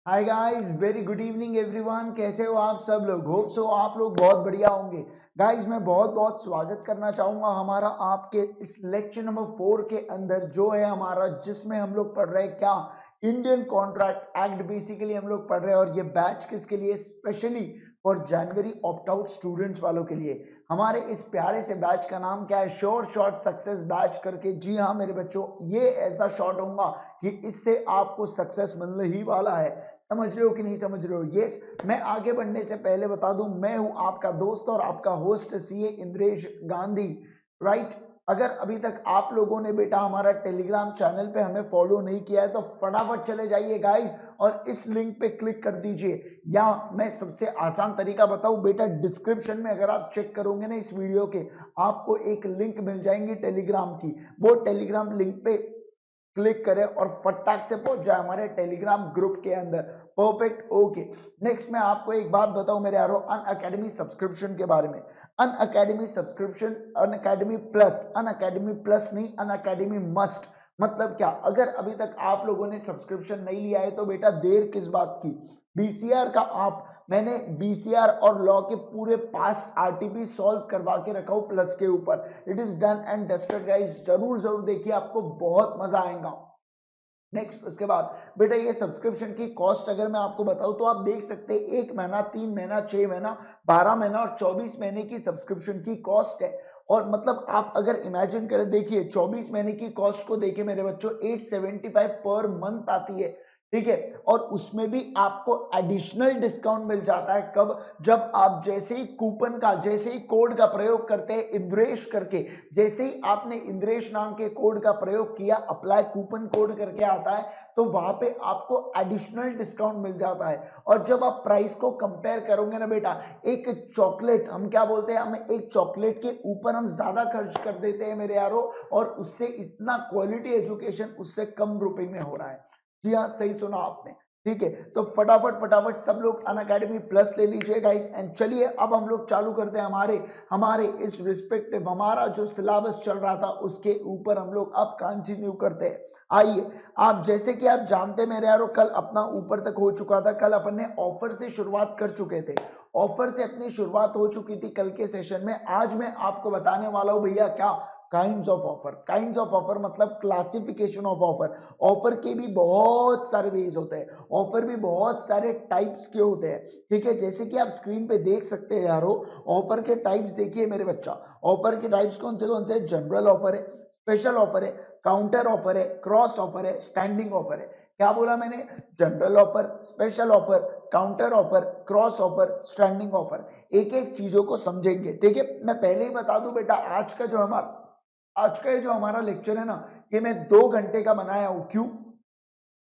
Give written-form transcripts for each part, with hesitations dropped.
Hi guys, very good evening everyone. कैसे हो आप सब लोग? होप सो आप लोग बहुत बढ़िया होंगे। गाइस, मैं बहुत बहुत स्वागत करना चाहूंगा हमारा आपके इस लेक्चर नंबर 4 के अंदर, जो है हमारा, जिसमें हम लोग पढ़ रहे हैं क्या, इंडियन कॉन्ट्रैक्ट एक्ट बेसिकली हम लोग पढ़ रहे हैं। और ये बैच किसके लिए? Specially for January opt out students वालों के लिए। हमारे इस प्यारे से बैच का नाम क्या है? श्योर शॉर्ट सक्सेस बैच करके। जी हाँ मेरे बच्चों, ये ऐसा शॉर्ट होगा कि इससे आपको सक्सेस मिलने ही वाला है। समझ रहे हो कि नहीं समझ रहे हो? यस। मैं आगे बढ़ने से पहले बता दूं, मैं हूं आपका दोस्त और आपका host CA Indresh Gandhi, right. अगर अभी तक आप लोगों ने बेटा हमारा टेलीग्राम चैनल पे हमें फॉलो नहीं किया है तो फटाफट चले जाइए गाइस और इस लिंक पे क्लिक कर दीजिए। या मैं सबसे आसान तरीका बताऊं बेटा, डिस्क्रिप्शन में अगर आप चेक करोगे ना इस वीडियो के, आपको एक लिंक मिल जाएंगी टेलीग्राम की। वो टेलीग्राम लिंक पे क्लिक करें और फटाक से पहुंच जाए हमारे टेलीग्राम ग्रुप के अंदर। Perfect, okay. नेक्स्ट मैं आपको एक बात बताऊं मेरे यारों, अन अकेडमी सब्सक्रिप्शन के बारे में। अन अकेडमी सब्सक्रिप्शन, अन अकेडमी प्लस, अन अकेडमी प्लस नहीं, अन अकेडमी मस्ट। मतलब क्या? अगर अभी तक आप लोगों ने सब्सक्रिप्शन नहीं लिया है तो बेटा देर किस बात की? बीसीआर का आप, मैंने बीसीआर और लॉ के पूरे पास आरटीपी सॉल्व करवा के रखा हूं प्लस के ऊपर। It is done and dusted guys, जरूर जरूर देखिए, आपको बहुत मजा आएगा। नेक्स्ट, उसके बाद बेटा ये सब्सक्रिप्शन की कॉस्ट अगर मैं आपको बताऊं तो आप देख सकते हैं, 1 महीना, 3 महीना, 6 महीना, 12 महीना और 24 महीने की सब्सक्रिप्शन की कॉस्ट है। और मतलब आप अगर इमेजिन करें, देखिए 24 महीने की कॉस्ट को देखिए मेरे बच्चों, 875 पर मंथ आती है। ठीक है। और उसमें भी आपको एडिशनल डिस्काउंट मिल जाता है। कब? जब आप जैसे ही कूपन का, जैसे ही कोड का प्रयोग करते हैं इंद्रेश करके, जैसे ही आपने इंद्रेश नाम के कोड का प्रयोग किया, अप्लाई कूपन कोड करके आता है, तो वहां पे आपको एडिशनल डिस्काउंट मिल जाता है। और जब आप प्राइस को कंपेयर करोगे ना बेटा, एक चॉकलेट, हम क्या बोलते हैं, हमें एक चॉकलेट के ऊपर हम ज्यादा खर्च कर देते हैं मेरे यारों, और उससे इतना क्वालिटी एजुकेशन उससे कम रुपए में हो रहा है। जी हाँ, सही सुना आपने। ठीक है, तो फटाफट फटाफट सब लोग अन अकेडमी प्लस ले लीजिए गाइस। एंड चलिए अब हम लोग चालू करते हैं हमारे हमारे इस रिस्पेक्टिव, हमारा जो सिलेबस चल रहा था उसके ऊपर हम लोग अब कंटिन्यू करते हैं। आइए, आप जैसे कि आप जानते हैं मेरे यारों, कल अपना ऊपर तक हो चुका था। कल अपन ने ऑफर से शुरुआत कर चुके थे, ऑफर से अपनी शुरुआत हो चुकी थी कल के सेशन में। आज मैं आपको बताने वाला हूं भैया क्या, kinds of offer. Kinds of offer मतलब क्लासिफिकेशन ऑफ ऑफर। ऑफर के भी बहुत सारे वेज होते हैं, ऑफर भी बहुत सारे टाइप्स के होते हैं। ठीक है, जैसे कि आप स्क्रीन पे देख सकते हैं यारो, ऑफर के टाइप्स देखिए मेरे बच्चा। ऑफर के टाइप्स कौन से? जनरल ऑफर है, स्पेशल ऑफर है, काउंटर ऑफर है, क्रॉस ऑफर है, स्टैंडिंग ऑफर है। क्या बोला मैंने? General offer, special offer, counter offer, cross offer, standing offer. एक एक चीजों को समझेंगे। ठीक है, मैं पहले ही बता दूं बेटा, आज का ये जो हमारा लेक्चर है ना, ये मैं 2 घंटे का बनाया हूं। क्यों?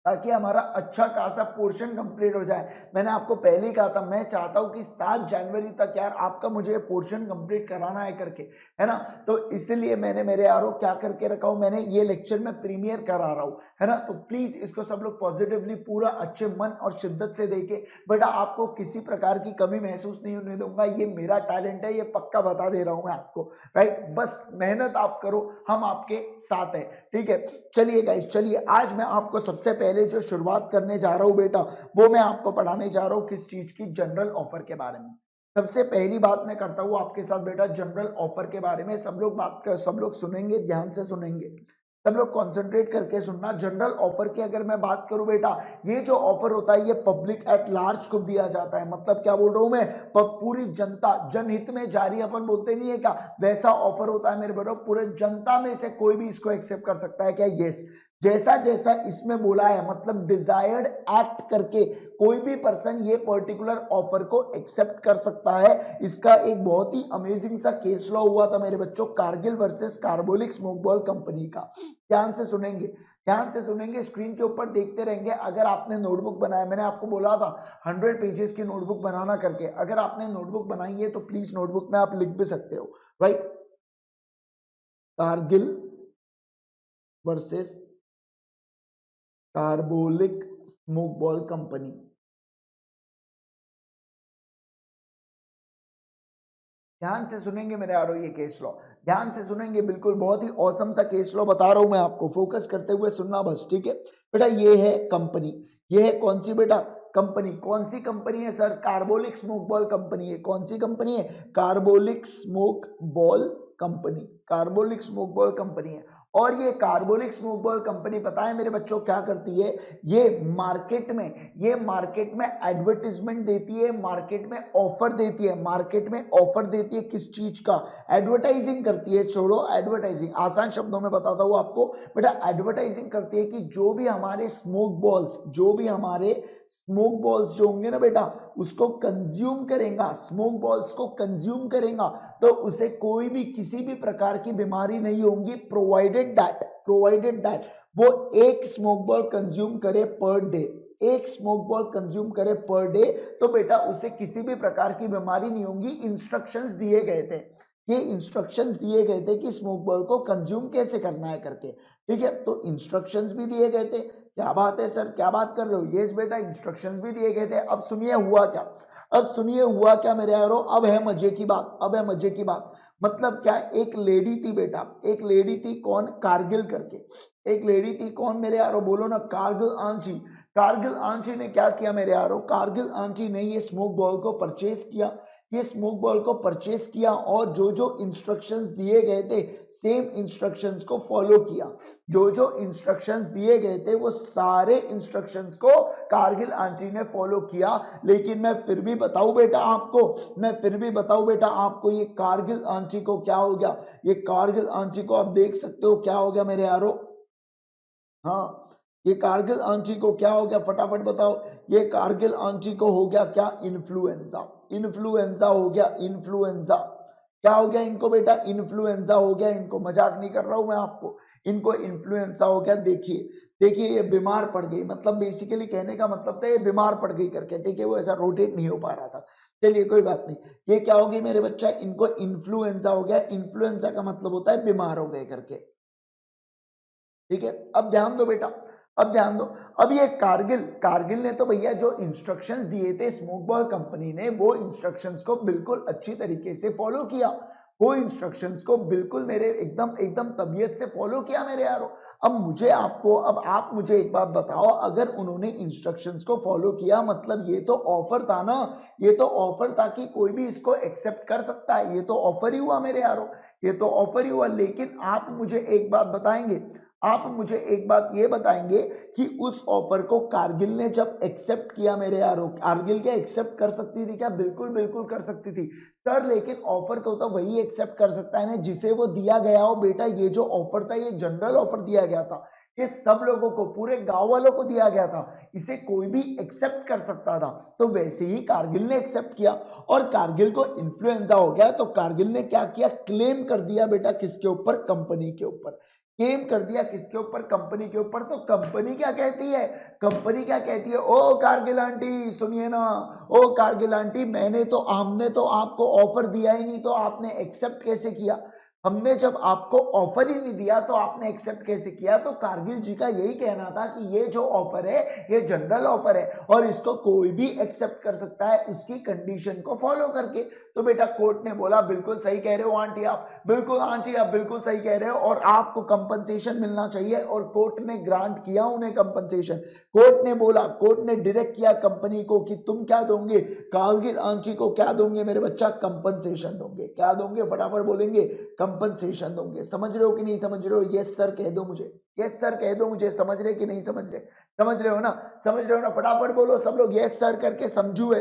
ताकि हमारा अच्छा खासा पोर्शन कंप्लीट हो जाए। मैंने आपको पहले ही कहा था, मैं चाहता हूं कि 7 जनवरी तक यार आपका मुझे पोर्शन कंप्लीट कराना है करके, है ना। तो इसलिए मैंने मेरे यारों क्या करके रखा हूं, मैंने ये लेक्चर में प्रीमियर करा रहा हूं, है ना। तो प्लीज इसको सब लोग पॉजिटिवली पूरा अच्छे मन और शिद्दत से देखे। बेटा आपको किसी प्रकार की कमी महसूस नहीं होने दूंगा, ये मेरा टैलेंट है, ये पक्का बता दे रहा हूं मैं आपको, राइट। बस मेहनत आप करो, हम आपके साथ है। ठीक है, चलिए गाइस, चलिए आज मैं आपको सबसे पहले जो शुरुआत करने जा रहा हूं बेटा, वो मैं आपको पढ़ाने जा रहा हूं किस चीज की? जनरल ऑफर के बारे में। सबसे पहली बात मैं करता हूं आपके साथ बेटा जनरल ऑफर के बारे में। सब लोग सुनेंगे, ध्यान से सुनेंगे, सब लोग कॉन्सेंट्रेट करके सुनना। जनरल ऑफर की अगर मैं बात करूं बेटा, ये जो ऑफर होता है ये पब्लिक एट लार्ज को दिया जाता है। मतलब क्या बोल रहा हूं मैं? पूरी जनता, जनहित में जारी अपन बोलते नहीं है क्या, वैसा ऑफर होता है मेरे बड़ो। पूरे जनता में से कोई भी इसको एक्सेप्ट कर सकता है क्या? यस। जैसा जैसा इसमें बोला है, मतलब डिजायर्ड एक्ट करके कोई भी पर्सन ये पर्टिकुलर ऑफर को एक्सेप्ट कर सकता है। इसका एक बहुत ही अमेजिंग सा केस लॉ हुआ था मेरे बच्चों, Kargil versus carbolic smoke ball company का। ध्यान से सुनेंगे, ध्यान से सुनेंगे, स्क्रीन के ऊपर देखते रहेंगे। अगर आपने नोटबुक बनाया, मैंने आपको बोला था 100 पेजेस की नोटबुक बनाना करके, अगर आपने नोटबुक बनाई है तो प्लीज नोटबुक में आप लिख भी सकते हो, right. Kargil versus carbolic smoke ball company. ध्यान से सुनेंगे मेरे यारो ये केस लॉ, ध्यान से सुनेंगे, बिल्कुल बहुत ही औसम सा केस लॉ बता रहा हूं मैं आपको, फोकस करते हुए सुनना बस। ठीक है बेटा, ये है कंपनी, ये है कौन सी बेटा? कंपनी, कौन सी कंपनी है sir? Carbolic smoke ball company है। कौन सी कंपनी है? Carbolic smoke ball company, carbolic smoke ball company है। और ये कार्बोलिक स्मोक बॉल कंपनी पता है मेरे बच्चों क्या करती है? ये मार्केट में एडवर्टाइजमेंट देती है, मार्केट में ऑफर देती है, मार्केट में ऑफर देती है किस चीज का? एडवर्टाइजिंग करती है। छोड़ो एडवर्टाइजिंग, आसान शब्दों में बताता हूं आपको बेटा। एडवर्टाइजिंग करती है कि जो भी हमारे स्मोक बॉल्स जो होंगे ना बेटा, उसको कंज्यूम करेगा, स्मोक बॉल्स को कंज्यूम करेगा, तो उसे कोई भी किसी भी प्रकार की बीमारी नहीं होगी, प्रोवाइडेड दैट वो एक स्मोक बॉल कंज्यूम करे पर डे, एक स्मोक बॉल कंज्यूम करे पर डे, तो बेटा उसे किसी भी प्रकार की बीमारी नहीं होगी। इंस्ट्रक्शंस दिए गए थे, ये इंस्ट्रक्शंस दिए गए थे कि स्मोक बॉल को कंज्यूम कैसे करना है करके, ठीक है। तो इंस्ट्रक्शंस भी दिए गए थे। क्या बात है सर, क्या बात कर रहे हो? यस बेटा, इंस्ट्रक्शंस भी दिए गए थे। अब सुनिए हुआ क्या, मेरे यारो, अब है मजे की बात। मतलब क्या? एक लेडी थी बेटा, एक लेडी थी, कौन? कारगिल करके एक लेडी थी। कौन मेरे यारो? बोलो ना, कारगिल आंटी। कारगिल आंटी ने क्या किया मेरे यारो? कारगिल आंटी ने ये स्मोक बॉल को परचेज किया, और जो जो इंस्ट्रक्शंस दिए गए थे, सेम इंस्ट्रक्शंस को फॉलो किया। जो जो इंस्ट्रक्शंस दिए गए थे वो सारे इंस्ट्रक्शंस को कारगिल आंटी ने फॉलो किया। लेकिन मैं फिर भी बताऊं बेटा आपको, ये कारगिल आंटी को क्या हो गया? ये कारगिल आंटी को आप देख सकते हो क्या हो गया मेरे यारो? हाँ, ये कारगिल आंटी को क्या हो गया? फटाफट बताओ। ये कारगिल आंटी को हो गया क्या? इन्फ्लुएंजा हो गया, इन्फ्लुएंजा। क्या हो गया इनको बेटा? इन्फ्लुएंजा हो गया इनको। मजाक नहीं कर रहा हूं मैं आपको, इनको इन्फ्लुएंजा हो गया। देखिए ये बीमार पड़ गई, मतलब बेसिकली कहने का मतलब था ये बीमार पड़ गई करके, ठीक है। वो ऐसा रोटेट नहीं हो पा रहा था। चलिए कोई बात नहीं। ये क्या हो गई मेरे बच्चा? इनको इन्फ्लुएंजा हो गया। इन्फ्लुएंजा का मतलब होता है बीमार हो गए करके, ठीक है। अब ध्यान दो बेटा, अब ध्यान दो। अब ये कारगिल ने तो भैया जो इंस्ट्रक्शंस दिए थे स्मोक बॉल कंपनी ने, वो इंस्ट्रक्शंस को बिल्कुल अच्छी तरीके से फॉलो किया। वो इंस्ट्रक्शंस को बिल्कुल मेरे एकदम एकदम तबीयत से फॉलो किया मेरे यारो। अब आप मुझे एक बात बताओ, अगर उन्होंने इंस्ट्रक्शंस को फॉलो किया, मतलब ये तो ऑफर था ना, ये तो ऑफर था कि कोई भी इसको एक्सेप्ट कर सकता है। ये तो ऑफर ही हुआ मेरे यारो, ये तो ऑफर ही हुआ। लेकिन आप मुझे एक बात ये बताएंगे कि उस ऑफर को कारगिल ने जब एक्सेप्ट किया मेरे यारो, कारगिल क्या एक्सेप्ट कर सकती थी क्या? बिल्कुल बिल्कुल कर सकती थी सर। लेकिन ऑफर को तो वही एक्सेप्ट कर सकता है ना जिसे वो दिया गया हो बेटा। ये जो ऑफर था ये जनरल ऑफर दिया गया था, ये सब लोगों को, पूरे गांव वालों को दिया गया था, इसे कोई भी एक्सेप्ट कर सकता था। तो वैसे ही कारगिल ने एक्सेप्ट किया और कारगिल को इन्फ्लुएंजा हो गया, तो कारगिल ने क्या किया? क्लेम कर दिया बेटा, किसके ऊपर? कंपनी के ऊपर। क्लेम कर दिया किसके ऊपर? कंपनी के ऊपर। तो कंपनी क्या कहती है? ओ कारगिल आंटी सुनिए ना, ओ कारगिल आंटी, हमने तो आपको ऑफर दिया ही नहीं, तो आपने एक्सेप्ट कैसे किया? हमने जब आपको ऑफर ही नहीं दिया तो आपने एक्सेप्ट कैसे किया? तो कारगिल जी का यही कहना था कि ये जो ऑफर है ये जनरल ऑफर है और इसको कोई भी एक्सेप्ट कर सकता है उसकी कंडीशन को फॉलो करके। तो बेटा कोर्ट ने बोला बिल्कुल सही कह रहे हो आंटी आप, बिल्कुल सही कह रहे हो, और आपको कंपनसेशन मिलना चाहिए। और कोर्ट ने ग्रांट किया उन्हें कंपनसेशन। कोर्ट ने डायरेक्ट किया कंपनी को कि तुम क्या दोगे? कारगिल आंटी को क्या दोगे मेरे बच्चा? कंपनसेशन दोगे। क्या दोगे? फटाफट बोलेंगे, कंपनसेशन दोगे। समझ रहे हो कि नहीं समझ रहे हो? यस सर कह दो मुझे, यस सर कह दो मुझे। समझ रहे कि नहीं समझ रहे? समझ रहे हो ना? फटाफट बोलो सब लोग यस सर करके, समझू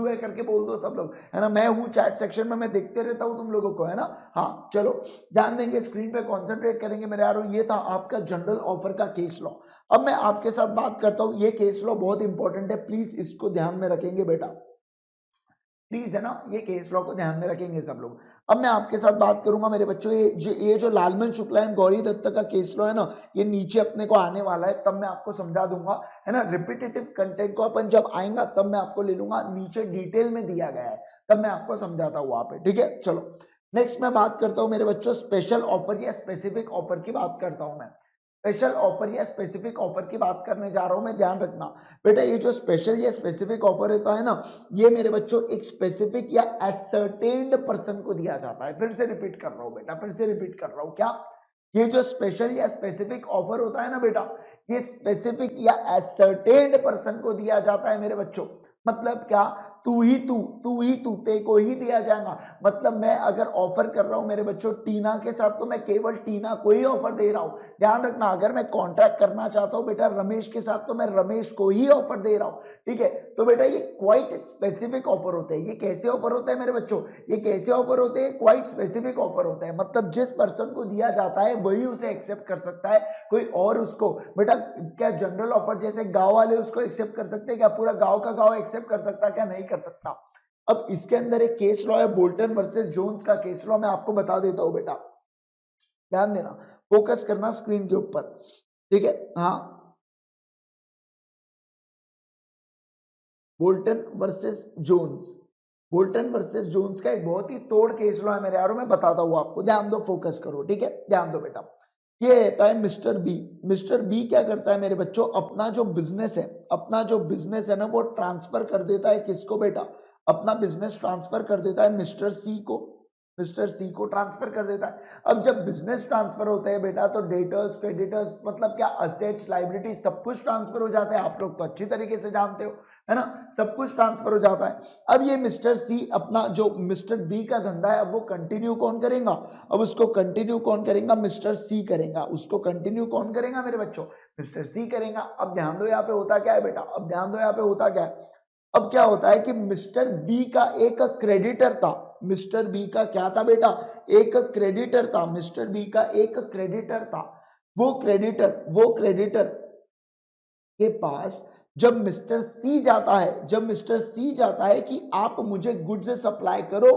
है करके बोल दो सब लोग, है ना। मैं हूँ चैट सेक्शन में, मैं देखते रहता हूँ तुम लोगों को, है ना। हाँ चलो ध्यान देंगे, स्क्रीन पे कॉन्सेंट्रेट करेंगे मेरे यारों। ये था आपका जनरल ऑफर का केस लॉ। अब मैं आपके साथ बात करता हूँ, ये केस लॉ बहुत इंपॉर्टेंट है, प्लीज इसको ध्यान में रखेंगे बेटा, प्लीज, है ना। ये केस लॉ को ध्यान में रखेंगे सब लोग। अब मैं आपके साथ बात करूंगा मेरे बच्चों, ये जो लालमन शुक्ला एंड गौरी दत्ता का केस लॉ है ना, ये नीचे अपने को आने वाला है, तब मैं आपको समझा दूंगा, है ना। रिपीटेटिव कंटेंट को अपन जब आएगा तब मैं आपको ले लूंगा, नीचे डिटेल में दिया गया है, तब मैं आपको समझाता हूँ वहां पे, ठीक है। चलो नेक्स्ट मैं बात करता हूँ मेरे बच्चों, स्पेशल ऑफर या स्पेसिफिक ऑफर की बात करता हूँ मैं। स्पेशल ऑफर या स्पेसिफिक ऑफर की बात करने जा रहा हूं मैं, ध्यान रखना बेटा। ये जो स्पेशल या स्पेसिफिक ऑफर होता है ना, ये मेरे बच्चों एक स्पेसिफिक या एसर्टेन्ड पर्सन को दिया जाता है। फिर से रिपीट कर रहा हूं बेटा, फिर से रिपीट कर रहा हूं, क्या? ये जो स्पेशल या स्पेसिफिक ऑफर होता है ना बेटा, ये स्पेसिफिक या असर्टेन्ड पर्सन को दिया जाता है मेरे बच्चों। मतलब क्या, तू ही तू ते को ही दिया जाएगा। मतलब मैं अगर ऑफर कर रहा हूं मेरे बच्चों टीना के साथ, तो मैं केवल टीना को ही ऑफर दे रहा हूं। ध्यान रखना, अगर मैं कॉन्ट्रैक्ट करना चाहता हूं बेटा रमेश के साथ, तो मैं रमेश को ही ऑफर दे रहा हूं। ठीक है, तो बेटा ये क्वाइट स्पेसिफिक ऑफर होते हैं। ये कैसे ऑफर होते हैं मेरे बच्चों, ये कैसे ऑफर होते हैं, क्वाइट स्पेसिफिक ऑफर होते हैं। मतलब जिस पर्सन को दिया जाता है वही उसे एक्सेप्ट कर सकता है, कोई और उसको बेटा क्या जनरल ऑफर जैसे गांव वाले उसको एक्सेप्ट कर सकते हैं क्या, पूरा गांव का गांव एक्सेप्ट कर सकता है क्या, नहीं कर सकता। अब इसके अंदर एक केस लॉ है बोल्टन वर्सेस जोन्स का केस लॉ, मैं आपको बता देता हूं बेटा, ध्यान देना, फोकस करना स्क्रीन के ऊपर। ठीक है, हाँ, Bolton versus Jones, Bolton versus Jones का एक बहुत ही तोड़ केस लॉ है मेरे यारों, मैं बताता हूँ आपको, ध्यान दो, फोकस करो। ठीक है, ध्यान दो बेटा, ये रहता है मिस्टर बी। मिस्टर बी क्या करता है मेरे बच्चों, अपना जो बिजनेस है, अपना जो बिजनेस है ना वो ट्रांसफर कर देता है किसको बेटा, अपना बिजनेस ट्रांसफर कर देता है मिस्टर सी को, मिस्टर सी को ट्रांसफर कर देता है। अब जब बिजनेस ट्रांसफर होते हैं बेटा, तो डेटर्स क्रेडिटर्स मतलब क्या, असेट्स लायबिलिटी सब कुछ ट्रांसफर हो जाता है, आप लोग तो अच्छी तरीके से जानते हो, है ना, सब कुछ ट्रांसफर हो जाता है। अब ये मिस्टर सी अपना जो मिस्टर बी का धंधा है, अब वो कंटिन्यू कौन करेगा, अब उसको कंटिन्यू कौन करेगा, मिस्टर सी करेगा, उसको कंटिन्यू कौन करेगा मेरे बच्चों, मिस्टर सी करेगा। अब ध्यान दो यहाँ पे होता क्या है बेटा, अब ध्यान दो यहाँ पे होता क्या है, अब क्या होता है कि मिस्टर बी का एक क्रेडिटर था, मिस्टर बी का क्या था बेटा, एक क्रेडिटर था, मिस्टर बी का एक क्रेडिटर था। वो क्रेडिटर के पास जब मिस्टर सी जाता है, जब मिस्टर सी जाता है कि आप मुझे गुड्स सप्लाई करो,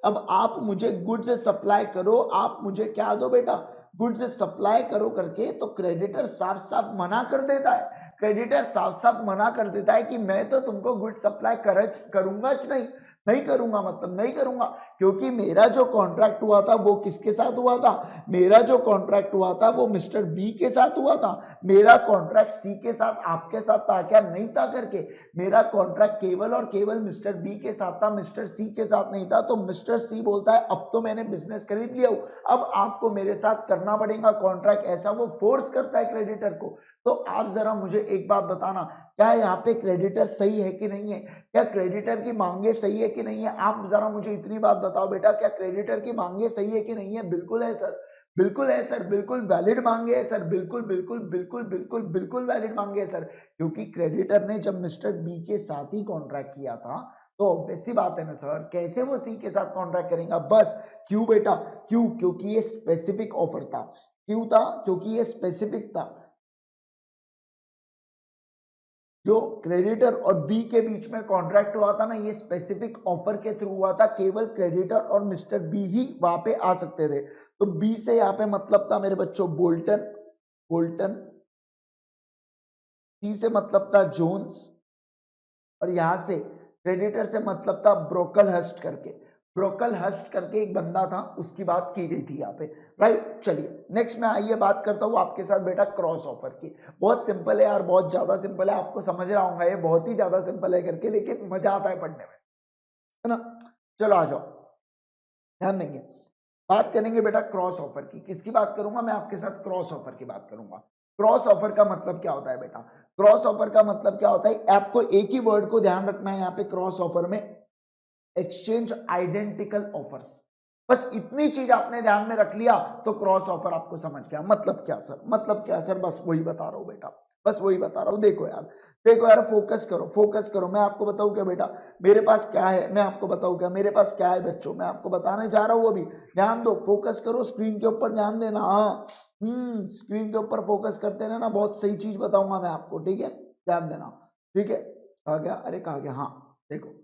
अब आप मुझे गुड्स सप्लाई करो, आप मुझे क्या दो बेटा, गुड्स सप्लाई करो करके, तो क्रेडिटर साफ साफ मना कर देता है, क्रेडिटर साफ साफ मना कर देता है कि मैं तो तुमको गुड सप्लाई करूंगा नहीं, नहीं करूंगा, मतलब नहीं करूंगा, क्योंकि मेरा जो कॉन्ट्रैक्ट हुआ था वो किसके साथ हुआ था, मेरा जो कॉन्ट्रैक्ट हुआ था वो मिस्टर बी के साथ हुआ था, मेरा कॉन्ट्रैक्ट सी के साथ आपके साथ था क्या, नहीं था करके, मेरा कॉन्ट्रैक्ट केवल और केवल मिस्टर बी के साथ था, मिस्टर सी के साथ नहीं था। तो मिस्टर सी बोलता है अब तो मैंने बिजनेस खरीद लिया, अब आपको मेरे साथ करना पड़ेगा कॉन्ट्रैक्ट, ऐसा वो फोर्स करता है क्रेडिटर को। तो आप जरा मुझे एक बात बताना, क्या यहाँ पे क्रेडिटर सही है कि नहीं है, क्या क्रेडिटर की मांगे सही है कि नहीं है, आप जरा मुझे इतनी बात बताओ बेटा, क्या क्रेडिटर की मांगे सही है कि नहीं है, बिल्कुल है सर, बिल्कुल है सर, बिल्कुल वैलिड मांगे है सर, बिल्कुल बिल्कुल बिल्कुल बिल्कुल बिल्कुल वैलिड मांगे है सर, क्योंकि क्रेडिटर ने जब मिस्टर बी के साथ ही कॉन्ट्रैक्ट किया था, तो ऑब्वियस सी बात है ना सर, कैसे वो सी के साथ कॉन्ट्रैक्ट करेगा, बस क्यों बेटा, क्यों, क्योंकि ये स्पेसिफिक ऑफर था, क्यों था, क्योंकि ये स्पेसिफिक था, जो क्रेडिटर और बी के बीच में कॉन्ट्रैक्ट हुआ था ना, ये स्पेसिफिक ऑफर के थ्रू हुआ था, केवल क्रेडिटर और मिस्टर बी ही वहां पे आ सकते थे। तो बी से यहाँ पे मतलब था मेरे बच्चों बोल्टन, बोल्टन, सी से मतलब था जोन्स, और यहां से क्रेडिटर से मतलब था ब्रोकल हस्ट करके, ब्रोकल हस्ट करके एक बंदा था, उसकी बात की गई थी यहाँ पे, राइट। चलिए नेक्स्ट में आइए बात करता हूँ आपके साथ बेटा क्रॉस ऑफर की। बहुत सिंपल है यार, बहुत ज्यादा सिंपल है, आपको समझ रहा होगा ये बहुत ही ज्यादा सिंपल है करके, लेकिन मजा आता है पढ़ने में, है ना। चलो आ जाओ, ध्यान देंगे, बात करेंगे बेटा क्रॉस ऑफर की। किसकी बात करूंगा मैं आपके साथ, क्रॉस ऑफर की बात करूंगा। क्रॉस ऑफर का मतलब क्या होता है बेटा, क्रॉस ऑफर का मतलब क्या होता है, आपको एक ही वर्ड को ध्यान रखना है यहाँ पे क्रॉस ऑफर में, एक्सचेंज आइडेंटिकल ऑफर्स, बस इतनी चीज आपने ध्यान में रख लिया तो क्रॉस ऑफर आपको समझ गया। मतलब क्या सर, मतलब क्या सर, बस वही बता रहा हूं बेटा, बस वही बता रहा हूं। देखो यार, देखो यार, फोकस करो, फोकस करो, मैं आपको बताऊं क्या बेटा, मेरे पास क्या है, मैं आपको बताऊं क्या मेरे पास क्या है बच्चों, मैं आपको बताने जा रहा हूं अभी, ध्यान दो, फोकस करो, स्क्रीन के ऊपर ध्यान देना, हाँ, स्क्रीन के ऊपर फोकस करते रहना, बहुत सही चीज बताऊंगा मैं आपको, ठीक है, ध्यान देना, ठीक है। कहा गया, अरे कहा गया, हाँ देखो,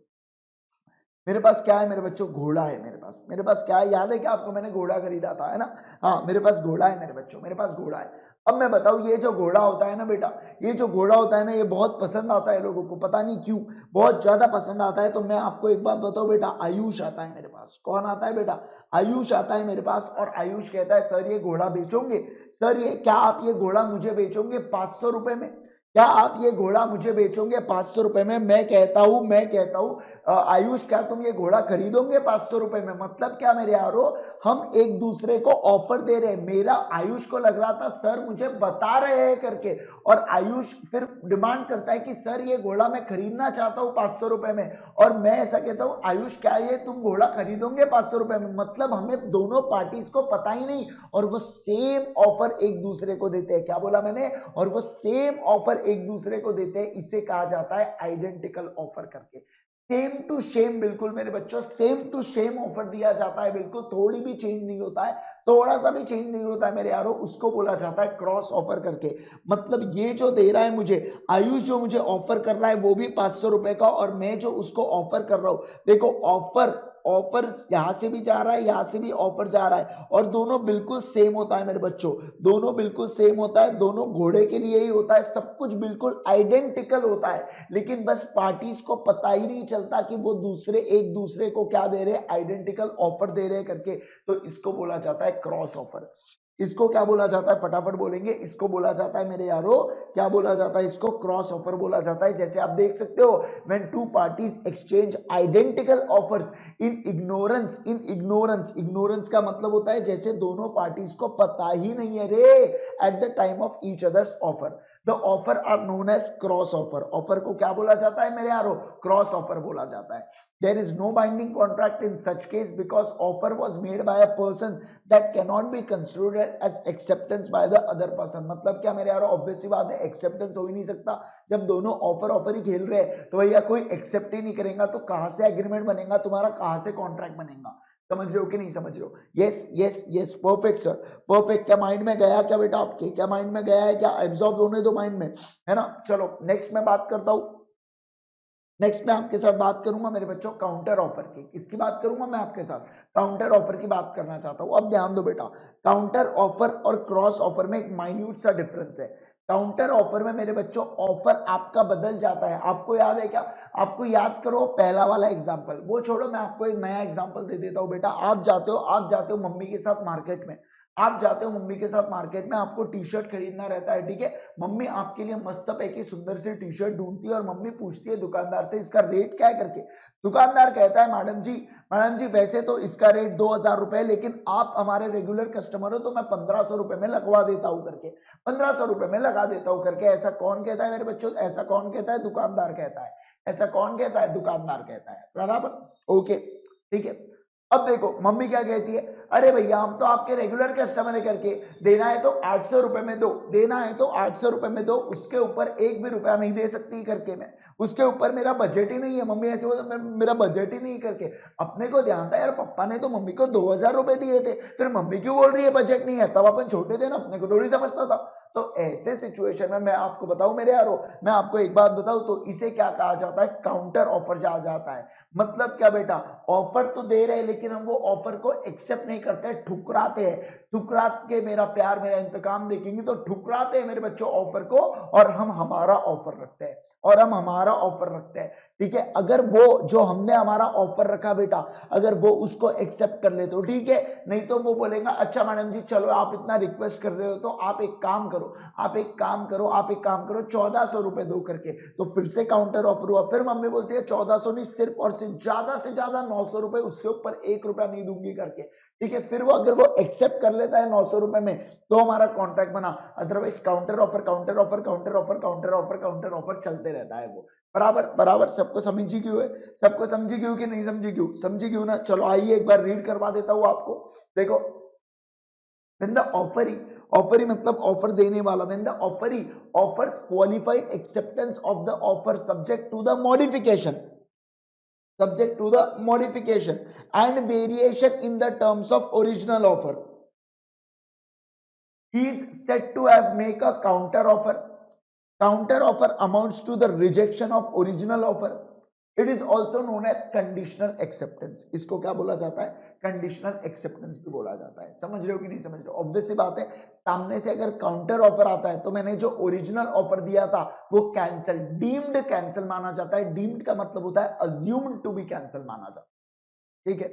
मेरे पास क्या है मेरे बच्चों, घोड़ा है मेरे पास, मेरे पास क्या है, याद है कि आपको मैंने घोड़ा खरीदा था, है ना, हाँ मेरे पास घोड़ा है मेरे बच्चों, मेरे पास घोड़ा है। अब मैं बताऊं, ये जो घोड़ा होता है ना बेटा, ये जो घोड़ा होता है ना, ये बहुत पसंद आता है लोगों को, पता नहीं क्यों, बहुत ज्यादा पसंद आता है। तो मैं आपको एक बात बताऊं बेटा, आयुष आता है मेरे पास, कौन आता है बेटा, आयुष आता है मेरे पास, और आयुष कहता है सर ये घोड़ा बेचोगे, सर ये क्या आप ये घोड़ा मुझे बेचोगे 500 रुपए में, क्या आप ये घोड़ा मुझे बेचोगे 500 रुपए में? मैं कहता हूं आयुष क्या तुम ये घोड़ा खरीदोगे 500 रुपए में? मतलब क्या मेरे यारो, हम एक दूसरे को ऑफर दे रहे हैं। मेरा आयुष को लग रहा था सर मुझे बता रहे हैं करके, और आयुष फिर डिमांड करता है कि सर ये घोड़ा मैं खरीदना चाहता हूँ 500 रुपए में, और मैं ऐसा कहता हूँ आयुष क्या ये तुम घोड़ा खरीदोगे 500 रुपए में? मतलब हमें दोनों पार्टीज को पता ही नहीं, और वो सेम ऑफर एक दूसरे को देते हैं। क्या बोला मैंने? और वो सेम ऑफर एक दूसरे को देते हैं। इसे कहा जाता है आइडेंटिकल ऑफर करके। सेम टू सेम, बिल्कुल मेरे बच्चों सेम टू सेम ऑफर दिया जाता है, बिल्कुल थोड़ी भी चेंज नहीं होता है, थोड़ा सा भी चेंज नहीं होता है मेरे यारो, उसको बोला जाता है क्रॉस ऑफर करके। मतलब ये जो दे रहा है मुझे आयुष, जो मुझे ऑफर कर रहा है वो भी 500 रुपए का, और मैं जो उसको ऑफर कर रहा हूं, देखो ऑफर ऑफर यहां से भी जा रहा है, यहां से भी ऑफर जा रहा है, और दोनों बिल्कुल सेम होता है मेरे बच्चों, दोनों बिल्कुल सेम होता है, दोनों घोड़े के लिए ही होता है, सब कुछ बिल्कुल आइडेंटिकल होता है। लेकिन बस पार्टीज को पता ही नहीं चलता कि वो दूसरे एक दूसरे को क्या दे रहे हैं, आइडेंटिकल ऑफर दे रहे हैं करके। तो इसको बोला जाता है क्रॉस ऑफर। इसको क्या बोला जाता है, फटाफट बोलेंगे, इसको बोला जाता है मेरे यारो, क्या बोला जाता है? इसको क्रॉस ऑफर बोला जाता है। जैसे आप देख सकते हो, when two parties exchange identical offers in ignorance, ignorance का मतलब होता है जैसे दोनों पार्टीज को पता ही नहीं है रे at the time of each others offer, the offer are known as cross offer. Offer को क्या बोला जाता है मेरे यारो? क्रॉस ऑफर बोला जाता है। There is no binding contract in such case because offer was made by a person that cannot be considered as acceptance by the other person। मतलब क्या मेरे यार, ऑब्वियस सी बात है, एक्सेप्टेंस हो ही नहीं सकता जब दोनों ऑफर ऑफर ही खेल रहे हैं, तो भैया कोई एक्सेप्ट ही नहीं करेगा, तो कहां से एग्रीमेंट बनेगा तुम्हारा, कहां से कॉन्ट्रैक्ट बनेगा? समझ रहे हो कि नहीं समझ रहे हो? Yes yes yes, perfect sir, perfect. क्या माइंड में गया क्या बेटा आपके? क्या माइंड में गया है? क्या एब्जॉर्ब होने दो माइंड में, है ना? चलो नेक्स्ट मैं बात करता हूं। नेक्स्ट मैं आपके साथ बात करूंगा मेरे बच्चों काउंटर ऑफर की। किसकी बात करूंगा मैं आपके साथ? काउंटर ऑफर की बात करना चाहता हूं। अब ध्यान दो बेटा, काउंटर ऑफर और क्रॉस ऑफर में एक माइन्यूट सा डिफरेंस है। काउंटर ऑफर में मेरे बच्चों ऑफर आपका बदल जाता है। आपको याद है क्या? आपको याद करो पहला वाला एग्जांपल, वो छोड़ो, मैं आपको एक नया एग्जांपल दे देता हूं बेटा। आप जाते हो मम्मी के साथ मार्केट में, आप जाते हो मम्मी के साथ मार्केट में, आपको टी शर्ट खरीदना रहता है, ठीक है? मम्मी आपके लिए मस्त पैकी सुंदर सी टी शर्ट ढूंढती है, और मम्मी पूछती है दुकानदार से इसका रेट क्या है करके। दुकानदार कहता है मैडम जी वैसे तो इसका रेट 2000 रुपए है, लेकिन आप हमारे रेगुलर कस्टमर हो तो मैं 1500 रुपए में लगवा देता हूं करके, 1500 रुपए में लगा देता हूं करके। ऐसा कौन कहता है मेरे बच्चों? ऐसा कौन कहता है? दुकानदार कहता है। ऐसा कौन कहता है? दुकानदार कहता है, बराबर? ओके, ठीक है। अब देखो मम्मी क्या कहती है, अरे भैया हम तो आपके रेगुलर कस्टमर है करके, देना है तो 800 रुपए में दो, देना है तो 800 रुपए में दो, उसके ऊपर एक भी रुपया नहीं दे सकती करके मैं, उसके ऊपर मेरा बजट ही नहीं है। मम्मी ऐसे बोलते मेरा बजट ही नहीं करके। अपने को ध्यान था यार पापा ने तो मम्मी को 2000 रुपए दिए थे, फिर मम्मी क्यों बोल रही है बजट नहीं है? तब अपन छोटे थे ना, अपने को थोड़ी समझता था। तो ऐसे सिचुएशन में मैं आपको बताऊं मेरे यारो, मैं आपको एक बात बताऊं, तो इसे क्या कहा जाता है? काउंटर ऑफर जाता है। मतलब क्या बेटा, ऑफर तो दे रहे हैं लेकिन हम वो ऑफर को एक्सेप्ट नहीं करते, ठुकराते हैं। ठुकरा के मेरा प्यार मेरा इंतकाम देखेंगे तो ठुकराते हैं मेरे बच्चों ऑफर को, और हम हमारा ऑफर रखते हैं, और हम हमारा ऑफर रखते हैं, ठीक है? अगर वो जो हमने हमारा ऑफर रखा बेटा, अगर वो उसको एक्सेप्ट कर ले तो ठीक है, नहीं तो वो बोलेगा अच्छा मैडम जी चलो आप इतना रिक्वेस्ट कर रहे हो तो आप एक काम करो, आप एक काम करो, आप एक काम करो, 1400 रुपए दो करके। तो फिर से काउंटर ऑफर हुआ, फिर मम्मी बोलती है 1400 नहीं, सिर्फ और सिर्फ ज्यादा से ज्यादा 900 रुपए, उससे ऊपर 1 रुपया नहीं दूंगी करके, ठीक है? फिर वो अगर वो एक्सेप्ट कर लेता है 900 रुपए में, तो हमारा कॉन्ट्रैक्ट बना। Otherwise counter offer counter offer counter offer counter offer counter offer चलते रहता है वो, बराबर बराबर। सबको समझी क्यों है? सबको समझी क्यों कि नहीं समझी क्यों? समझी क्यों ना? चलो आइए एक बार रीड करवा देता हूं आपको। देखो, when the offeree मतलब ऑफर देने वाला, when the offeree offers qualified acceptance of the offer subject to the modification, and variation in the terms of original offer, he is said to have make a counter offer. Counter offer amounts to the rejection of original offer. It is also known as conditional acceptance. इसको क्या बोला जाता है? Conditional acceptance भी बोला जाता है। समझ रहे हो कि नहीं समझ रहे हो? ऑब्वियस सी बात है, सामने से अगर काउंटर ऑफर आता है तो मैंने जो ओरिजिनल ऑफर दिया था वो कैंसिल, डीम्ड कैंसिल माना जाता है। डीम्ड का मतलब होता है अज्यूम्ड टू बी कैंसिल माना जाता है, ठीक है?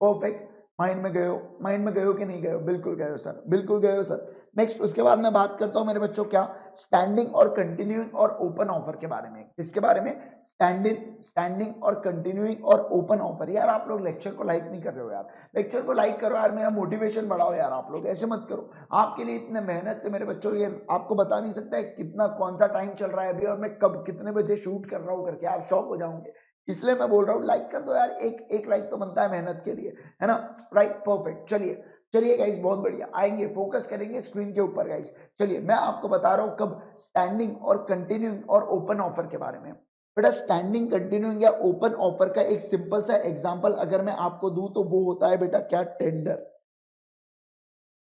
परफेक्ट। माइंड में गए हो, माइंड में गए हो कि नहीं गए हो? बिल्कुल गए हो सर, बिल्कुल गए हो सर। नेक्स्ट उसके बाद मैं बात करता हूं मेरे बच्चों क्या, स्टैंडिंग और कंटिन्यूइंग और ओपन ऑफर के बारे में। इसके बारे में स्टैंडिंग और कंटिन्यूइंग और ओपन ऑफर। यार आप लोग लेक्चर को लाइक नहीं कर रहे हो यार, लेक्चर को लाइक करो यार, मेरा मोटिवेशन बढ़ाओ यार, आप लोग ऐसे मत करो। आपके लिए इतने मेहनत से मेरे बच्चों, ये आपको बता नहीं सकता है कितना कौन सा टाइम चल रहा है अभी और मैं कब कितने बजे शूट कर रहा हूँ करके, आप शॉक हो जाओगे। इसलिए मैं बोल रहा हूँ लाइक कर दो यार, एक लाइक तो बनता है मेहनत के लिए, है ना? Right, perfect. चलिए चलिए गाइस, बहुत बढ़िया, आएंगे फोकस करेंगे स्क्रीन के ऊपर गाइस। चलिए मैं आपको बता रहा हूँ कब स्टैंडिंग और कंटिन्यूइंग और ओपन ऑफर के बारे में। बेटा स्टैंडिंग, कंटिन्यूइंग या ओपन ऑफर का एक सिंपल सा एग्जांपल अगर मैं आपको दूं तो वो होता है बेटा क्या, टेंडर।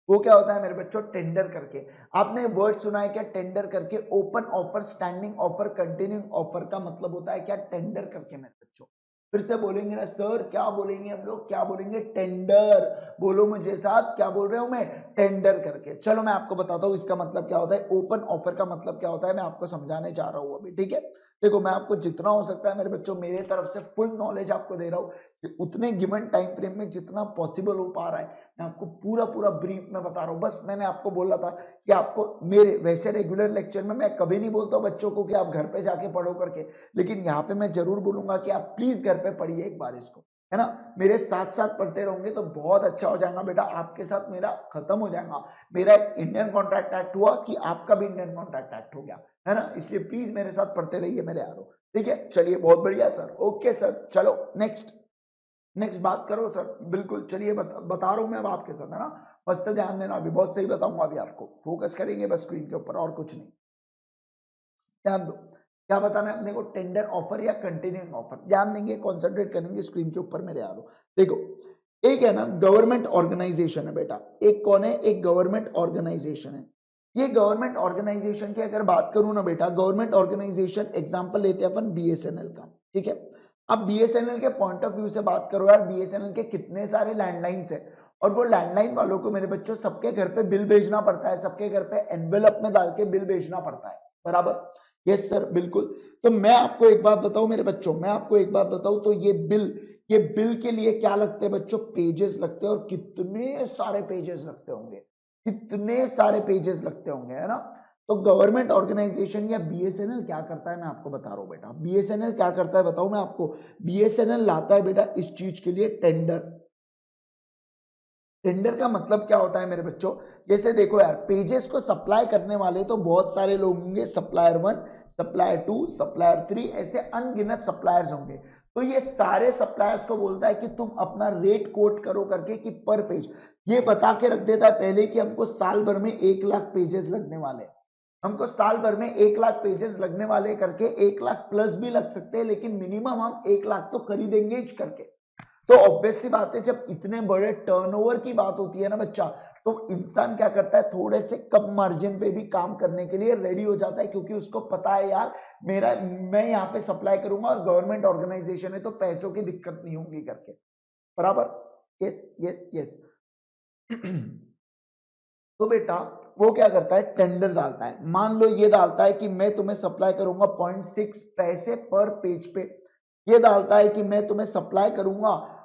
वो क्या होता है मेरे बच्चों, टेंडर करके। आपने वर्ड सुना है क्या, टेंडर करके? Open offer, standing offer, continuing offer का मतलब होता है क्या, टेंडर करके मेरे बच्चों। फिर से बोलेंगे ना सर, क्या बोलेंगे हम लोग, क्या बोलेंगे, टेंडर। बोलो मुझे साथ, क्या बोल रहे हूं मैं, टेंडर करके। चलो मैं आपको बताता हूं इसका मतलब क्या होता है, ओपन ऑफर का मतलब क्या होता है, मैं आपको समझाने जा रहा हूं अभी, ठीक है? देखो मैं आपको जितना हो सकता है मेरे बच्चों, मेरे तरफ से फुल नॉलेज आपको दे रहा हूं कि उतने गिवन टाइम फ्रेम में जितना पॉसिबल हो पा रहा है मैं आपको पूरा पूरा ब्रीफ में बता रहा हूँ। बस मैंने आपको बोला था कि आपको, मेरे वैसे रेगुलर लेक्चर में मैं कभी नहीं बोलता हूँ बच्चों को कि आप घर पे जाके पढ़ो करके, लेकिन यहाँ पे मैं जरूर बोलूंगा कि आप प्लीज घर पे पढ़िए एक बार इसको, है ना? मेरे साथ साथ पढ़ते रहोगे तो बहुत अच्छा हो जाएगा बेटा, आपके साथ मेरा खत्म हो जाएगा। मेरा इंडियन कॉन्ट्रैक्ट एक्ट हुआ कि आपका भी इंडियन कॉन्ट्रैक्ट एक्ट हो गया, है ना? इसलिए प्लीज मेरे साथ पढ़ते रहिए मेरे यारों, ठीक है? चलिए बहुत बढ़िया सर, ओके सर। चलो नेक्स्ट, नेक्स्ट बात करो सर, बिल्कुल। चलिए बता रहा हूं मैं अब आपके साथ, है ना? मस्त ध्यान देना, अभी बहुत सही बताऊंगा, अभी आपको फोकस करेंगे बस स्क्रीन के ऊपर और कुछ नहीं। ध्यान दो, क्या बताना है अपने को, टेंडर ऑफर या कंटिन्यूइंग ऑफर। ध्यान देंगे, कॉन्सेंट्रेट करेंगे स्क्रीन के ऊपर मेरे यारों। देखो एक है ना गवर्नमेंट ऑर्गेनाइजेशन है बेटा, एक कौन है, एक गवर्नमेंट ऑर्गेनाइजेशन है। ये गवर्नमेंट ऑर्गेनाइजेशन की अगर बात करूं ना बेटा, गवर्नमेंट ऑर्गेनाइजेशन एग्जांपल लेते हैं अपन बीएसएनएल का, ठीक है? अब बीएसएनएल के पॉइंट ऑफ व्यू से बात करो यार, बीएसएनएल के कितने सारे लैंडलाइंस है और वो लैंडलाइन वालों को मेरे बच्चों सबके घर पे बिल भेजना पड़ता है, सबके घर पे एनवेलप में डाल के बिल भेजना पड़ता है, बराबर? यस सर, बिल्कुल। तो मैं आपको एक बात बताऊं मेरे बच्चों, मैं आपको एक बात बताऊं तो ये बिल के लिए क्या लगते हैं बच्चों, पेजेस लगते हैं, और कितने सारे पेजेस लगते होंगे, कितने सारे पेजेस लगते होंगे, है ना? तो गवर्नमेंट ऑर्गेनाइजेशन या बीएसएनएल क्या करता है मैं आपको बता रहा हूं बेटा, बीएसएनएल क्या करता है बताऊं मैं आपको, बीएसएनएल लाता है बेटा इस चीज के लिए टेंडर। टेंडर का मतलब क्या होता है मेरे बच्चों, जैसे देखो यार, पेजेस को सप्लाई करने वाले तो बहुत सारे लोग होंगे, सप्लायर 1, सप्लायर 2, सप्लायर 3, ऐसे अनगिनत सप्लायर्स होंगे। तो ये सारे सप्लायर्स को बोलता है कि तुम अपना रेट कोट करो करके, कि पर पेज ये बता के रख देता है पहले कि हमको साल भर में 1 लाख पेजेस लगने वाले, हमको साल भर में 1 लाख पेजेस लगने वाले करके, 1 लाख प्लस भी लग सकते हैं, लेकिन मिनिमम हम 1 लाख तो खरीदेंगे ही करके। तो ऑब्वियस सी बात है, जब इतने बड़े टर्नओवर की बात होती है ना बच्चा, तो इंसान क्या करता है, थोड़े से कम मार्जिन पे भी काम करने के लिए रेडी हो जाता है, क्योंकि उसको पता है यार मेरा, मैं यहाँ पे सप्लाई करूंगा और गवर्नमेंट ऑर्गेनाइजेशन है तो पैसों की दिक्कत नहीं होगी करके, बराबर? Yes yes yes. तो बेटा वो क्या करता है, टेंडर डालता है। मान लो ये डालता है कि मैं तुम्हें सप्लाई करूंगा 0.6 पैसे पर पेज पे, ये डालता है कि मैं तुम्हें सप्लाई करूंगा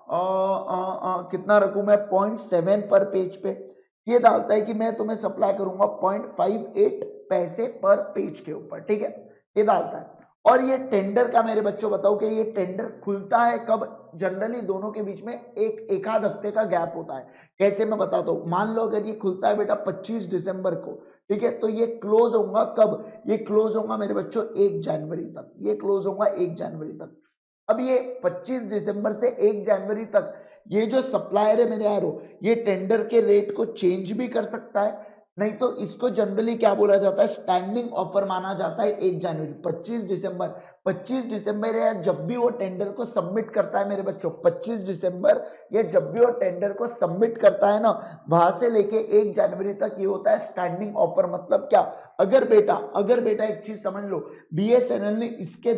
कितना रखूं मैं, 0.7 पर पेज पे, ये डालता है कि मैं तुम्हें सप्लाई करूंगा 0.58 पैसे पर पेज के ऊपर, ठीक है? ये डालता है। और ये टेंडर का मेरे बच्चों बताओ कि ये टेंडर खुलता है कब, जनरली दोनों के बीच में एक आध हफ्ते का गैप होता है। कैसे मैं बताता हूँ, मान लो अगर ये खुलता है बेटा 25 दिसंबर को, ठीक है? तो ये क्लोज होगा कब, ये क्लोज होगा मेरे बच्चों 1 जनवरी तक, ये क्लोज होगा 1 जनवरी तक। अब ये 25 दिसंबर से 1 जनवरी तक ये जो सप्लायर है मेरे यारो, ये टेंडर के रेट को चेंज भी कर सकता है, नहीं तो इसको जनरली क्या बोला जाता है, स्टैंडिंग ऑफर माना जाता है 1 जनवरी। 25 दिसंबर यार जब भी वो टेंडर को सबमिट करता है मेरे बच्चों, 25 दिसंबर ये जब भी वो टेंडर को सबमिट करता है ना, वहां से लेके 1 जनवरी तक ये होता है स्टैंडिंग ऑफर। मतलब क्या, अगर बेटा एक चीज समझ लो, बीएसएनएल ने इसके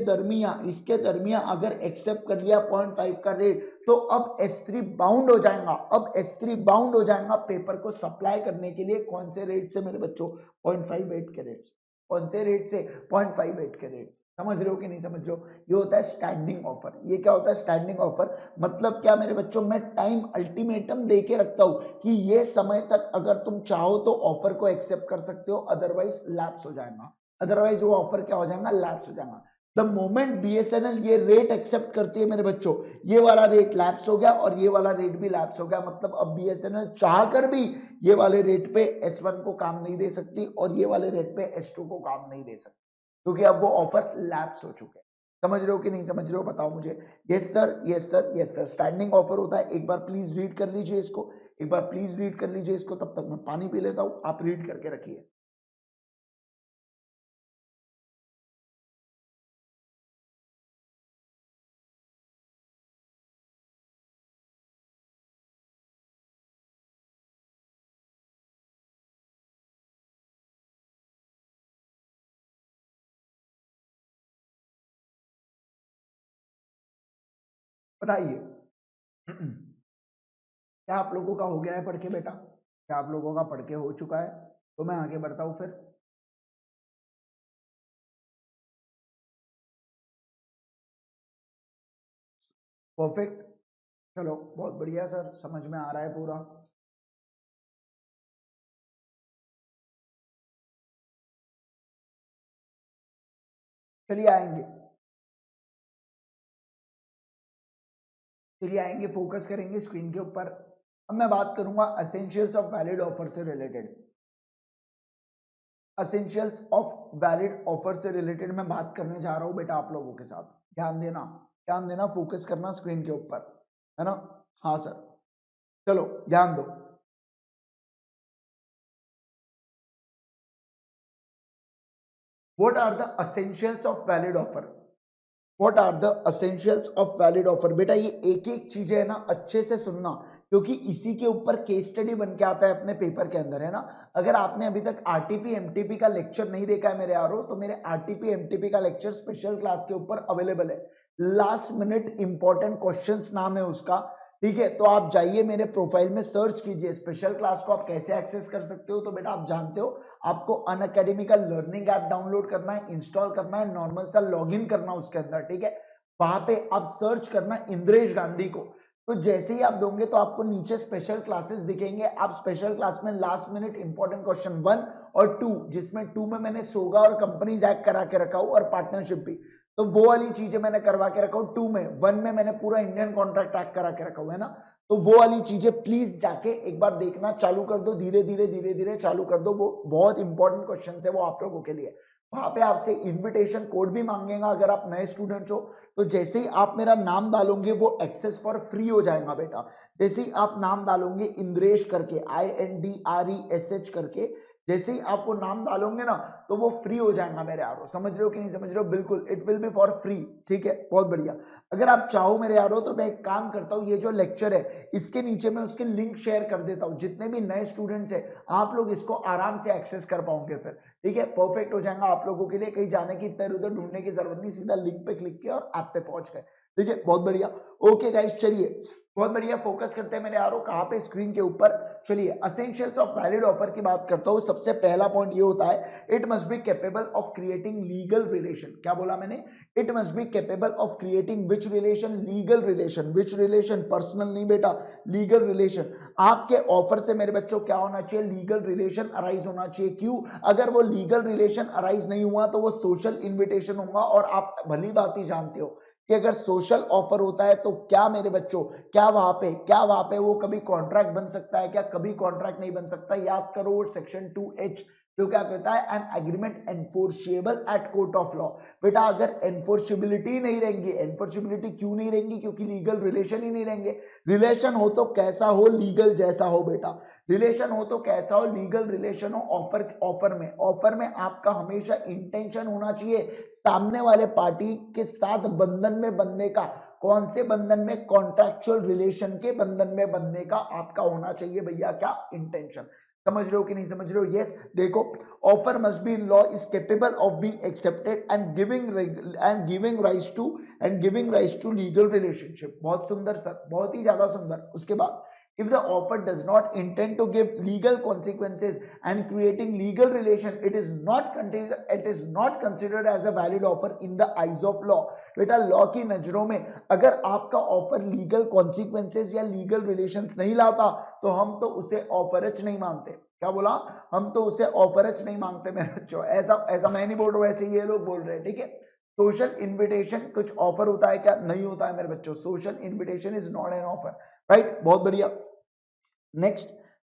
दरमियान अगर एक्सेप्ट कर लिया 0.5 का रेट, तो अब S3 बाउंड हो जाएगा, अब S3 बाउंड हो जाएगा पेपर को सप्लाई करने के लिए, कौन से रेट से मेरे बच्चों, 0.58 के रेट से। कौन से रेट से? 0.58 के रेट से। समझ रहे हो कि नहीं समझ रहे हो? ये होता है स्टैंडिंग ऑफर। ये क्या होता है स्टैंडिंग ऑफर? मतलब क्या मेरे बच्चों, मैं टाइम अल्टीमेटम दे के रखता हूं कि ये समय तक अगर तुम चाहो तो ऑफर को एक्सेप्ट कर सकते हो, अदरवाइज लैप्स हो जाएगा। अदरवाइज वो ऑफर क्या हो जाएगा? लैप्स हो जाएगा। द मोमेंट बीएसएनएल ये रेट एक्सेप्ट करती है मेरे बच्चों, ये वाला रेट लैप्स हो गया और ये वाला रेट भी लैप्स हो गया। मतलब अब बीएसएनएल चाह कर भी ये वाले रेट पे S1 को काम नहीं दे सकती और ये वाले रेट पे S2 को काम नहीं दे सकती, क्योंकि अब वो ऑफर लैप्स हो चुके हैं। समझ रहे हो कि नहीं समझ रहे हो? बताओ मुझे। Yes sir, yes sir, yes sir. Standing offer होता है। एक बार प्लीज रीड कर लीजिए इसको, एक बार प्लीज रीड कर लीजिए इसको। तब तक मैं पानी पी लेता हूं, आप रीड करके रखिए। बताइए। क्या आप लोगों का हो गया है पढ़ के बेटा? क्या आप लोगों का पढ़ के हो चुका है? तो मैं आगे बढ़ता हूं फिर। परफेक्ट। चलो बहुत बढ़िया सर, समझ में आ रहा है पूरा। चलिए आएंगे, चलिए आएंगे, फोकस करेंगे स्क्रीन के ऊपर। अब मैं बात करूंगा असेंशियल्स ऑफ वैलिड ऑफर से related. Essentials of valid offer से रिलेटेड मैं बात करने जा रहा हूं बेटा आप लोगों के साथ। ध्यान देना, ध्यान देना, फोकस करना स्क्रीन के ऊपर, है ना? हाँ सर, चलो ध्यान दो। What are the essentials of valid offer? What are the essentials of valid offer? बेटा ये एक एक चीजें है ना अच्छे से सुनना, क्योंकि इसी के ऊपर केस स्टडी बन के आता है अपने पेपर के अंदर, है ना? अगर आपने अभी तक आरटीपी एमटीपी का लेक्चर नहीं देखा है मेरे यारों, तो मेरे आरटीपी एमटीपी का लेक्चर स्पेशल क्लास के ऊपर अवेलेबल है। लास्ट मिनट इंपॉर्टेंट क्वेश्चंस नाम है उसका, ठीक है? तो आप जाइए मेरे प्रोफाइल में सर्च कीजिए स्पेशल क्लास को। आप कैसे एक्सेस कर सकते हो? तो बेटा आप जानते हो, आपको अन अकेडमी का लर्निंग ऐप डाउनलोड करना है, इंस्टॉल करना है, नॉर्मल सा लॉगिन करना उसके अंदर, ठीक है? वहां पे आप सर्च करना इंद्रेश गांधी को। तो जैसे ही आप दोगे तो आपको नीचे स्पेशल क्लासेस दिखेंगे। आप स्पेशल क्लास में लास्ट मिनट इंपॉर्टेंट क्वेश्चन 1 और 2, जिसमें 2 में मैंने सोगा और कंपनीज एक्ट करा के रखा हूं और पार्टनरशिप भी, तो वो वाली चीजें मैंने करवा के रखा हूं 2 में। 1 में मैंने पूरा इंडियन कॉन्ट्रैक्ट एक्ट करा के रखा हुआ है ना। तो वो वाली चीजें प्लीज जाके एक बार देखना चालू कर दो, धीरे धीरे धीरे धीरे चालू कर दो। वो बहुत इंपॉर्टेंट क्वेश्चन है वो आप लोगों के लिए। वहां पे आपसे इनविटेशन कोड भी मांगेगा अगर आप नए स्टूडेंट हो। तो जैसे ही आप मेरा नाम डालोगे वो एक्सेस फॉर फ्री हो जाएगा बेटा। जैसे ही आप नाम डालोगे इंद्रेश करके, INDRESH करके, जैसे ही आप वो नाम डालोगे ना तो वो फ्री हो जाएगा मेरे यारो। समझ रहे हो कि नहीं समझ रहे हो? बिल्कुल, it will be for free, ठीक है? बहुत बढ़िया। अगर आप चाहो मेरे यारो तो मैं एक काम करता हूँ, ये जो लेक्चर है इसके नीचे मैं उसके लिंक शेयर कर देता हूँ। जितने भी नए स्टूडेंट्स हैं आप लोग इसको आराम से एक्सेस कर पाओगे फिर, ठीक है? परफेक्ट हो जाएगा आप लोगों के लिए। कहीं जाने की इधर उधर ढूंढने की जरूरत नहीं, सीधा लिंक पे क्लिक किया और ऐप पे पहुंच गए, ठीक है? बहुत बढ़िया। ओके गाइस, चलिए बहुत बढ़िया, फोकस करते हैं मेरे यारों। कहां पे? स्क्रीन के ऊपर। चलिए असेंशियल्स ऑफ वैलिड ऑफर की बात करता हूं। सबसे पहला पॉइंट ये होता है, it must be capable of creating legal relation. क्या बोला मैंने? It must be capable of creating which relation? Legal relation. Which relation? Personal नहीं बेटा, लीगल रिलेशन। आपके ऑफर से मेरे बच्चों क्या होना चाहिए? लीगल रिलेशन अराइज होना चाहिए। क्यों? अगर वो लीगल रिलेशन अराइज नहीं हुआ तो वो सोशल इन्विटेशन होगा, और आप भली बात ही जानते हो कि अगर सोशल ऑफर होता है तो क्या मेरे बच्चों, क्या वहां पे वो कभी कॉन्ट्रैक्ट बन सकता है? क्या कभी कॉन्ट्रैक्ट नहीं बन सकता? याद करो सेक्शन 2H जो क्या कहता है, an agreement enforceable eight court of law. बेटा अगर एनफोर्सेबिलिटी नहीं रहेंगी, एनफोर्सेबिलिटी क्यों नहीं रहेंगी? क्योंकि लीगल रिलेशन ही नहीं रहेंगे। रिलेशन हो तो कैसा हो? लीगल जैसा हो बेटा। रिलेशन हो तो कैसा हो? लीगल रिलेशन हो। ऑफर में आपका हमेशा इंटेंशन होना चाहिए सामने वाले पार्टी के साथ बंधन में बनने का। कौन से बंधन में? कॉन्ट्रैक्चुअल रिलेशन के बंधन में बनने का आपका होना चाहिए भैया क्या? इंटेंशन। समझ रहे हो कि नहीं समझ रहे हो? यस। देखो, offer must be in law is capable of being accepted and giving rise to legal relationship. बहुत सुंदर सर, बहुत ही ज्यादा सुंदर। उसके बाद If the offer does not intend to give legal consequences and creating legal relation, it is not considered as a valid offer in the eyes of law. बेटा law की नजरों में अगर आपका ऑफर लीगल कॉन्सिक्वेंसेज या legal relations नहीं लाता तो हम तो उसे ऑफरच नहीं मानते। क्या बोला? हम तो उसे ऑफरच नहीं मांगते मेरे बच्चों। ऐसा ऐसा मैं नहीं बोल रहा हूं, ऐसे ये लोग बोल रहे हैं। ठीक है, सोशल इन्विटेशन कुछ ऑफर होता है क्या? नहीं होता है मेरे बच्चों। Social invitation is not an offer, right? बहुत बढ़िया। नेक्स्ट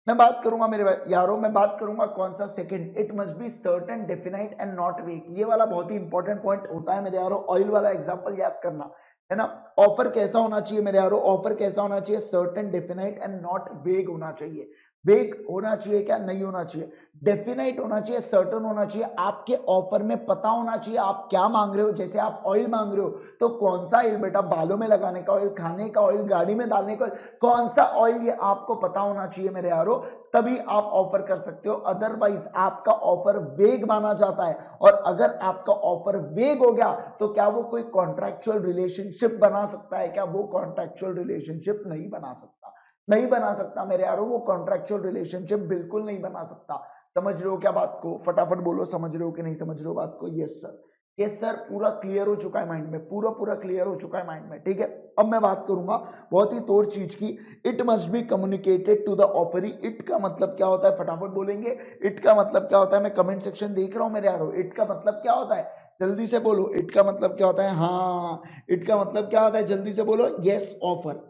मैं बात करूंगा मेरे यारों, मैं बात करूंगा कौन सा? Second, it must be certain definite and not वेग। ये वाला बहुत ही इंपॉर्टेंट पॉइंट होता है मेरे यारों। ऑयल वाला एग्जांपल याद करना है ना। ऑफर कैसा होना चाहिए मेरे यारों? ऑफर कैसा होना चाहिए? सर्टेन डेफिनाइट एंड नॉट वेग होना चाहिए। वेग होना चाहिए क्या? नहीं होना चाहिए। डेफिनाइट होना चाहिए, सर्टन होना चाहिए। आपके ऑफर में पता होना चाहिए आप क्या मांग रहे हो। जैसे आप ऑयल मांग रहे हो तो कौन सा ऑयल बेटा? बालों में लगाने का ऑयल, खाने का ऑयल, गाड़ी में डालने का, कौन सा ऑयल, ये आपको पता होना चाहिए मेरे यारो। तभी आप ऑफर कर सकते हो, अदरवाइज आपका ऑफर वेग माना जाता है। और अगर आपका ऑफर वेग हो गया तो क्या वो कोई कॉन्ट्रैक्चुअल रिलेशनशिप बना सकता है क्या? वो कॉन्ट्रैक्चुअल रिलेशनशिप नहीं बना सकता, नहीं बना सकता मेरे यारो। वो कॉन्ट्रैक्चुअल रिलेशनशिप बिल्कुल नहीं बना सकता। समझ रहे हो क्या बात को? फटाफट बोलो, समझ रहे हो कि नहीं समझ रहे हो बात को? यस सर, यस सर, पूरा क्लियर हो चुका है माइंड में, पूरा पूरा क्लियर हो चुका है माइंड में। ठीक है, अब मैं बात करूंगा बहुत ही तोड़ चीज की। It must be communicated to the offeree. It का मतलब क्या होता है? फटाफट बोलेंगे। इट का मतलब क्या होता है? मैं कमेंट सेक्शन देख रहा हूं मेरे यारो। इट का मतलब क्या होता है? जल्दी से बोलो, इट का मतलब क्या होता है? हाँ, इट का मतलब क्या होता है? जल्दी से बोलो। Yes, offer.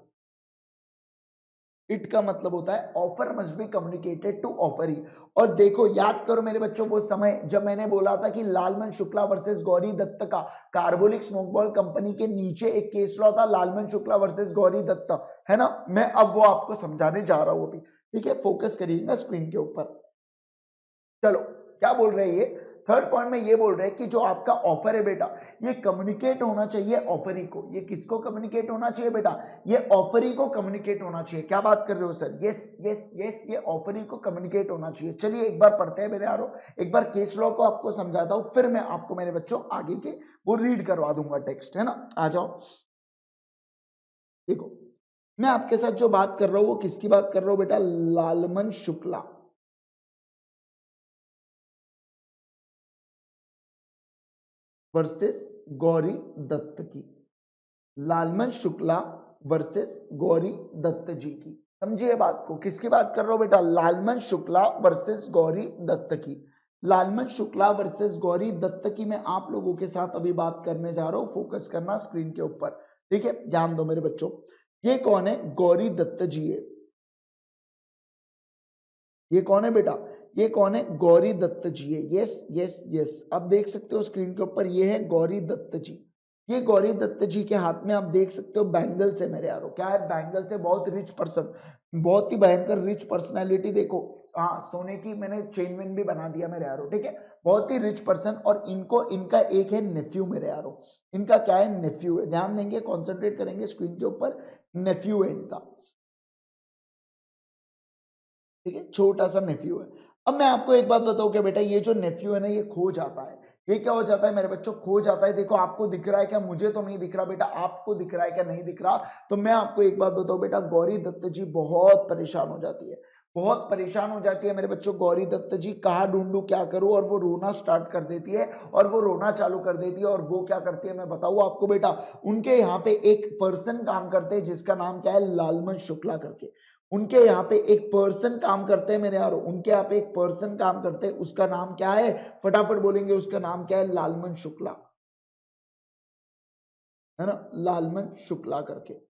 इट का मतलब होता है offer must be communicated to offeree. और देखो, याद करो मेरे बच्चों वो समय जब मैंने बोला था कि लालमन शुक्ला वर्सेस गौरी दत्त का, कार्बोलिक स्मोक बॉल कंपनी के नीचे एक केस लॉ था, लालमन शुक्ला वर्सेस गौरी दत्त, है ना। मैं अब वो आपको समझाने जा रहा हूं अभी। ठीक है, फोकस करिएगा स्क्रीन के ऊपर। चलो, क्या बोल रहे हैं ये? थर्ड पॉइंट में ये बोल रहे हैं कि जो आपका ऑफर है बेटा, ये कम्युनिकेट होना चाहिए ऑफरी को। ये किसको कम्युनिकेट होना चाहिए बेटा? ये ऑफरी को कम्युनिकेट होना चाहिए। क्या बात कर रहे हो सर? यस यस यस, ये ऑफरी को कम्युनिकेट होना चाहिए। चलिए एक बार पढ़ते हैं मेरे यारों, एक बार केस लॉ को आपको समझाता हूं, फिर मैं आपको मेरे बच्चों आगे के वो रीड करवा दूंगा टेक्स्ट, है ना। आ जाओ, देखो मैं आपके साथ जो बात कर रहा हूं वो किसकी बात कर रहा हूं बेटा? लालमन शुक्ला वर्सेस गौरी दत्त की। लालमन शुक्ला वर्सेस गौरी दत्त जी की। समझिए बात को, किसकी बात कर रहा हूं बेटा? लालमन शुक्ला वर्सेस गौरी दत्त की। लालमन शुक्ला वर्सेस गौरी दत्त की मैं आप लोगों के साथ अभी बात करने जा रहा हूं। फोकस करना स्क्रीन के ऊपर, ठीक है, ध्यान दो मेरे बच्चों। ये कौन है? गौरी दत्त जी है। ये कौन है बेटा? ये कौन है? गौरी दत्त जी है। यस यस यस, अब देख सकते हो स्क्रीन के ऊपर, ये है गौरी दत्त जी। ये गौरी दत्त जी के हाथ में आप देख सकते हो बैंगल्स है मेरे यारों। क्या है? बैंगल्स है। बहुत रिच पर्सन, बहुत ही भयंकर रिच पर्सनैलिटी। देखो, हाँ, सोने की मैंने चेन वेन भी बना दिया मेरे यारों। ठीक है, बहुत ही रिच पर्सन। और इनको, इनका एक है नेफ्यू मेरे यारों। इनका क्या है? नेफ्यू है। ध्यान देंगे, कॉन्सेंट्रेट करेंगे स्क्रीन के ऊपर। नेफ्यू है इनका, ठीक है, छोटा सा नेफ्यू है। अब मैं आपको एक बात बताऊं कि बेटा ये जो नेफ्यू है ना, ये खो जाता है। ये क्या हो जाता है मेरे बच्चों? खो जाता है। देखो, आपको दिख रहा है क्या? मुझे तो नहीं दिख रहा बेटा, आपको दिख रहा है क्या? नहीं दिख रहा। तो मैं आपको एक बात बताऊं बेटा, गौरी दत्त जी बहुत परेशान हो जाती है, बहुत परेशान हो जाती है मेरे बच्चों। गौरी दत्त जी कहाँ ढूंढूं, क्या करूं, और वो रोना स्टार्ट कर देती है, और वो रोना चालू कर देती है। और वो क्या करती है मैं बताऊं आपको बेटा, उनके यहाँ पे एक पर्सन काम करते हैं जिसका नाम क्या है? लालमन शुक्ला करके। उनके यहाँ पे एक पर्सन काम करते हैं मेरे यारो। उनके यहाँ पे एक पर्सन काम करते हैं, उसका नाम क्या है? फटाफट बोलेंगे, उसका नाम क्या है? लालमन शुक्ला, है ना, लालमन शुक्ला करके।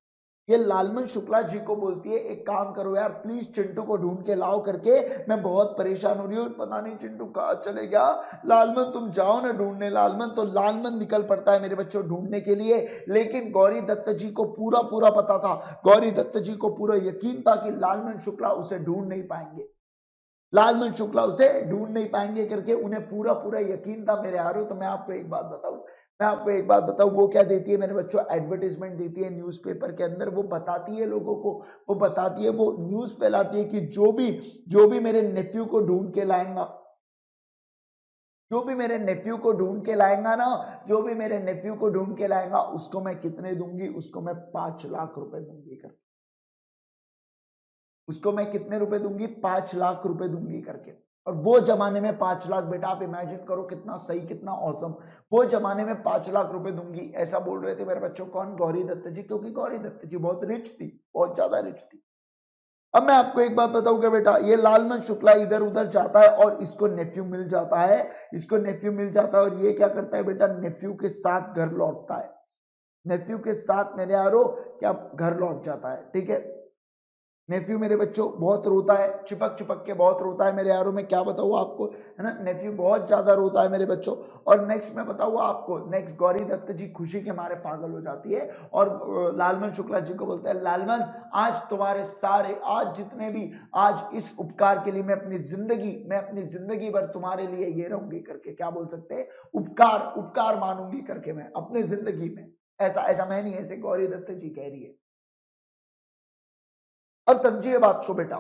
ये लालमन शुक्ला जी को बोलती है, एक काम करो यार, प्लीज चिंटू को ढूंढ के लाओ करके, मैं बहुत परेशान हो रही हूँ, पता नहीं चिंटू कहाँ चले गया। लालमन तुम जाओ ना ढूंढने। लालमन तो लालमन निकल पड़ता है मेरे बच्चों ढूंढने के लिए। लेकिन गौरी दत्त जी को पूरा पूरा पता था, गौरी दत्त जी को पूरा यकीन था कि लालमन शुक्ला उसे ढूंढ नहीं पाएंगे, लालमन शुक्ला उसे ढूंढ नहीं पाएंगे करके उन्हें पूरा पूरा यकीन था मेरे यारों। तो मैं आपको एक बात बताऊं, मैं आपको एक बात बताऊं, वो क्या देती है मेरे बच्चों? एडवर्टीजमेंट देती है न्यूज़पेपर के अंदर। वो बताती है लोगों को, वो बताती है, वो न्यूज फैलाती है कि जो भी मेरे नेफ्यू को ढूंढ के लाएगा, जो भी मेरे नेफ्यू को ढूंढ के लाएगा ना, जो भी मेरे नेफ्यू को ढूंढ के लाएगा, उसको मैं कितने दूंगी? उसको मैं 5 लाख रुपए दूंगी कर। उसको मैं कितने रुपए दूंगी, 5 लाख रुपए दूंगी करके। और वो जमाने में 5 लाख, बेटा आप इमेजिन करो कितना सही, कितना औसम। वो जमाने में 5 लाख रुपए दूंगी, ऐसा बोल रहे थे मेरे बच्चों। कौन? गौरी दत्त जी, क्योंकि गौरी दत्त जी बहुत रिच थी, बहुत ज्यादा रिच थी। अब मैं आपको एक बात बताऊंगा बेटा, ये लालमन शुक्ला इधर उधर जाता है और इसको नेफ्यू मिल जाता है, इसको नेफ्यू मिल जाता है, और ये क्या करता है बेटा, नेफ्यू के साथ घर लौटता है। नेफ्यू के साथ मेरे यारो क्या घर लौट जाता है, ठीक है। नेफ्यू मेरे बच्चों बहुत रोता है, चिपक चिपक के बहुत रोता है मेरे यारों। में क्या बताऊँ आपको, है ना, नेफ्यू बहुत ज्यादा रोता है मेरे बच्चों। और नेक्स्ट मैं बताऊँ आपको, नेक्स्ट गौरी दत्त जी खुशी के मारे पागल हो जाती है और लालमन शुक्ला जी को बोलते हैं, लालमन आज तुम्हारे सारे, आज जितने भी, आज इस उपकार के लिए मैं अपनी जिंदगी भर तुम्हारे लिए ये रहूंगी करके, क्या बोल सकते हैं, उपकार उपकार मानूंगी करके मैं अपनी जिंदगी में। ऐसा ऐसा मैं नहीं, ऐसे गौरी दत्त जी कह रही है। अब समझिए बात को बेटा,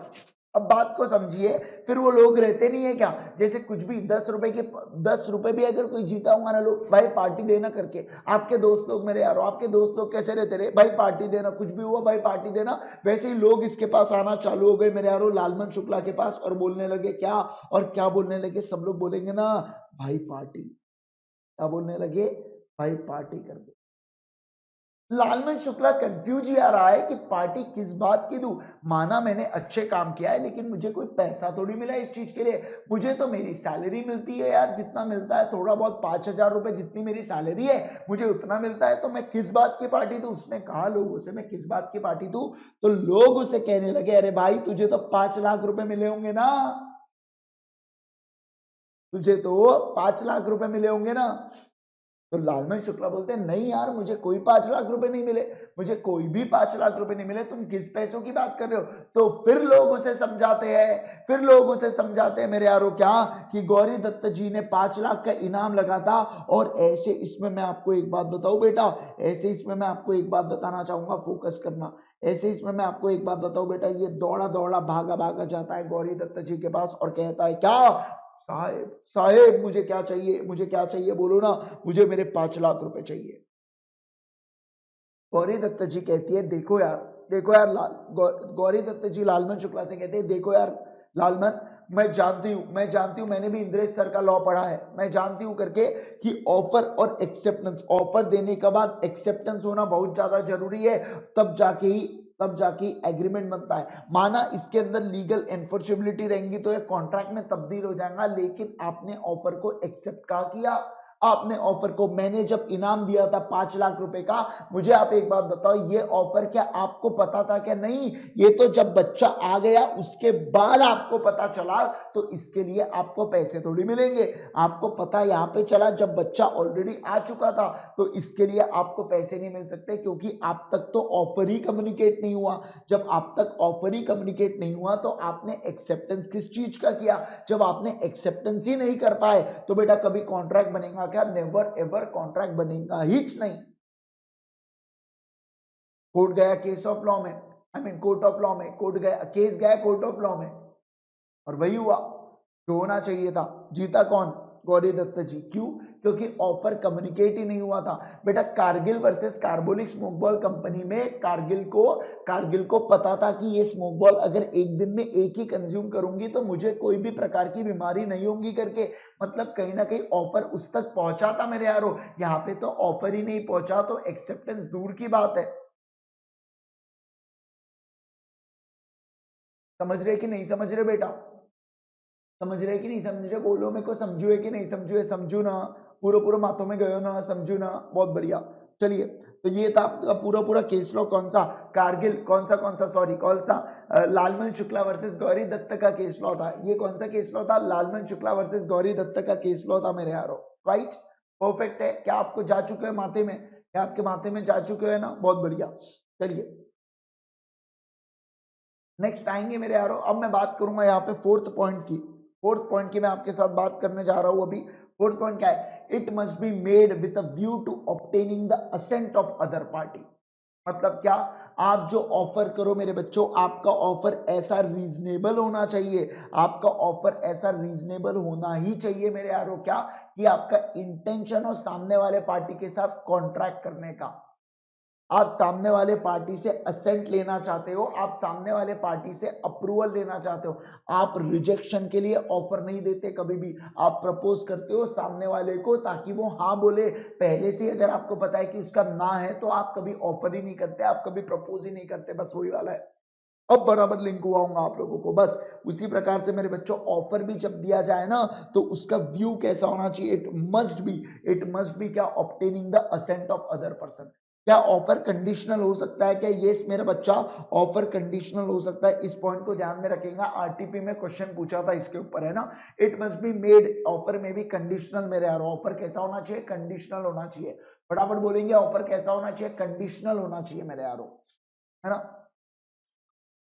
अब बात को समझिए। फिर वो लोग रहते नहीं है क्या, जैसे कुछ भी 10 रुपए के, 10 रुपए भी अगर कोई जीता होगा ना, लोग भाई पार्टी देना करके। आपके दोस्त लोग मेरे यारो, आपके दोस्त लोग कैसे रहते रहे, भाई पार्टी देना, कुछ भी हुआ भाई पार्टी देना। वैसे ही लोग इसके पास आना चालू हो गए मेरे यारो, लालमन शुक्ला के पास, और बोलने लगे क्या, और क्या बोलने लगे, सब लोग बोलेंगे ना, भाई पार्टी। क्या बोलने लगे, भाई पार्टी कर दो। लालमन शुक्ला कंफ्यूज ही आ रहा है कि पार्टी किस बात की दूं। माना मैंने अच्छे काम किया है, लेकिन मुझे कोई पैसा थोड़ी मिला इस चीज के लिए। मुझे तो मेरी सैलरी मिलती है यार, जितना मिलता है थोड़ा बहुत, 5,000 रुपए जितनी मेरी सैलरी है, मुझे उतना मिलता है, तो मैं किस बात की पार्टी दूं। उसने कहा लोगों से, मैं किस बात की पार्टी दूं। तो लोग उसे कहने लगे, अरे भाई तुझे तो 5 लाख रुपए मिले होंगे ना, तुझे तो 5 लाख रुपए मिले होंगे ना। तो लालमन शुक्ला बोलते हैं, नहीं यार मुझे कोई 5 लाख रुपए नहीं मिले, मुझे कोई भी 5 लाख रुपए नहीं मिले, तुम किस पैसों की बात कर रहे हो। तो फिर लोग उसे समझाते हैं, फिर लोग उसे समझाते हैं मेरे यारों क्या, कि गौरी दत्त जी ने 5 लाख का इनाम लगा था। और ऐसे इसमें मैं आपको एक बात बताऊं बेटा, ऐसे इसमें मैं आपको एक बात बताना चाहूंगा, फोकस करना। ऐसे इसमें मैं आपको एक बात बताऊं बेटा, ये दौड़ा दौड़ा भागा भागा जाता है गौरी दत्त जी के पास और कहता है क्या, साहेब साहेब मुझे क्या चाहिए, मुझे क्या चाहिए बोलो ना, मुझे मेरे 5 लाख रुपए चाहिए। गौरी दत्त जी कहती है, देखो यार, देखो यार गौरी दत्त जी लालमन शुक्ला से कहते हैं, देखो यार लालमन, मैं जानती हूँ मैंने भी इंद्रेश सर का लॉ पढ़ा है, मैं जानती हूँ करके, कि ऑफर और एक्सेप्टेंस, ऑफर देने के बाद एक्सेप्टेंस होना बहुत ज्यादा जरूरी है, तब जाके एग्रीमेंट बनता है। माना इसके अंदर लीगल एनफोर्सेबिलिटी रहेंगी तो ये कॉन्ट्रैक्ट में तब्दील हो जाएगा, लेकिन आपने ऑफर को एक्सेप्ट कहा किया, आपने ऑफर को, मैंने जब इनाम दिया था 5 लाख रुपए का, मुझे आप एक बात बताओ, ये ऑफर क्या आपको पता था क्या? नहीं, ये तो जब बच्चा आ गया उसके बाद आपको पता चला, तो इसके लिए आपको पैसे थोड़ी मिलेंगे। आपको पता यहाँ पे चला जब बच्चा ऑलरेडी आ चुका था, तो इसके लिए आपको पैसे नहीं मिल सकते, क्योंकि आप तक तो ऑफर ही कम्युनिकेट नहीं हुआ। जब आप तक ऑफर ही कम्युनिकेट नहीं हुआ, तो आपने एक्सेप्टेंस किस चीज का किया? जब आपने एक्सेप्टेंस ही नहीं कर पाए, तो बेटा कभी कॉन्ट्रैक्ट बनेगा क्या? नेवर एवर कॉन्ट्रैक्ट बनेगा ही नहीं। कोर्ट गया केस ऑफ लॉ में, I mean court of law में, कोर्ट गया, केस गया कोर्ट ऑफ लॉ में, और वही हुआ जो होना चाहिए था। जीता कौन? गौरी दत्त जी। क्यों? क्योंकि ऑफर कम्युनिकेट ही नहीं हुआ था। बेटा Kargil versus carbonic smoke ball company में कारगिल को पता था कि ये स्मोक बॉल अगर एक दिन में एक ही कंज्यूम करूंगी तो मुझे कोई भी प्रकार की बीमारी नहीं होगी करके। मतलब कहीं ना कहीं ऑफर उस तक पहुंचा था मेरे यारो, यहाँ पे तो ऑफर ही नहीं पहुंचा, तो एक्सेप्टेंस दूर की बात है। समझ रहे कि नहीं समझ रहे बेटा? समझ रहे कि नहीं समझ रहे? बोलो मेरे को, समझू है कि नहीं समझू है? समझू ना? पूरा पूरा माथों में गयो ना? समझू ना? बहुत बढ़िया। चलिए, तो ये था आपका पूरा पूरा केस लॉ। कौन सा? कारगिल, कौन सा सॉरी, कौन सा? लालमन शुक्ला वर्सेस गौरी दत्त का केस लॉ था। ये कौन सा केस लॉ था? लालमन शुक्ला वर्सेस गौरी दत्त का केस लॉ था मेरे यारो। राइट, परफेक्ट है। क्या आपको जा चुके हैं माथे में? क्या आपके माथे में जा चुके हैं ना? बहुत बढ़िया। चलिए नेक्स्ट आएंगे मेरे यारो। अब मैं बात करूंगा यहाँ पे फोर्थ पॉइंट की। फोर्थ पॉइंट की मैं आपके साथ बात करने जा रहा हूं अभी। फोर्थ पॉइंट क्या है? It must be made with a view to obtaining the assent of other party. मतलब क्या? आप जो ऑफर करो मेरे बच्चों, आपका ऑफर ऐसा रीजनेबल होना चाहिए, आपका ऑफर ऐसा रीजनेबल होना ही चाहिए मेरे यारो, क्या कि आपका इंटेंशन हो सामने वाले पार्टी के साथ कॉन्ट्रैक्ट करने का। आप सामने वाले पार्टी से असेंट लेना चाहते हो, आप सामने वाले पार्टी से अप्रूवल लेना चाहते हो। आप रिजेक्शन के लिए ऑफर नहीं देते कभी भी, आप प्रपोज करते हो सामने वाले को ताकि वो हाँ बोले। पहले से अगर आपको पता है कि उसका ना है तो आप कभी ऑफर ही नहीं करते, आप कभी प्रपोज ही नहीं करते। बस वही वाला है। अब बराबर लिंक हुआ होगा आप लोगों को। बस उसी प्रकार से मेरे बच्चों ऑफर भी जब दिया जाए ना तो उसका व्यू कैसा होना चाहिए, इट मस्ट बी क्या, obtaining the assent of other person. क्या ऑफर कंडीशनल हो सकता है क्या? यस मेरा बच्चा, ऑफर कंडीशनल हो सकता है। इस पॉइंट को ध्यान में रखेगा, आरटीपी में क्वेश्चन पूछा था इसके ऊपर, है ना। It must be made, offer में भी कंडीशनल मेरे यार, ऑफर कैसा होना चाहिए, कंडीशनल होना चाहिए। फटाफट बोलेंगे ऑफर कैसा होना चाहिए, कंडीशनल होना चाहिए मेरे यारो, है ना।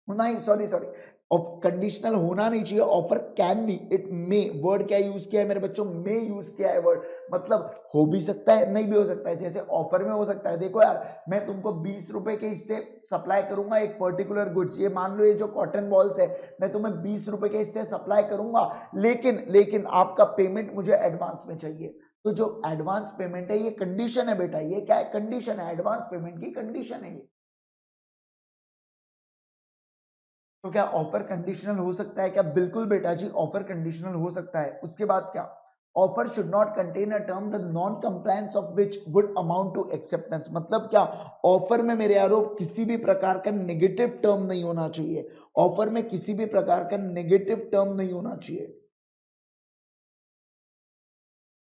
नहीं सॉरी सॉरी, कंडीशनल होना नहीं चाहिए, offer can be, it may, word क्या यूज किया है मेरे बच्चों, मे यूज किया है वर्ड, मतलब हो भी सकता है नहीं भी हो सकता है। जैसे ऑफर में हो सकता है, देखो यार मैं तुमको 20 रुपए के इससे सप्लाई करूंगा एक पर्टिकुलर गुड्स, ये मान लो ये जो कॉटन बॉल्स है मैं तुम्हें 20 रुपए के इससे सप्लाई करूंगा, लेकिन लेकिन आपका पेमेंट मुझे एडवांस में चाहिए। तो जो एडवांस पेमेंट है ये कंडीशन है बेटा, ये क्या है, कंडीशन है, एडवांस पेमेंट की कंडीशन है ये। तो क्या ऑफर कंडीशनल हो सकता है क्या? बिल्कुल बेटा जी, ऑफर कंडीशनल हो सकता है। उसके बाद क्या, offer should not contain a term the non compliance of which would amount to acceptance. मतलब क्या, ऑफर में मेरे यारो किसी भी प्रकार का नेगेटिव टर्म नहीं होना चाहिए, ऑफर में किसी भी प्रकार का नेगेटिव टर्म नहीं होना चाहिए,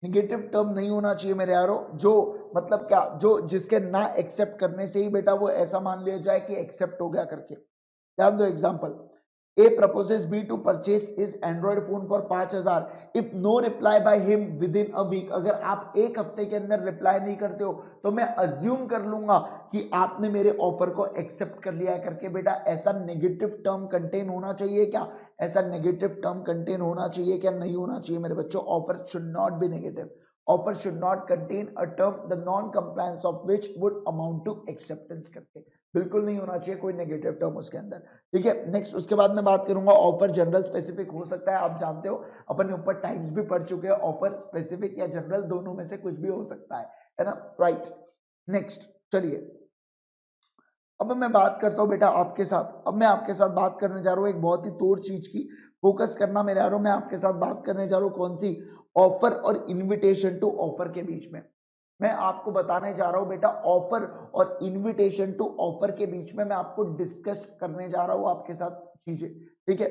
निगेटिव टर्म नहीं होना चाहिए मेरे यारो। जो मतलब क्या, जो जिसके ना एक्सेप्ट करने से ही बेटा वो ऐसा मान लिया जाए कि एक्सेप्ट हो गया करके। ध्यान दो, example, A proposes B to purchase his Android phone for 5,000 if no reply by him within a week। अगर आप एक हफ्ते के अंदर रिप्लाई नहीं करते हो तो मैं अज्यूम कर लूंगा कि आपने मेरे ऑफर को एक्सेप्ट कर लिया है करके। बेटा ऐसा नेगेटिव टर्म कंटेन होना चाहिए क्या, ऐसा नेगेटिव टर्म कंटेन होना चाहिए क्या, नहीं होना चाहिए मेरे बच्चों। Offer should not be negative, offer should not contain a term the non compliance of which would amount to acceptance करके, बिल्कुल नहीं होना चाहिए कोई नेगेटिव टर्म उसके अंदर। ठीक है, नेक्स्ट उसके बाद मैं बात करूंगा ऑफर जनरल स्पेसिफिक हो सकता है। आप जानते हो अपन ऊपर टाइप्स भी पढ़ चुके हैं, ऑफर स्पेसिफिक या जनरल दोनों में से कुछ भी हो सकता है ना, राइट। नेक्स्ट चलिए, अब मैं बात करता हूं बेटा आपके साथ, अब मैं आपके साथ बात करने जा रहा हूं एक बहुत ही तोड़ चीज की, फोकस करना मेरे यारों। मैं आपके साथ बात करने जा रहा हूं कौन सी, ऑफर और इनविटेशन टू ऑफर के बीच में। मैं आपको बताने जा रहा हूं बेटा ऑफर और इनविटेशन टू ऑफर के बीच में मैं आपको डिस्कस करने जा रहा हूं आपके साथ चीजें। ठीक है,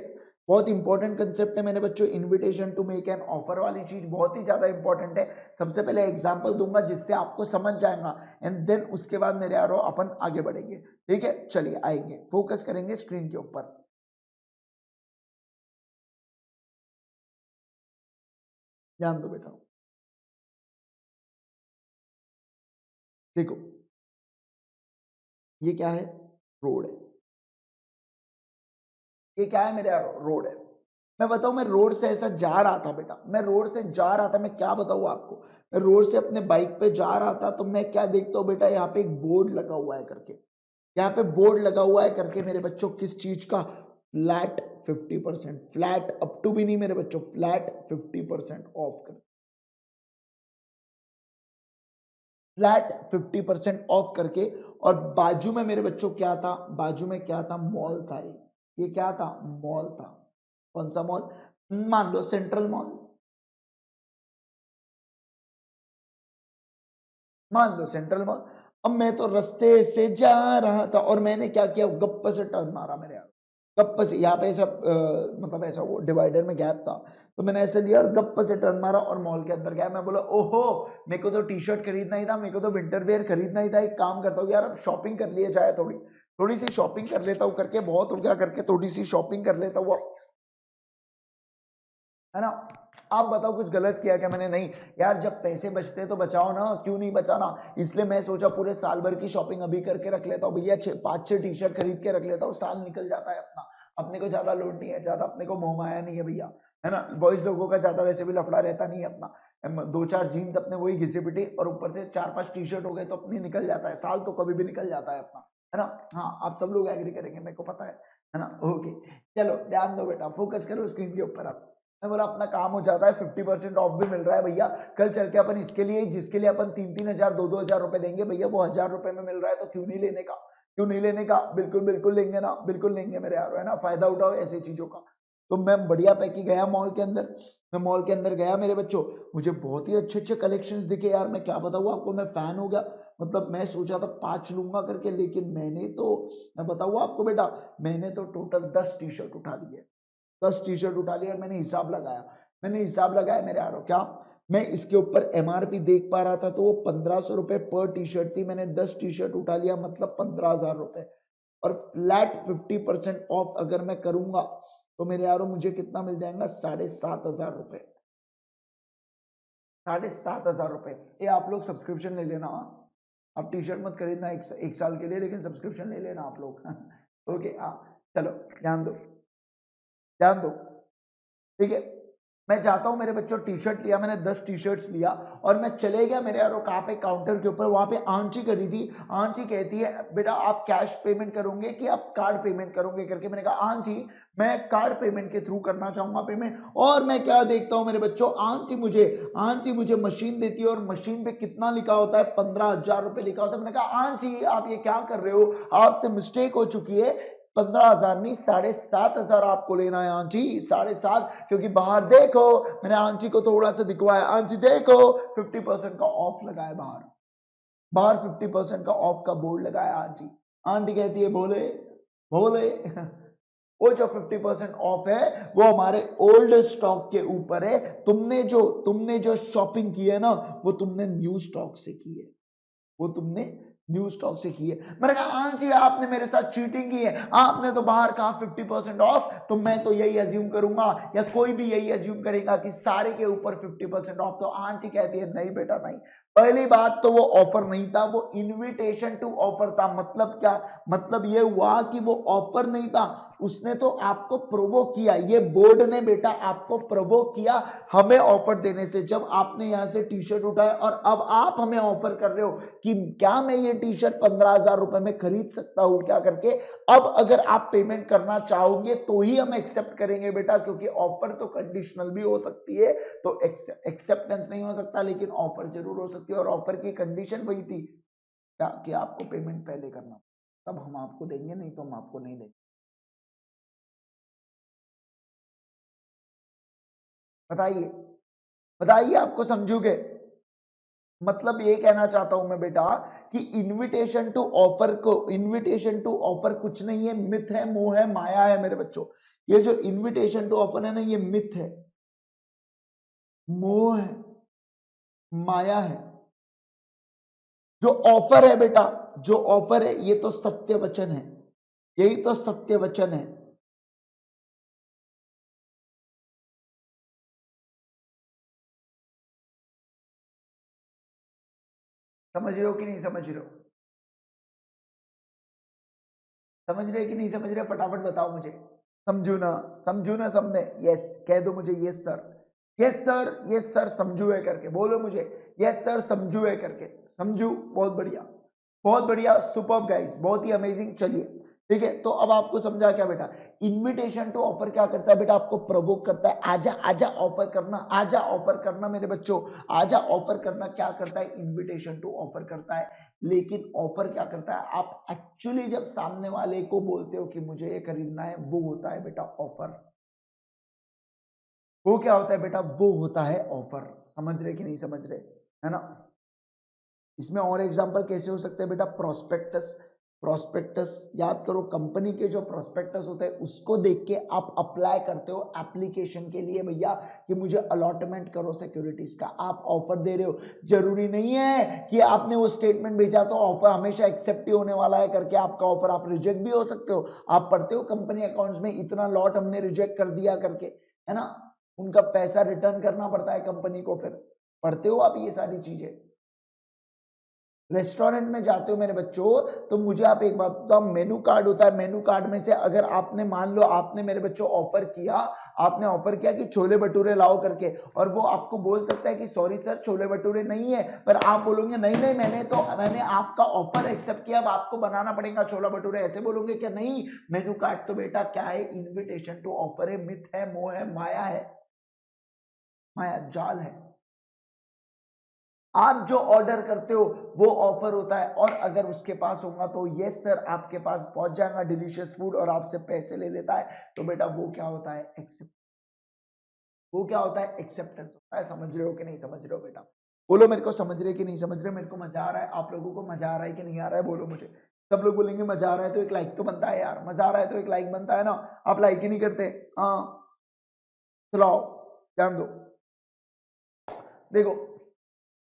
बहुत इंपॉर्टेंट कंसेप्ट है मेरे बच्चों, invitation to make an offer वाली चीज बहुत ही ज्यादा इंपॉर्टेंट है। सबसे पहले एग्जांपल दूंगा जिससे आपको समझ जाएगा, एंड देन उसके बाद मेरे यारों अपन आगे बढ़ेंगे। ठीक है, चलिए आएंगे, फोकस करेंगे स्क्रीन के ऊपर, ध्यान दो बेटा। देखो ये क्या है, रोड है, ये क्या है मेरे यारों, रोड है। मैं बताऊं, मैं रोड से ऐसा जा रहा था बेटा, मैं रोड से जा रहा था, मैं क्या बताऊं आपको, मैं रोड से अपने बाइक पे जा रहा था तो मैं क्या देखता हूं बेटा, यहाँ पे एक बोर्ड लगा हुआ है करके, यहाँ पे बोर्ड लगा हुआ है करके मेरे बच्चों, किस चीज का, फ्लैट 50%, फ्लैट अप टू भी नहीं मेरे बच्चों, फ्लैट 50% ऑफ कर, फ्लैट 50% ऑफ करके। और बाजू में मेरे बच्चों क्या था, बाजू में क्या था, मॉल था, ये क्या था, मॉल था। कौन सा मॉल, मान लो सेंट्रल मॉल, मान लो सेंट्रल मॉल। अब मैं तो रास्ते से जा रहा था और मैंने क्या किया, गप्प से टर्न मारा मेरे यार, गप्प से, यहाँ पे ऐसा मतलब ऐसा वो डिवाइडर में गैप था, तो मैंने ऐसे लिया और गप्प से टर्न मारा और मॉल के अंदर गया। मैं बोला ओहो, मेरे को तो टी शर्ट खरीदना ही था, मेरे को तो विंटर वेयर खरीदना ही था, एक काम करता हूँ यार अब शॉपिंग कर लिया जाए, थोड़ी थोड़ी सी शॉपिंग कर लेता हूँ करके, बहुत हो गया करके थोड़ी सी शॉपिंग कर लेता हूँ, है ना। आप बताओ कुछ गलत किया क्या मैंने, नहीं यार, जब पैसे बचते तो बचाओ ना, क्यों नहीं बचाना। इसलिए मैं सोचा पूरे साल भर की शॉपिंग अभी करके रख लेता हूँ भैया, 5-6 टी शर्ट खरीद के रख लेता हूँ, साल निकल जाता है अपना, अपने को ज्यादा लोड नहीं है, ज्यादा अपने को मोह माया नहीं है भैया, है ना। बॉयज लोगों का ज्यादा वैसे भी लफड़ा रहता नहीं है अपना, 2-4 जीन्स अपने वही घिसी पिटी और ऊपर से 4-5 टी शर्ट हो गए तो अपनी निकल जाता है, साल तो कभी भी निकल जाता है अपना, है ना। हाँ आप सब लोग एग्री करेंगे, मेरे को पता है ना। ओके चलो ध्यान दो बेटा, फोकस करो स्क्रीन के ऊपर आप, मैं बोला अपना काम हो जाता है, 50% ऑफ भी मिल रहा है भैया, कल चल के अपन इसके लिए जिसके लिए अपन 3-3 हजार 2-2 हजार रुपए देंगे भैया, वो 1000 रुपए में मिल रहा है, तो क्यों नहीं लेने का, क्यों नहीं लेने का, बिल्कुल बिल्कुल लेंगे ना, बिल्कुल लेंगे मेरे यार, है ना, फायदा उठाओ ऐसी चीजों का। तो मैं बढ़िया पैकी गया मॉल के अंदर, मैं मॉल के अंदर गया मेरे बच्चों, मुझे बहुत ही अच्छे अच्छे कलेक्शंस दिखे यार, मैं क्या बताऊँ आपको, मैं फैन हो गया। मतलब मैं सोचा था 5 लूंगा करके, लेकिन मैंने तो, मैं बताऊँ आपको बेटा, मैंने तो टोटल 10 टी शर्ट उठा लिए, 10 टी शर्ट उठा लिया, और मैंने हिसाब लगाया, मैंने हिसाब लगाया मेरे यारों, क्या मैं इसके ऊपर एमआरपी देख पा रहा था, तो वो 1500 रुपए पर टी शर्ट थी, मैंने 10 टी शर्ट उठा लिया, मतलब 15,000 रुपए। और फ्लैट 50% ऑफ अगर मैं करूंगा तो मेरे यारों मुझे कितना मिल जाएगा, 7,500 रुपए, 7,500 रुपए। ये आप लोग सब्सक्रिप्शन ले लेना, आप टी शर्ट मत खरीदना एक साल के लिए, लेकिन सब्सक्रिप्शन ले लेना आप लोग। ओके हाँ, चलो ध्यान दो, ध्यान दो, ठीक है। मैं जाता हूँ मेरे बच्चों, टी शर्ट लिया मैंने, 10 टी शर्ट्स लिया, और मैं चले गया मेरे यारों कहाँ पे, काउंटर के ऊपर, वहां पे आंटी करी थी, आंटी कहती है बेटा आप कैश पेमेंट करोगे कि आप कार्ड पेमेंट करोगे करके, मैंने कहा आंटी मैं कार्ड पेमेंट के थ्रू करना चाहूंगा पेमेंट। और मैं क्या देखता हूँ मेरे बच्चों, आंटी मुझे मशीन देती है, और मशीन पे कितना लिखा होता है, 15,000 रुपए लिखा होता है। मैंने कहा आंटी आप ये क्या कर रहे हो, आपसे मिस्टेक हो चुकी है, 15,000 नहीं 7,500 आपको लेना है आंटी, 7.5, क्योंकि बाहर देखो, मैंने आंटी को थोड़ा सा दिखवाया, आंटी देखो 50% का ऑफ लगाया, बाहर बाहर 50% का ऑफ का बोर्ड लगाया आंटी। आंटी कहती है भोले भोले वो जो 50% ऑफ है वो हमारे ओल्ड स्टॉक के ऊपर है, तुमने जो शॉपिंग की है ना, वो तुमने न्यू स्टॉक से की है, वो तुमने न्यू स्टॉक से की है। मैंने कहा आंटी आपने मेरे साथ चीटिंग की है, आपने तो बाहर कहा 50% ऑफ, तो मैं तो यही अज्यूम करूंगा, या कोई भी यही अज्यूम करेगा कि सारे के ऊपर 50% ऑफ। तो आंटी कहती है नहीं बेटा नहीं, पहली बात तो वो ऑफर नहीं था, वो इनविटेशन टू ऑफर था। मतलब क्या, मतलब ये हुआ कि वो ऑफर नहीं था, उसने तो आपको प्रोवोक किया, ये बोर्ड ने बेटा आपको प्रोवोक किया हमें ऑफर देने से। जब आपने यहां से टी शर्ट उठाया और अब आप हमें ऑफर कर रहे हो कि क्या मैं ये टी शर्ट 15,000 रुपए में खरीद सकता हूं क्या करके, अब अगर आप पेमेंट करना चाहोगे तो ही हम एक्सेप्ट करेंगे बेटा, क्योंकि ऑफर तो कंडीशनल भी हो सकती है, तो एक्सेप्टेंस नहीं हो सकता, लेकिन ऑफर जरूर हो सकती है। और ऑफर की कंडीशन वही थी क्या कि आपको पेमेंट पहले करना, तब हम आपको देंगे, नहीं तो हम आपको नहीं देंगे। बताइए, बताइए आपको समझोगे, मतलब ये कहना चाहता हूं मैं बेटा कि इनविटेशन टू ऑफर कुछ नहीं है, मिथ है, मोह है, माया है मेरे बच्चों। ये जो इनविटेशन टू ऑफर है ना, ये मिथ है, मोह है, माया है। जो ऑफर है बेटा, जो ऑफर है ये तो सत्य वचन है, यही तो सत्य वचन है। समझ रहे हो कि नहीं समझ रहे हो, समझ रहे कि नहीं समझ रहे, फटाफट बताओ मुझे। समझू ना, समझू ना सबने, यस कह दो मुझे, yes sir, yes sir, yes sir समझू है करके बोलो मुझे, यस सर समझू है करके, समझू, बहुत बढ़िया, बहुत बढ़िया, सुपर्ब गाइस, बहुत ही अमेजिंग। चलिए ठीक है, तो अब आपको समझा क्या बेटा, इनविटेशन टू ऑफर क्या करता है बेटा, आपको प्रवोक करता है, आजा आजा ऑफर करना, आजा ऑफर करना मेरे बच्चों, आजा ऑफर करना क्या करता है, इनविटेशन टू ऑफर करता है। लेकिन ऑफर क्या करता है, आप एक्चुअली जब सामने वाले को बोलते हो कि मुझे ये खरीदना है, वो होता है बेटा ऑफर, वो क्या होता है बेटा, वो होता है ऑफर। समझ रहे कि नहीं समझ रहे, है ना। इसमें और एग्जांपल कैसे हो सकते हैं बेटा, प्रोस्पेक्टस, प्रोस्पेक्टस याद करो, कंपनी के जो प्रोस्पेक्टस होते हैं उसको देख के आप अप्लाई करते हो एप्लीकेशन के लिए भैया, कि मुझे अलॉटमेंट करो सिक्योरिटीज का, आप ऑफर दे रहे हो। जरूरी नहीं है कि आपने वो स्टेटमेंट भेजा तो ऑफर हमेशा एक्सेप्ट ही होने वाला है करके, आपका ऑफर आप रिजेक्ट भी हो सकते हो। आप पढ़ते हो कंपनी अकाउंट्स में, इतना लॉट हमने रिजेक्ट कर दिया करके, है ना, उनका पैसा रिटर्न करना पड़ता है कंपनी को, फिर पढ़ते हो आप ये सारी चीजें। रेस्टोरेंट में जाते हो मेरे बच्चों, तो मुझे आप एक बात बताओ, मेनू कार्ड होता है, मेनू कार्ड में से अगर आपने मान लो आपने मेरे बच्चों ऑफर किया, आपने ऑफर किया कि छोले भटूरे लाओ करके, और वो आपको बोल सकता है कि सॉरी सर छोले भटूरे नहीं है, पर आप बोलोगे नहीं नहीं मैंने आपका ऑफर एक्सेप्ट किया, अब आपको बनाना पड़ेगा छोला भटूरे, ऐसे बोलोगे क्या, नहीं। मेनू कार्ड तो बेटा क्या है, इन्विटेशन टू ऑफर है, मिथ है, मोह है, माया है। माया जाल है। आप जो ऑर्डर करते हो वो ऑफर होता है, और अगर उसके पास होगा तो यस सर आपके पास पहुंच जाएगा डिलीशियस फूड और आपसे पैसे ले लेता है, तो बेटा वो क्या होता है, एक्सेप्ट, वो क्या होता है, एक्सेप्टेंस होता है। समझ रहे हो कि नहीं समझ रहे हो बेटा? बोलो मेरे को, समझ रहे कि नहीं समझ रहे? मेरे को मजा आ रहा है, आप लोगों को मजा आ रहा है कि नहीं आ रहा है? बोलो मुझे। सब लोग बोलेंगे मजा आ रहा है तो एक लाइक तो बनता है यार, मजा आ रहा है तो एक लाइक बनता है ना। आप लाइक ही नहीं करते। हाँ चलाओ, ध्यान दो। देखो,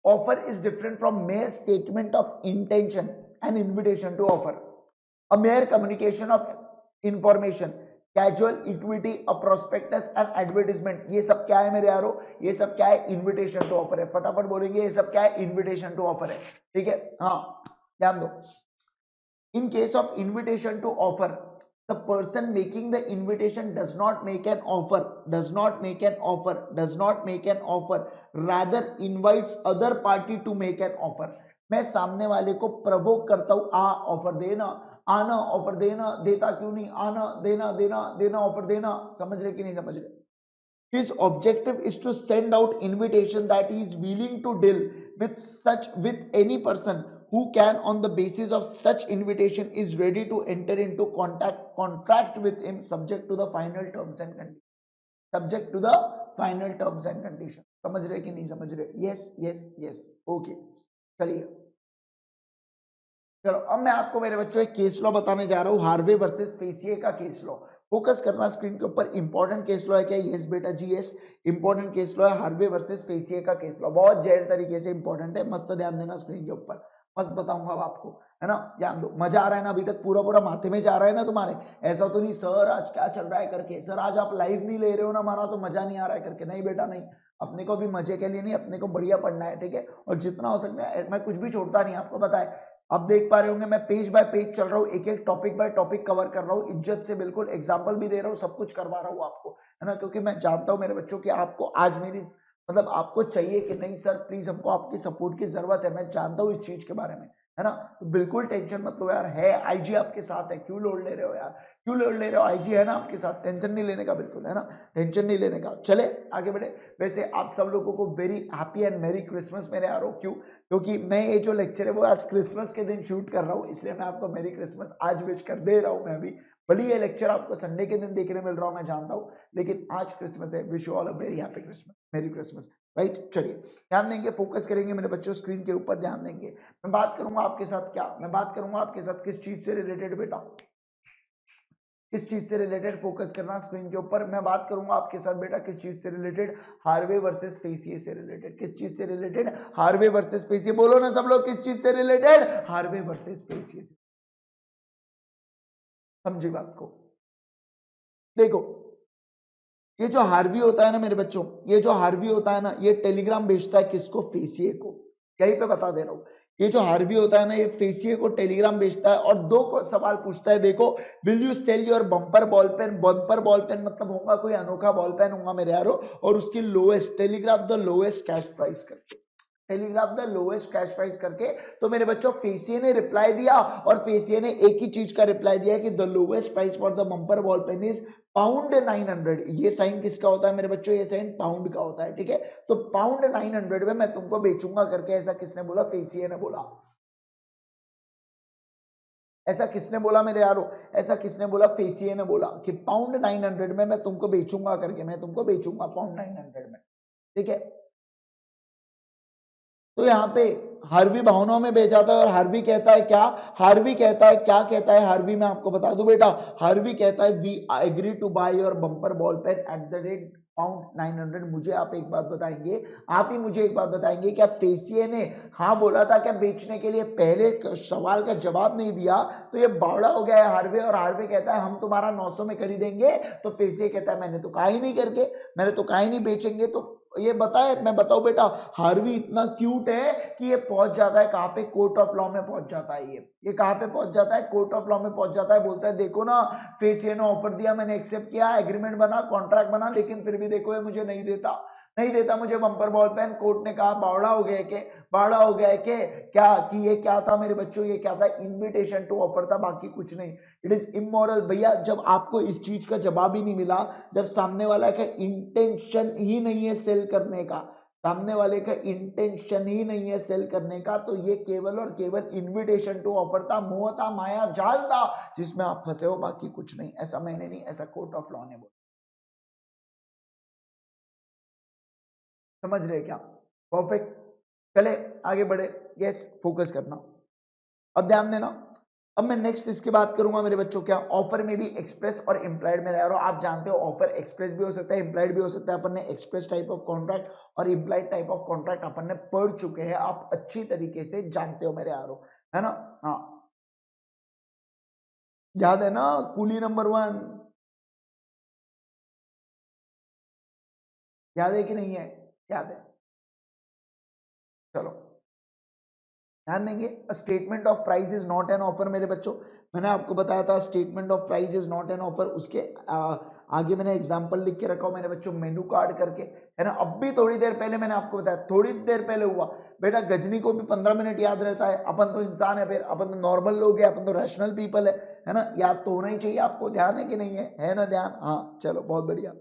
offer is different from mere statement of intention and invitation to offer, a mere communication of information, casual equity, a prospectus and advertisement। ये सब क्या है मेरे यारो? ये सब क्या है? इन्विटेशन टू ऑफर है। फटाफट बोलेंगे ये सब क्या है? इन्विटेशन टू ऑफर है। ठीक है, हाँ ध्यान दो। In case of invitation to offer, the person making the invitation does not make an offer, does not make an offer, does not make an offer, rather invites other party to make an offer। मैं सामने वाले को प्रवोक करता हूं, आ offer देना, आना offer देना, देता क्यों नहीं, आना, देना देना देना, ऑफर देना। समझ रहे कि नहीं समझ रहे? His objective is to send out invitation that he is willing to deal with any person who can, on the basis of such invitation, is ready to enter into contract with him, subject to the final terms and conditions, subject to the final terms and conditions। समझ रहे कि नहीं समझ रहे? Yes yes yes, okay चलिए। चलो अब मैं आपको मेरे बच्चों एक केस लॉ बताने जा रहा हूँ, हार्वे वर्सेस पेसिए का केस लॉ। फोकस करना स्क्रीन के ऊपर। इंपॉर्टेंट केस लॉ है क्या? यस बेटा जी यस, इंपॉर्टेंट केस लॉ है, हार्वे वर्सेस पेसिए का केस लॉ। बहुत जहर तरीके से इंपॉर्टेंट है, मस्त ध्यान देना स्क्रीन के ऊपर, मस्त बताऊंगा अब आपको, है ना? ध्यान दो। मजा आ रहा है ना? अभी तक पूरा पूरा माथे में जा रहा है ना तुम्हारे? ऐसा तो नहीं सर आज क्या चल रहा है करके, सर आज आप लाइव नहीं ले रहे हो ना हमारा तो मजा नहीं आ रहा है करके। नहीं बेटा नहीं, अपने को भी मजे के लिए नहीं, अपने को बढ़िया पढ़ना है, ठीक है? और जितना हो सकता है मैं कुछ भी छोड़ता नहीं, आपको पता है। अब देख पा रहे होंगे मैं पेज बाय पेज चल रहा हूँ, एक एक टॉपिक बाय टॉपिक कवर कर रहा हूँ, इज्जत से बिल्कुल एग्जांपल भी दे रहा हूँ, सब कुछ करवा रहा हूँ आपको, है ना? क्योंकि मैं जानता हूँ मेरे बच्चों कि आपको आज मेरी मतलब आपको चाहिए कि नहीं सर प्लीज हमको आपकी सपोर्ट की जरूरत है, मैं जानता हूँ इस चीज के बारे में, है ना? तो बिल्कुल टेंशन मत लो यार, है आईजी आपके साथ है, क्यों लोड ले रहे हो यार, क्यों लोड ले रहे हो? आईजी है ना आपके साथ, टेंशन नहीं लेने का बिल्कुल, है ना? टेंशन नहीं लेने का। चले आगे बढ़े। वैसे आप सब लोगों को वेरी हैप्पी एंड मेरी क्रिसमस मेरे यारो। क्यों? क्योंकि मैं ये जो लेक्चर है वो आज क्रिसमस के दिन शूट कर रहा हूँ, इसलिए मैं आपको मेरी क्रिसमस आज विश कर दे रहा हूँ मैं भी। भले ये लेक्चर आपको संडे के दिन देखने मिल रहा हूँ, मैं जानता हूँ, लेकिन आज क्रिसमस है। Wish you all a very happy Christmas, मेरी क्रिसमस, राइट? चलिए ध्यान देंगे, फोकस करेंगे मेरे बच्चों, स्क्रीन के ऊपर ध्यान देंगे। मैं बात करूंगा आपके साथ क्या, मैं बात करूंगा आपके साथ किस चीज से रिलेटेड बेटा, किस चीज से रिलेटेड? फोकस करना स्क्रीन के ऊपर। मैं बात करूंगा आपके साथ बेटा किस चीज से रिलेटेड? हार्वे वर्सेस पेसिए से रिलेटेड। किस चीज से रिलेटेड? Harvey versus पेसिए। बोलो ना सब लोग, किस चीज से रिलेटेड? हार्वे वर्सेस पेसिए से। समझी बात को? देखो, ये जो हार्वी होता है ना मेरे बच्चों, ये जो हार्वी होता है ना, ये टेलीग्राम भेजता है किसको? पेसिए को। यहीं पे बता दे रहा हूं, ये जो हार्वी होता है ना, ये पेसिए को टेलीग्राम भेजता है और दो सवाल पूछता है। देखो, will you sell your bumper ball pen? Bumper ball pen मतलब होगा कोई अनोखा बॉल पेन होगा मेरे यारो, और उसकी lowest, telegraph the lowest cash price करके, telegraph the lowest cash price करके। तो मेरे बच्चों पेसिए ने रिप्लाई दिया, और पेसिए ने एक ही चीज का रिप्लाई दिया कि the lowest price for the bumper ball pen is pound 900। ये साइन किसका होता है मेरे बच्चों? ये साइन पाउंड का होता है, ठीक है? तो पाउंड 900 में मैं तुमको बेचूंगा करके, ऐसा किसने बोला? पेसिए ने बोला। ऐसा किसने बोला मेरे यारो? ऐसा किसने बोला? पेसिए ने बोला कि पाउंड 900 में मैं तुमको बेचूंगा करके, मैं तुमको बेचूंगा पाउंड 900 में, ठीक है? तो यहाँ पे हार्वी भावनाओं में बेचा था, और हार्वी कहता है क्या? हार्वी कहता है क्या? कहता है हार्वी, मैं आपको बता दूं बेटा, हार्वी कहता है we agree to buy your bumper ball pen at the rate pound 900। मुझे आप एक बात बताएंगे, आप ही मुझे एक बात बताएंगे, क्या पेसिए ने हाँ बोला था क्या बेचने के लिए? पहले सवाल का जवाब नहीं दिया तो ये बावड़ा हो गया है हार्वे, और हार्वे कहता है हम तुम्हारा 900 में खरीदेंगे, तो पेसिए कहता है मैंने तो कहा ही नहीं करके, मैंने तो कहा ही नहीं बेचेंगे। तो ये बताए, मैं बताऊं बेटा, हार्वी इतना क्यूट है कि ये पहुंच जाता है कहां पे? कोर्ट ऑफ लॉ में पहुंच जाता है। ये कहां पे पहुंच जाता है? कोर्ट ऑफ लॉ में पहुंच जाता है। बोलता है देखो ना, पेसिए ने ऑफर दिया, मैंने एक्सेप्ट किया, एग्रीमेंट बना, कॉन्ट्रैक्ट बना, लेकिन फिर भी देखो ये मुझे नहीं देता। नहीं देता मुझे बम्पर बॉल पेन। कोर्ट ने कहा बावड़ा हो गया के, बावड़ा हो गया है के क्या, कि ये क्या था मेरे बच्चों, ये क्या था, इनविटेशन टू ऑफर था, बाकी कुछ नहीं। इट इज इमोरल भैया। जब आपको इस चीज का जवाब ही नहीं मिला, जब सामने वाला का इंटेंशन ही नहीं है सेल करने का, सामने वाले का इंटेंशन ही नहीं है सेल करने का, तो ये केवल और केवल इनविटेशन टू ऑफर था, मोह था, माया जाल था, जिसमें आप फंसे हो, बाकी कुछ नहीं। ऐसा मैंने नहीं, ऐसा कोर्ट ऑफ लॉ ने बोला। समझ रहे क्या? परफेक्ट। चले आगे बढ़े। यस, फोकस करना, अब ध्यान देना। अब मैं नेक्स्ट इसकी बात करूंगा मेरे बच्चों, क्या ऑफर में भी एक्सप्रेस और इंप्लाइड में रह रहा हूं। आप जानते हो ऑफर एक्सप्रेस भी हो सकता है, इंप्लाइड भी हो सकता है। अपन ने एक्सप्रेस टाइप ऑफ कॉन्ट्रैक्ट और इंप्लाइड टाइप ऑफ कॉन्ट्रैक्ट अपन ने पढ़ चुके हैं, आप अच्छी तरीके से जानते हो मेरे यारों, है ना? हाँ, याद है ना? कूली नंबर 1 याद है कि नहीं है? याद है, चलो ध्यान देंगे। Statement of price is not an offer मेरे बच्चों, मैंने आपको बताया था statement of price is not an offer. उसके आगे मैंने एग्जांपल लिख के रखा हूं मेरे बच्चों, मेनू कार्ड करके, है ना? अब भी थोड़ी देर पहले मैंने आपको बताया, थोड़ी देर पहले हुआ बेटा, गजनी को भी 15 मिनट याद रहता है। अपन तो इंसान है, फिर अपन तो नॉर्मल लोग हैं, अपन तो रैशनल पीपल है ना? याद तो होना ही चाहिए आपको। ध्यान है कि नहीं है ना? ध्यान, हाँ चलो बहुत बढ़िया।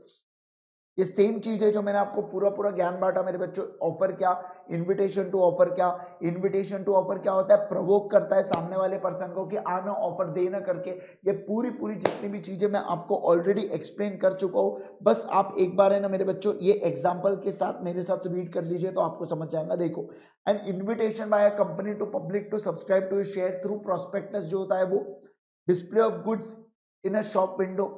ये सेम चीज है जो मैंने आपको पूरा पूरा ज्ञान बांटा मेरे बच्चों। ऑफर क्या, इनविटेशन टू ऑफर क्या। इनविटेशन टू ऑफर क्या होता है? प्रोवोक करता है सामने वाले पर्सन को कि आना ऑफर देना करके। ये पूरी पूरी जितनी भी चीजें मैं आपको ऑलरेडी एक्सप्लेन कर चुका हूं, बस आप एक बार है ना मेरे बच्चों ये एग्जांपल के साथ मेरे साथ रीड कर लीजिए तो आपको समझ जाएगा। देखो, an invitation by a company to public to subscribe to share through prospectus जो होता है वो, display of goods in a shop window,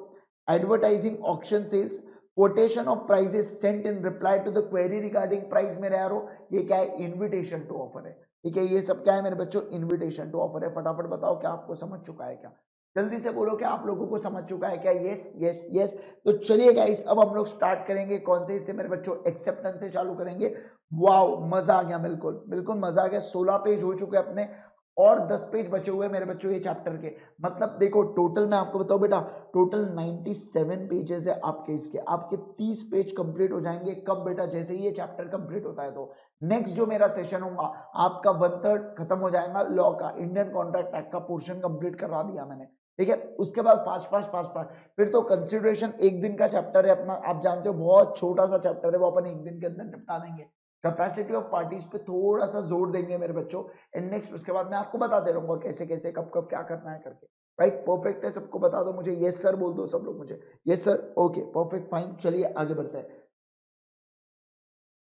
advertising auction sales, quotation of prices sent in reply to the query regarding price मेरे यारो, ये क्या है? Invitation to offer है। ठीक है, ये सब क्या है मेरे बच्चों? इनविटेशन टू ऑफर है। फटाफट बताओ क्या आपको समझ चुका है क्या? जल्दी से बोलो क्या आप लोगों को समझ चुका है क्या? Yes yes yes. तो चलिए गाइस, अब हम लोग स्टार्ट करेंगे कौन से इससे मेरे बच्चों? एक्सेप्टेंस से चालू करेंगे। वाओ, मजा आ गया, बिल्कुल बिल्कुल मजा आ गया। 16 पेज हो चुके अपने और 10 पेज बचे हुए मेरे बच्चों ये चैप्टर के। मतलब देखो टोटल मैं आपको बताऊं बेटा, टोटल 97 पेजेस है आपके इसके। आपके 30 पेज कंप्लीट हो जाएंगे कब बेटा? जैसे ही ये चैप्टर कंप्लीट होता है तो नेक्स्ट जो मेरा सेशन होगा आपका 1/3 खत्म हो जाएगा लॉ का, इंडियन कॉन्ट्रैक्ट एक्ट का पोर्शन कंप्लीट करवा दिया मैंने। ठीक है, उसके बाद फास्ट फास्ट फास्ट फास्ट फिर तो कंसिडरेशन एक दिन का चैप्टर है अपना, आप जानते हो बहुत छोटा सा चैप्टर है वो, अपन एक दिन के अंदर निपटा देंगे। कैपेसिटी ऑफ पार्टीज पे थोड़ा सा जोर देंगे मेरे बच्चों, एंड नेक्स्ट उसके बाद मैं आपको बताते रहूंगा कैसे कैसे कब कब क्या करना है करके। राइट, परफेक्ट है, सबको बता दो मुझे यस सर बोल दो सब लोग मुझे, yes sir, okay perfect fine. चलिए आगे बढ़ते हैं।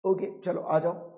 ओके चलो आ जाओ।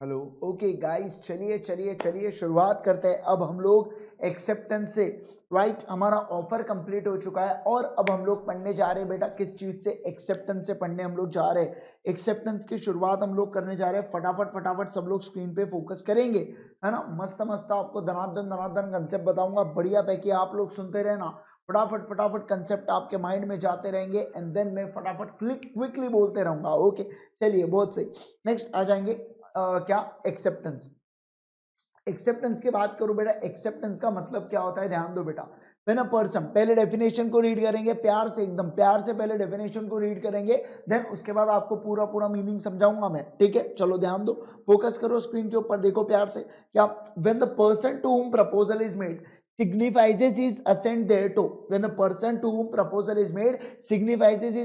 हेलो, ओके गाइस, चलिए चलिए चलिए शुरुआत करते हैं अब हम लोग एक्सेप्टेंस से। राइट, हमारा ऑफर कंप्लीट हो चुका है और अब हम लोग पढ़ने जा रहे हैं बेटा किस चीज से? एक्सेप्टेंस से पढ़ने हम लोग जा रहे हैं। एक्सेप्टेंस की शुरुआत हम लोग करने जा रहे हैं। फटाफट फटाफट सब लोग स्क्रीन पे फोकस करेंगे, है ना? मस्त मस्त आपको धनाधन धनाधन कंसेप्ट बताऊंगा, बढ़िया पैकी आप लोग सुनते रहना। फटाफट फटाफट कंसेप्ट आपके माइंड में जाते रहेंगे एंड देन मैं फटाफट क्विकली बोलते रहूंगा। ओके चलिए, बहुत सही। नेक्स्ट आ जाएंगे क्या? एक्सेप्टेंस। एक्सेप्टेंस की बात करूं बेटा, एक्सेप्टेंस का मतलब क्या होता है? ध्यान दो बेटा, व्हेन अ पर्सन, पहले डेफिनेशन को रीड करेंगे प्यार से, एकदम प्यार से पहले डेफिनेशन को रीड करेंगे, देन उसके बाद आपको पूरा पूरा मीनिंग समझाऊंगा मैं। ठीक है, चलो ध्यान दो, फोकस करो स्क्रीन के ऊपर, देखो प्यार से क्या। When the person to whom proposal is made signifies his assent thereto, when a person to whom proposal is made signifies his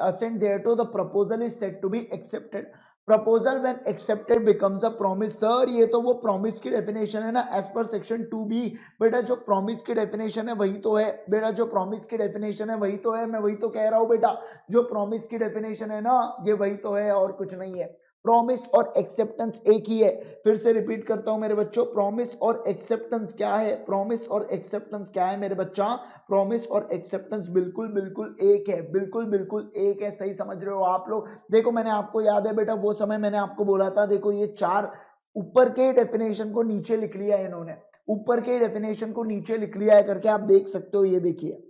assent thereto, the proposal is said to be accepted. Proposal when accepted becomes a promise. Sir ये तो वो promise की definition है ना, as per section 2B। बेटा जो promise की definition है वही तो है बेटा, जो प्रॉमिस की डेफिनेशन है वही तो है, मैं वही तो कह रहा हूं बेटा, जो प्रॉमिस की डेफिनेशन है ना ये वही तो है और कुछ नहीं है। प्रॉमिस और एक्सेप्टेंस एक ही है। फिर से रिपीट करता हूं मेरे बच्चों, प्रॉमिस और एक्सेप्टेंस क्या है? प्रॉमिस और एक्सेप्टेंस क्या है मेरे बच्चा? प्रॉमिस और एक्सेप्टेंस बिल्कुल बिल्कुल एक है, बिल्कुल बिल्कुल एक है। सही समझ रहे हो आप लोग? देखो मैंने आपको याद है बेटा वो समय मैंने आपको बोला था, देखो ये चार ऊपर के डेफिनेशन को नीचे लिख लिया है इन्होंने, ऊपर के डेफिनेशन को नीचे लिख लिया है करके आप देख सकते हो, ये देखिए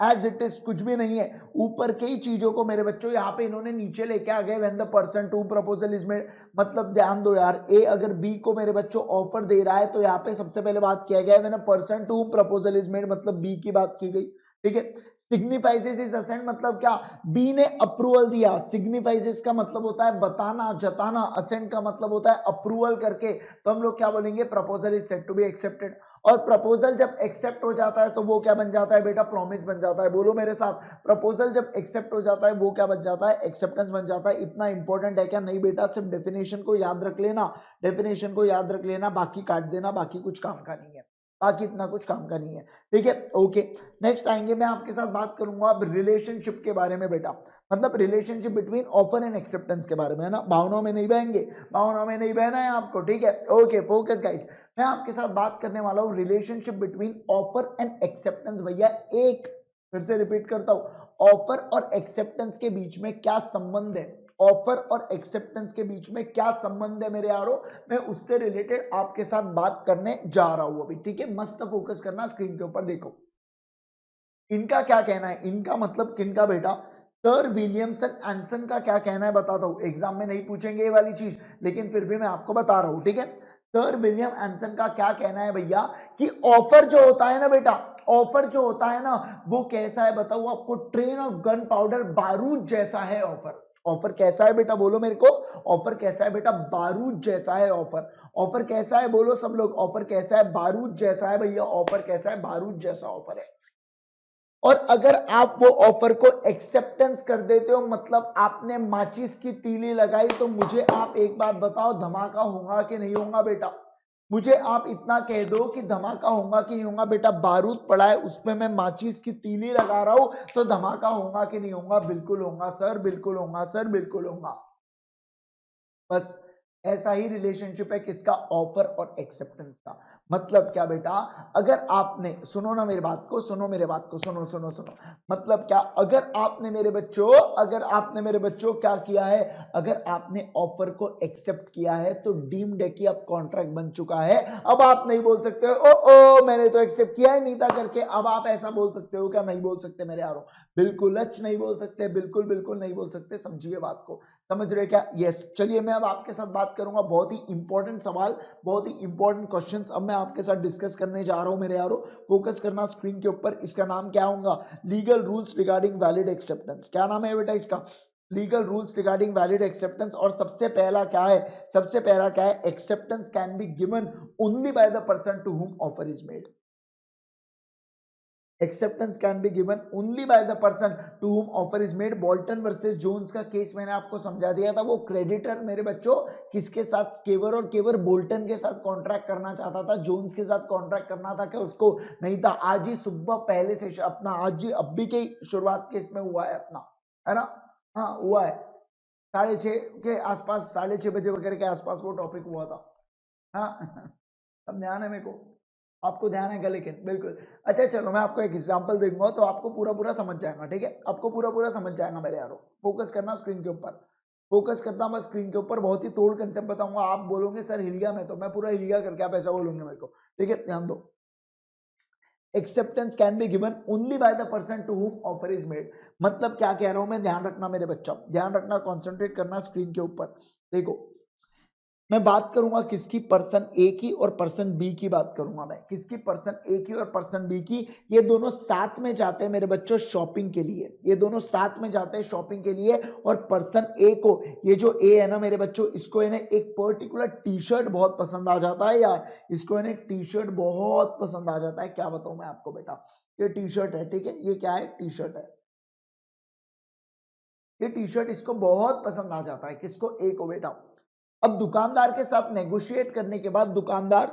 एज इट इज, कुछ भी नहीं है। ऊपर के ही चीजों को मेरे बच्चों यहाँ पे इन्होंने नीचे लेके आ गए। When the person to proposal is made, मतलब ध्यान दो यार, ए अगर बी को मेरे बच्चों ऑफर दे रहा है तो यहाँ पे सबसे पहले बात किया गया है when a person to proposal is made, मतलब बी की बात की गई। ठीक है। सिग्निफाइजेस इज असेंट मतलब क्या, बी ने अप्रूवल दिया, सिग्निफाइजेस का मतलब होता है बताना, जताना, असेंट का मतलब होता है अप्रूवल करके, तो हम लोग क्या बोलेंगे, proposal is said to be accepted. और प्रपोजल जब एक्सेप्ट हो जाता है तो वो क्या बन जाता है बेटा, प्रॉमिस बन जाता है। बोलो मेरे साथ, प्रपोजल जब एक्सेप्ट हो जाता है वो क्या बन जाता है, एक्सेप्टेंस बन जाता है। इतना इंपॉर्टेंट है क्या, नहीं बेटा, सिर्फ डेफिनेशन को याद रख लेना, डेफिनेशन को याद रख लेना, बाकी काट देना, बाकी कुछ काम का नहीं है, बाकी इतना कुछ काम का नहीं है, ठीक है। ओके, नेक्स्ट आएंगे, मैं आपके साथ बात करूंगा अब रिलेशनशिप के बारे में बेटा, मतलब relationship between offer and acceptance के बारे में, है ना। भावनाओं में नहीं बहेंगे, भावनाओं में नहीं बहना है आपको, ठीक है। ओके, फोकस गाइस, मैं आपके साथ बात करने वाला हूं relationship between offer and acceptance. भैया एक फिर से रिपीट करता हूं, ऑफर और एक्सेप्टेंस के बीच में क्या संबंध है, ऑफर और एक्सेप्टेंस के बीच में क्या संबंध है मेरे यारो, मैं उससे रिलेटेड आपके साथ बात करने जा रहा हूं अभी, ठीक है। मस्त फोकस करना, स्क्रीन के ऊपर देखो। इनका क्या कहना है, इनका मतलब किनका बेटा, सर विलियमसन एंसन का क्या कहना है बताता हूं, एग्जाम में नहीं पूछेंगे ये वाली चीज, लेकिन फिर भी मैं आपको बता रहा हूं, ठीक है। सर विलियम एंसन का क्या कहना है भैया, कि ऑफर जो होता है ना बेटा, ऑफर जो होता है ना, वो कैसा है बताओ आपको, ट्रेन ऑफ गन पाउडर, बारूद जैसा है ऑफर। ऑफर कैसा है बेटा, बोलो मेरे को, ऑफर कैसा है बेटा, बारूद जैसा है ऑफर। ऑफर कैसा है, बोलो सब लोग, ऑफर कैसा है, बारूद जैसा है भैया, ऑफर कैसा है, बारूद जैसा ऑफर है। और अगर आप वो ऑफर को एक्सेप्टेंस कर देते हो, मतलब आपने माचिस की तीली लगाई, तो मुझे आप एक बात बताओ, धमाका होगा कि नहीं होगा बेटा, मुझे आप इतना कह दो कि धमाका होगा कि नहीं होगा बेटा, बारूद पड़ा है उसमें मैं माचिस की तीली लगा रहा हूं, तो धमाका होगा कि नहीं होगा, बिल्कुल होगा सर, बिल्कुल होगा सर, बिल्कुल होगा। बस ऐसा ही रिलेशनशिप है किसका, ऑफर और एक्सेप्टेंस का। मतलब क्या बेटा, अगर आपने, सुनो ना मेरी बात को, सुनो मेरे बात को, सुनो सुनो सुनो, मतलब क्या, अगर आपने मेरे बच्चों, अगर आपने मेरे बच्चों क्या किया है, अगर आपने ऑफर को एक्सेप्ट किया है तो डीम्ड है कि अब कॉन्ट्रैक्ट बन चुका है। अब आप नहीं बोल सकते ओ ओ मैंने तो एक्सेप्ट किया ही नहीं था करके, अब आप ऐसा बोल सकते हो क्या, नहीं बोल सकते मेरे यारों, बिल्कुल नहीं बोल सकते, बिल्कुल बिल्कुल नहीं बोल सकते, समझिए बात को, समझ रहे क्या, यस। चलिए मैं अब आपके साथ बात करूंगा, बहुत ही इंपॉर्टेंट सवाल, बहुत ही इंपॉर्टेंट क्वेश्चंस अब मैं आपके साथ डिस्कस करने जा रहा हूं मेरे यारों, फोकस करना स्क्रीन के ऊपर। इसका नाम क्या होगा, legal rules regarding valid acceptance. क्या नाम है बेटा इसका, legal rules regarding valid acceptance. और सबसे पहला क्या है, सबसे पहला क्या है, acceptance can be given only by the person to whom offer is made. Acceptance can be given only by the person to whom offer is made. Bolton versus Jones का केस मैंने आपको समझा दिया था, वो क्रेडिटर मेरे बच्चों किसके साथ, केवर और केवर बोल्टन के साथ कॉन्ट्रैक्ट करना चाहता था, जोन्स के साथ कॉन्ट्रैक्ट करना था, क्या उसको नहीं था। आज ही सुबह पहले से अपना, आज ही अभी के शुरुआत केस में हुआ है अपना, है ना, हाँ हुआ है, 6:30 के आसपास, 6:30 बजे वगैरह के आसपास वो टॉपिक हुआ था, हाँ अब ध्यान है मेरे को, आपको ध्यान है क्या, लेकिन बिल्कुल। अच्छा चलो मैं आपको एक एग्जांपल दूंगा तो आपको पूरा पूरा समझ जाएगा, ठीक है, आपको पूरा पूरा समझ जाएगा मेरे यारों। फोकस करना स्क्रीन के ऊपर, फोकस करता हूं बस स्क्रीन के ऊपर, बहुत ही तोड़ कंसेप्ट बताऊंगा, आप बोलोगे सर हिल गया, मैं तो मैं पूरा हिल गया करके आप ऐसा बोलोगे मेरे को, ठीक है, ध्यान दो। Acceptance can be given only by the person to whom offer is made. मतलब क्या कह रहा हूं मैं, ध्यान रखना मेरे बच्चा, ध्यान रखना, कॉन्सेंट्रेट करना स्क्रीन के ऊपर। देखो मैं बात करूंगा किसकी, पर्सन ए की और पर्सन बी की बात करूंगा मैं, किसकी, पर्सन ए की और पर्सन बी की। ये दोनों साथ में जाते हैं मेरे बच्चों शॉपिंग के लिए, ये दोनों साथ में जाते हैं शॉपिंग के लिए। और पर्सन ए को, ये जो ए है ना मेरे बच्चों, इसको है ना एक पर्टिकुलर टी शर्ट बहुत पसंद आ जाता है यार, इसको है ना टी शर्ट बहुत पसंद आ जाता है, क्या बताऊं मैं आपको बेटा, ये टी शर्ट है, ठीक है, ये क्या है, टी शर्ट है, ये टी शर्ट इसको बहुत पसंद आ जाता है, किसको, ए को बेटा। अब दुकानदार के साथ नेगोशिएट करने के बाद दुकानदार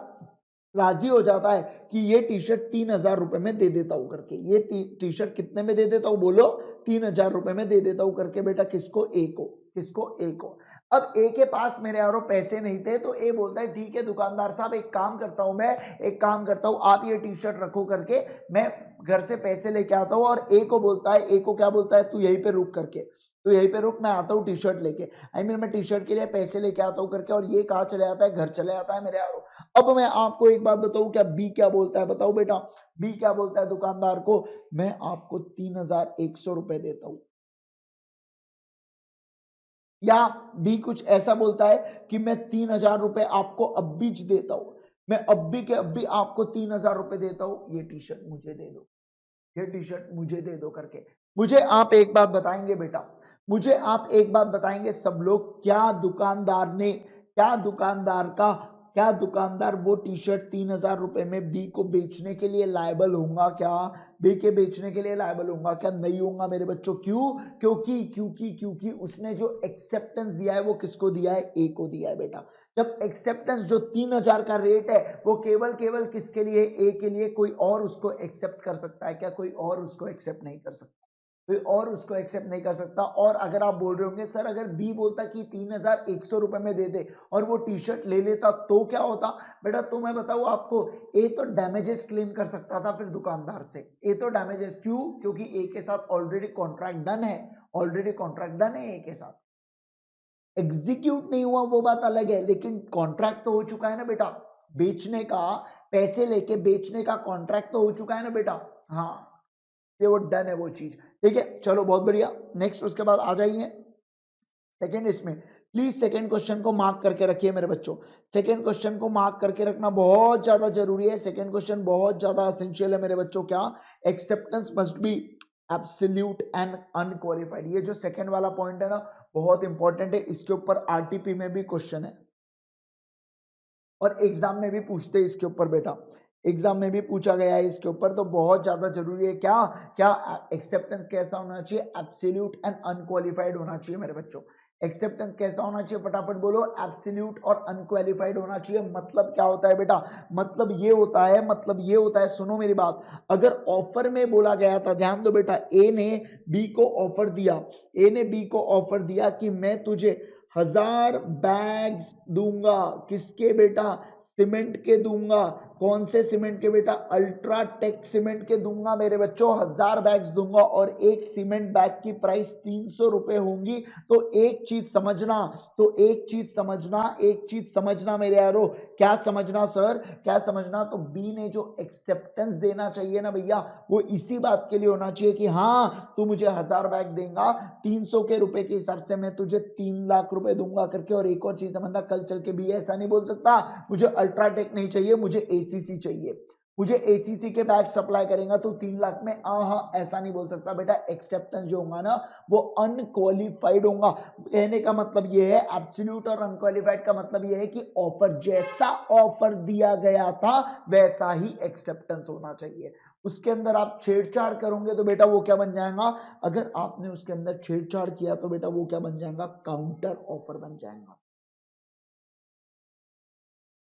राजी हो जाता है कि ये टी शर्ट 3,000 रुपए में दे देता हूं करके, ये टी शर्ट कितने में दे देता हूं, बोलो 3,000 रुपए में दे देता हूं करके बेटा, किसको, ए को, किसको, ए को। अब ए के पास मेरे यारों पैसे नहीं थे, तो ए बोलता है ठीक है दुकानदार साहब, एक काम करता हूं मैं, एक काम करता हूं, आप ये टी शर्ट रखो करके, मैं घर से पैसे लेके आता हूं। और ए को बोलता है, ए को क्या बोलता है, तू यहीं पे रुक करके, तो यहीं पे रुक, मैं आता हूँ टी शर्ट लेके, आई मीन मैं टी शर्ट के लिए पैसे लेके आता हूँ करके। और ये कहाँ चले आता है, घर चले आता है मेरे यारों। अब मैं आपको एक बात बताऊं, क्या बी क्या बोलता है, बताओ बेटा, बी क्या बोलता है दुकानदार को, मैं आपको 3,100 रुपए देता हूं। या बी कुछ ऐसा बोलता है कि मैं 3,000 रुपए आपको अब भी देता हूं, मैं अब भी के अब भी आपको 3,000 रुपए देता हूं, ये टी शर्ट मुझे दे दो। ये टी शर्ट मुझे दे दो करके। मुझे आप एक बात बताएंगे बेटा, मुझे आप एक बात बताएंगे सब लोग, क्या दुकानदार वो टी शर्ट 3,000 रुपए में बी को बेचने के लिए लायबल होगा क्या? बी के बेचने के लिए लायबल होगा क्या? नहीं होगा मेरे बच्चों। क्यों? क्योंकि उसने जो एक्सेप्टेंस दिया है वो किसको दिया है? ए को दिया है बेटा। जब एक्सेप्टेंस जो 3,000 का रेट है वो केवल केवल किसके लिए? ए के लिए। कोई और उसको एक्सेप्ट कर सकता है क्या? कोई और उसको एक्सेप्ट नहीं कर सकता, कोई और उसको एक्सेप्ट नहीं कर सकता। और अगर आप बोल रहे होंगे सर अगर बी बोलता कि 3,100 रुपए में दे दे और वो टी शर्ट ले लेता तो क्या होता? बेटा तो मैं बताऊं आपको, ए तो डैमेजेस क्लेम कर सकता था फिर दुकानदार से। ए तो डैमेजेस, क्यों? क्योंकि ए के साथ ऑलरेडी कॉन्ट्रैक्ट डन है, ऑलरेडी कॉन्ट्रैक्ट डन है ए के साथ। एग्जीक्यूट नहीं हुआ वो बात अलग है, लेकिन कॉन्ट्रैक्ट तो हो चुका है ना बेटा, बेचने का, पैसे लेके बेचने का कॉन्ट्रैक्ट तो हो चुका है ना बेटा। हाँ, ये वो डन है वो चीज। ठीक है, चलो बहुत बढ़िया। नेक्स्ट उसके बाद आ जाइए सेकंड। इसमें प्लीज सेकंड क्वेश्चन को मार्क करके रखिए मेरे बच्चों, सेकंड क्वेश्चन को मार्क करके रखना बहुत ज्यादा जरूरी है। सेकंड क्वेश्चन बहुत ज्यादा एसेंशियल है मेरे बच्चों। क्या? Acceptance must B absolute and unqualified. ये जो सेकंड वाला पॉइंट है ना, बहुत इंपॉर्टेंट है। इसके ऊपर आरटीपी में भी क्वेश्चन है और एग्जाम में भी पूछते हैं इसके ऊपर बेटा, एग्जाम में भी पूछा गया है इसके ऊपर, तो बहुत ज्यादा जरूरी है। क्या? क्या एक्सेप्टेंस कैसा होना चाहिए? एब्सोल्यूट एंड अनक्वालिफाइड होना चाहिए मेरे बच्चों। एक्सेप्टेंस कैसा होना चाहिए? फटाफट बोलो। एब्सोल्यूट और अनक्वालिफाइड होना चाहिए। मतलब क्या होता है बेटा? मतलब ये होता है, सुनो मेरी बात। अगर ऑफर में बोला गया था, ध्यान दो बेटा, ए ने बी को ऑफर दिया, ए ने बी को ऑफर दिया कि मैं तुझे 1,000 बैग्स दूंगा। किसके बेटा? सीमेंट के दूंगा। कौन से सीमेंट के बेटा? अल्ट्राटेक सीमेंट के दूंगा मेरे बच्चों। 1,000 बैग्स दूंगा और एक सीमेंट बैग की प्राइस 300 रुपए होंगी। तो एक चीज समझना, एक चीज समझना मेरे यारो। क्या समझना सर? क्या समझना? तो बी ने जो एक्सेप्टेंस देना चाहिए ना भैया, वो इसी बात के लिए होना चाहिए कि हाँ तू मुझे 1,000 बैग देगा, 300 के रुपए के हिसाब से मैं तुझे 3 लाख रुपए दूंगा करके। और एक और चीज समझना, कल चल के भी ऐसा नहीं बोल सकता मुझे अल्ट्राटेक नहीं चाहिए, मुझे एसीसी चाहिए, मुझे एसीसी के बैग सप्लाई करेगा तो 3 लाख में। हाँ, ऐसा नहीं बोल सकता बेटा। एक्सेप्टेंस जो होगा ना वो अनक्वालिफाइड होगा। कहने का मतलब ये है, एब्सोल्यूट और अनक्वालिफाइड का मतलब ये है कि ऑफर, जैसा ऑफर दिया गया था वैसा ही एक्सेप्टेंस होना चाहिए। उसके अंदर आप छेड़छाड़ करोगे तो बेटा वो क्या बन जाएगा? अगर आपने उसके अंदर छेड़छाड़ किया तो बेटा वो क्या बन जाएगा? काउंटर ऑफर बन जाएगा।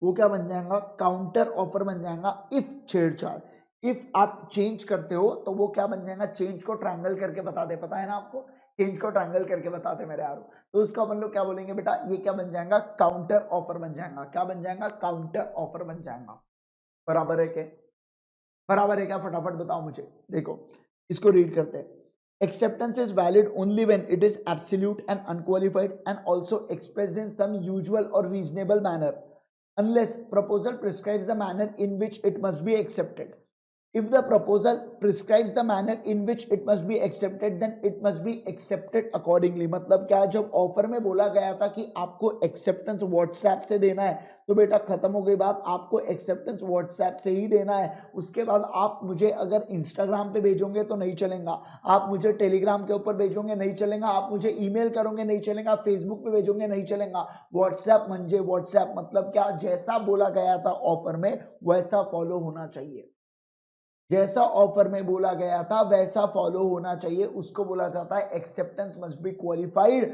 वो क्या बन जाएगा? काउंटर ऑफर बन जाएगा। इफ छेड़छाड़, इफ आप चेंज करते हो तो वो क्या बन जाएगा? चेंज को ट्रायंगल करके बता दे, पता है ना आपको? चेंज को ट्रायंगल करके बताते मेरे यारो। तो उसको अपन लोग क्या बोलेंगे बेटा? ये क्या बन जाएगा? काउंटर ऑफर बन जाएगा। क्या बन जाएगा? काउंटर ऑफर बन जाएगा। बराबर है क्या? बराबर है क्या? फटाफट बताओ मुझे। देखो इसको रीड करते हैं। Acceptance is valid only when it is absolute and unqualified and also expressed in some usual or reasonable manner, unless proposal prescribes the manner in which it must be accepted. If the proposal prescribes the manner in which it must be accepted, then it must be accepted accordingly. मतलब क्या? जब offer में बोला गया था कि आपको acceptance WhatsApp से देना है, तो बेटा खत्म हो गई बात, आपको एक्सेप्टेंस व्हाट्सएप से ही देना है। उसके बाद आप मुझे अगर इंस्टाग्राम पे भेजोगे तो नहीं चलेगा, आप मुझे टेलीग्राम के ऊपर भेजोगे नहीं चलेगा, आप मुझे ईमेल करोगे नहीं चलेगा, फेसबुक पे भेजोगे नहीं चलेगा। व्हाट्सएप म्हणजे व्हाट्सएप। मतलब क्या? जैसा बोला गया था ऑफर में वैसा फॉलो होना चाहिए, जैसा ऑफर में बोला गया था वैसा फॉलो होना चाहिए। उसको बोला जाता है acceptance must B qualified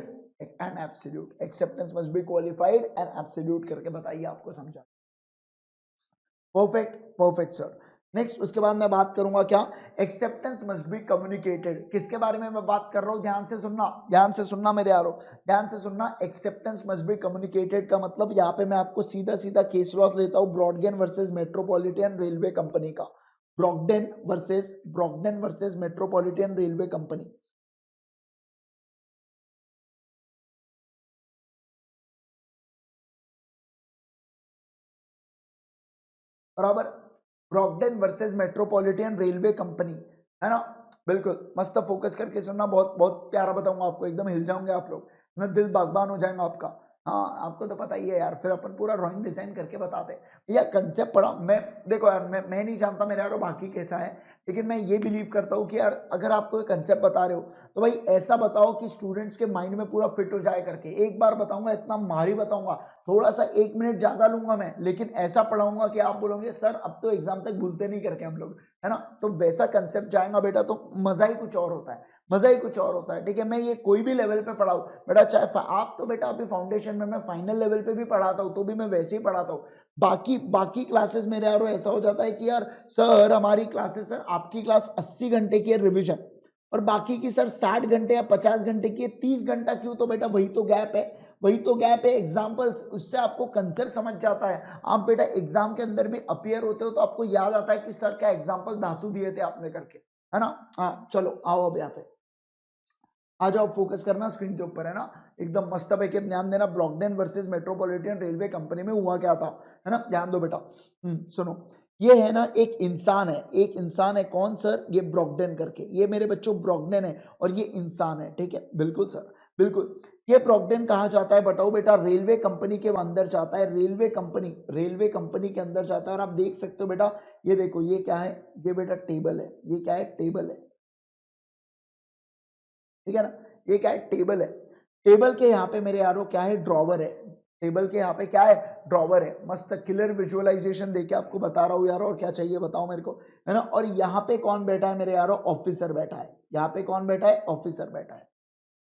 and absolute. Acceptance must B qualified and absolute करके बताइए, आपको समझा? Perfect, perfect sir. नेक्स्ट उसके बाद मैं बात करूंगा क्या? Acceptance must be communicated. किसके बारे में मैं बात कर रहा हूं? ध्यान से सुनना, ध्यान से सुनना मेरे यारो, ध्यान से सुनना। एक्सेप्टेंस मस्ट बी कम्युनिकेटेड का मतलब, यहाँ पे मैं आपको सीधा सीधा केस लॉस लेता हूं, ब्रॉडगेन वर्सेस मेट्रोपॉलिटन रेलवे कंपनी का। ब्रॉडगेन वर्सेस मेट्रोपॉलिटन रेलवे कंपनी। बराबर, ब्रॉडगेन वर्सेस मेट्रोपॉलिटन रेलवे कंपनी, है ना? बिल्कुल मस्त, फोकस करके सुनना, बहुत बहुत प्यारा बताऊंगा आपको, एकदम हिल जाओगे आप लोग ना, दिल बागबान हो जाएगा आपका। हाँ, आपको तो पता ही है यार, फिर अपन पूरा ड्राइंग डिजाइन करके बताते हैं। भैया कंसेप्ट पढ़ा, मैं देखो यार, मैं नहीं जानता मेरे यारो बाकी कैसा है, लेकिन मैं ये बिलीव करता हूँ कि यार अगर आप कोई कंसेप्ट बता रहे हो तो भाई ऐसा बताओ कि स्टूडेंट्स के माइंड में पूरा फिट हो जाए करके। एक बार बताऊंगा, इतना मारी बताऊंगा, थोड़ा सा 1 मिनट ज्यादा लूंगा मैं, लेकिन ऐसा पढ़ाऊंगा कि आप बोलोगे सर अब तो एग्जाम तक भूलते नहीं करके हम लोग, है ना। तो वैसा कंसेप्ट जाएगा बेटा तो मजा ही कुछ और होता है, मजा ही कुछ और होता है। ठीक है, मैं ये कोई भी लेवल पे पढ़ाऊं बेटा, चाहे आप तो बेटा अभी फाउंडेशन में, मैं फाइनल लेवल पे भी पढ़ाता हूँ तो भी मैं वैसे ही पढ़ाता हूँ। बाकी बाकी क्लासेस मेरे यार ऐसा हो जाता है कि यार सर हमारी क्लासेस, सर आपकी क्लास 80 घंटे की है रिविजन, और बाकी की सर 60 घंटे या 50 घंटे की है, 30 घंटा क्यों? तो बेटा वही तो गैप है, वही तो गैप है। एग्जाम्पल्स, उससे आपको कंसेप्ट समझ जाता है। आप बेटा एग्जाम के अंदर भी अपियर होते हो तो आपको याद आता है कि सर क्या एग्जाम्पल धांसू दिए थे आपने करके, है ना। हाँ चलो आओ अब यहाँ पे आ जाओ, फोकस करना स्क्रीन के ऊपर, है ना। एकदम मस्त है कि ध्यान देना, ब्रॉकडेन वर्सेस मेट्रोपॉलिटन रेलवे कंपनी में हुआ क्या था, है ना। ध्यान दो बेटा। सुनो, ये है ना एक इंसान है, एक इंसान है, कौन सर? ये ब्रॉकडेन करके, ये मेरे बच्चों ब्रॉकडेन है और ये इंसान है, ठीक है, बिल्कुल सर, बिल्कुल। ये ब्रॉकडेन कहाँ जाता है बताओ बेटा? रेलवे कंपनी के अंदर जाता है, रेलवे कंपनी के अंदर जाता है। और आप देख सकते हो बेटा, ये देखो ये क्या है, ये बेटा टेबल है, ये क्या है? टेबल है, ठीक है ना। ये क्या है? टेबल है। टेबल के यहाँ पे मेरे यारो क्या है? ड्रॉवर है। टेबल के यहाँ पे क्या है? ड्रॉवर है। मस्त क्लियर विजुअलाइजेशन देके आपको बता रहा हूँ यारो, और क्या चाहिए बताओ मेरे को, है ना। और यहाँ पे कौन बैठा है मेरे यारो? ऑफिसर बैठा है। यहाँ पे कौन बैठा है? ऑफिसर बैठा है,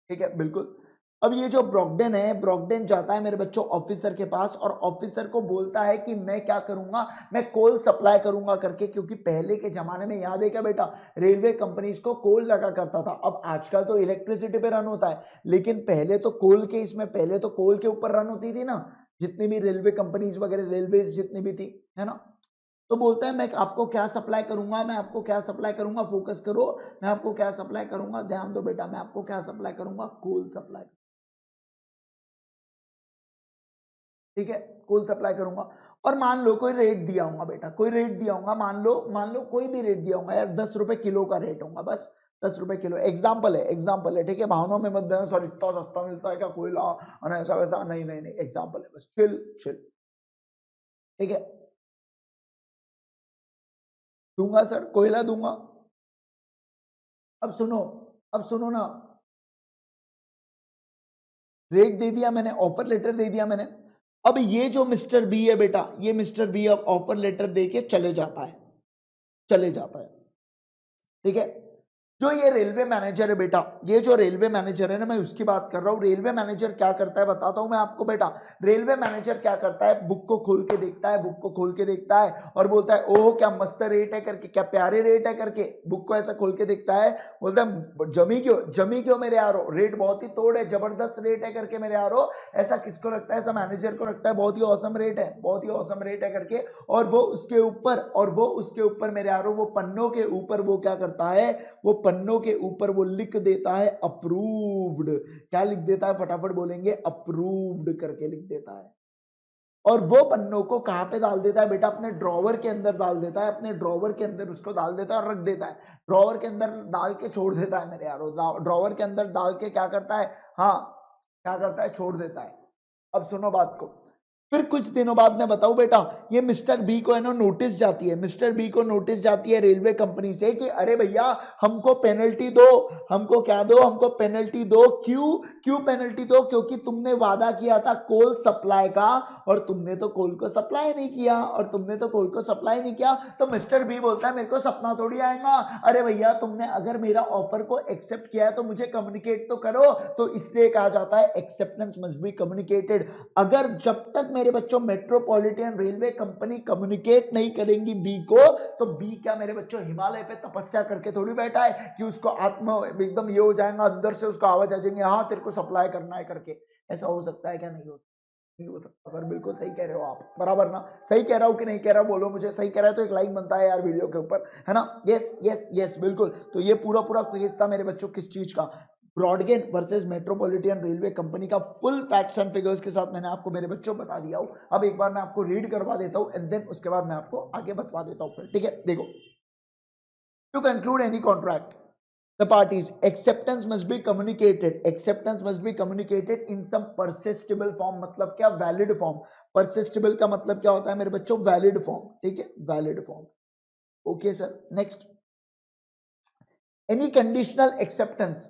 ठीक है, बिल्कुल। अब ये जो ब्रॉकडेन है, ब्रॉकडेन जाता है मेरे बच्चों ऑफिसर के पास, और ऑफिसर को बोलता है कि मैं क्या करूंगा, मैं कोल सप्लाई करूंगा करके, क्योंकि पहले के जमाने में याद है क्या बेटा, रेलवे कंपनीज को कोल लगा करता था। अब आजकल तो इलेक्ट्रिसिटी पे रन होता है, लेकिन पहले तो कोल के, इसमें पहले तो कोल के ऊपर रन होती थी ना, जितनी भी रेलवे कंपनीज वगैरह, रेलवे जितनी भी थी, है ना। तो बोलता है मैं आपको क्या सप्लाई करूंगा, मैं आपको क्या सप्लाई करूंगा, फोकस करो, मैं आपको क्या सप्लाई करूंगा, ध्यान दो बेटा, मैं आपको क्या सप्लाई करूंगा? कोल सप्लाई, ठीक है, कोल सप्लाई करूंगा। और मान लो कोई रेट दिया होगा बेटा, कोई रेट दिया होगा, मान लो कोई भी रेट दिया होगा यार, 10 रुपए किलो का रेट होगा, बस 10 रुपए किलो, एग्जाम्पल है, एग्जाम्पल है, ठीक है, भावनाओं में मत देना सर इतना सस्ता मिलता है क्या कोयला, और ऐसा वैसा, नहीं नहीं नहीं, एग्जाम्पल है बस, चिल चिल, ठीक है। दूंगा सर, कोयला दूंगा। अब सुनो, अब सुनो ना, रेट दे दिया मैंने, ऑफर लेटर दे दिया मैंने। अब ये जो मिस्टर बी है बेटा, ये मिस्टर बी अब ऑफर लेटर दे के चले जाता है, चले जाता है, ठीक है। जो ये रेलवे मैनेजर है बेटा, ये जो रेलवे मैनेजर है ना, मैं उसकी बात कर रहा हूं। रेलवे मैनेजर क्या करता है बताता हूं मैं आपको बेटा। रेलवे मैनेजर क्या करता है, बुक को खोल के देखता है, बुक को खोल के देखता है और बोलता है ओह क्या मस्त रेट है करके, क्या प्यारे रेट है करके, बुक को ऐसा खोल के देखता है, बोलता है जमी क्यों मेरे यारो, रेट बहुत ही तोड़ है, जबरदस्त रेट है करके मेरे यारो। ऐसा किसको लगता है? ऐसा मैनेजर को लगता है बहुत ही औसम रेट है, बहुत ही औसम रेट है करके। और वो उसके ऊपर मेरे यारो, वो पन्नों के ऊपर वो क्या करता है, वो पन्नों के ऊपर वो लिख देता है अप्रूव्ड। क्या लिख देता है? फटाफट बोलेंगे, अप्रूव्ड करके लिख देता है। और वो पन्नों को कहां पे डाल देता है बेटा? अपने ड्रॉवर के अंदर डाल देता है, अपने ड्रॉवर के अंदर उसको डाल देता है और रख देता है। ड्रॉवर के अंदर डाल के छोड़ देता है मेरे यारो, ड्रॉवर के अंदर डाल के क्या करता है, हाँ क्या करता है, छोड़ देता है। अब सुनो बात को, फिर कुछ दिनों बाद मैं बताऊं बेटा, ये मिस्टर बी को है ना नोटिस जाती है, मिस्टर बी को नोटिस जाती है रेलवे कंपनी से कि अरे भैया हमको पेनल्टी दो, हमको क्या दो, हमको पेनल्टी दो। क्यों? क्यों पेनल्टी दो? क्योंकि तुमने वादा किया था कोल सप्लाई का, और तुमने तो कोल को सप्लाई नहीं किया, और तुमने तो कोल को सप्लाई नहीं किया। तो मिस्टर बी बोलता है मेरे को सपना थोड़ी आएगा, अरे भैया तुमने अगर मेरा ऑफर को एक्सेप्ट किया है तो मुझे कम्युनिकेट तो करो। तो इसलिए कहा जाता है एक्सेप्टेंस मस्ट बी कम्युनिकेटेड। अगर जब तक मेरे बच्चों मेट्रोपॉलिटन रेलवे कंपनी कम्युनिकेट नहीं करेंगी बी को, तो बी क्या मेरे बच्चों हिमालय पे तपस्या करके थोड़ी बैठा है कि उसको आत्म एकदम ये हो जाएगा, अंदर से उसको आवाज आ जाएंगे हाँ तेरे को सप्लाई करना है करके। ऐसा हो सकता है क्या? नहीं हो सकता सर, बिल्कुल सही कह रहे हो आप, बराबर ना। सही कह रहा हूं कि नहीं कह रहा, बोलो मुझे, सही कह रहा है तो एक लाइक बनता है यार वीडियो के ऊपर, है ना। यस यस यस बिल्कुल। तो ये पूरा पूरा केस था मेरे बच्चों किस चीज का? Broad gauge versus metropolitan railway company का फुल फैक्ट्स एंड फिगर्स के साथ मैंने आपको मेरे बच्चों बता दिया हूं। अब एक बार मैं आपको रीड करवा देता हूं एंड देन उसके बाद मैं आपको आगे बता देता हूं फिर, ठीक है। देखो, to conclude any contract, the parties. Acceptance must be communicated. Acceptance must be communicated in some persistible form. मतलब क्या? Valid form. Persistible का मतलब क्या होता है मेरे बच्चों? Valid form. ठीक है, valid form. Okay sir. Next, any conditional acceptance.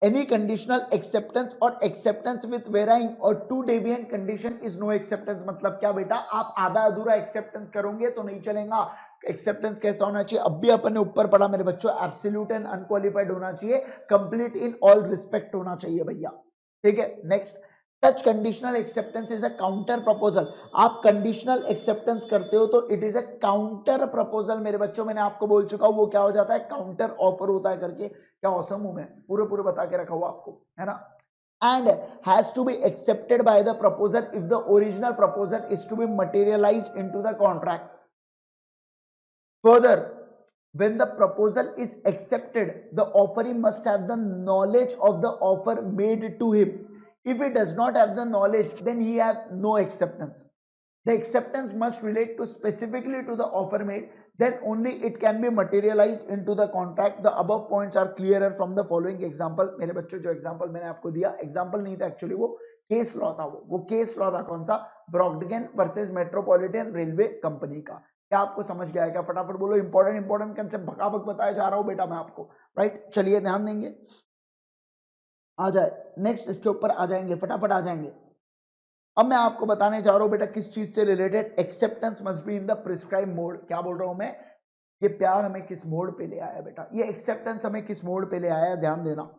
Any conditional acceptance or acceptance with varying or two deviant condition is no acceptance. मतलब क्या बेटा? आप आधा अधूरा acceptance करोगे तो नहीं चलेगा. एक्सेप्टेंस कैसा होना चाहिए? अब भी अपन ने ऊपर पढ़ा मेरे बच्चों, एब्सोल्यूट एंड अनक्वालिफाइड होना चाहिए, कंप्लीट इन ऑल रिस्पेक्ट होना चाहिए भैया. ठीक है. Next, such conditional acceptance is a counter proposal. आप कंडीशनल एक्सेप्टेंस करते हो तो it is a counter proposal मेरे बच्चों. मैंने आपको बोल चुका हूं वो क्या हो जाता है? काउंटर ऑफर होता है करके. क्या औसम हूं मैं, पूरे पूरे बता के रखा हुआ आपको, है ना. And has to be accepted by the proposer if the original proposal is to be materialized into the contract. Further, when the proposal is accepted, the offeree must have the knowledge of the offer made to him. If he does not have the knowledge, then he has no acceptance. The acceptance must relate to specifically to the offer made, then only it can be materialized into the contract. The above points are clearer from the following example. मेरे बच्चों जो example मैंने आपको दिया, example नहीं था actually, वो case law था. वो केस लॉ था कौन सा? ब्रॉडगेन वर्सेस मेट्रोपॉलिटन रेलवे कंपनी का. क्या आपको समझ गया है क्या? फटाफट बोलो. इंपॉर्टेंट इंपॉर्टेंट कंसेप्ट भगाभग बताया जा रहा हूं बेटा मैं आपको. राइट, चलिए ध्यान देंगे. आ जाए नेक्स्ट, इसके ऊपर आ जाएंगे, फटाफट आ जाएंगे. अब मैं आपको बताने जा रहा हूं बेटा किस चीज से related. Acceptance must be in the prescribe mode. क्या बोल रहा हूं मैं? ये प्यार हमें किस मोड पे ले आया बेटा? ये एक्सेप्टेंस हमें किस मोड पे ले आया? ध्यान देना.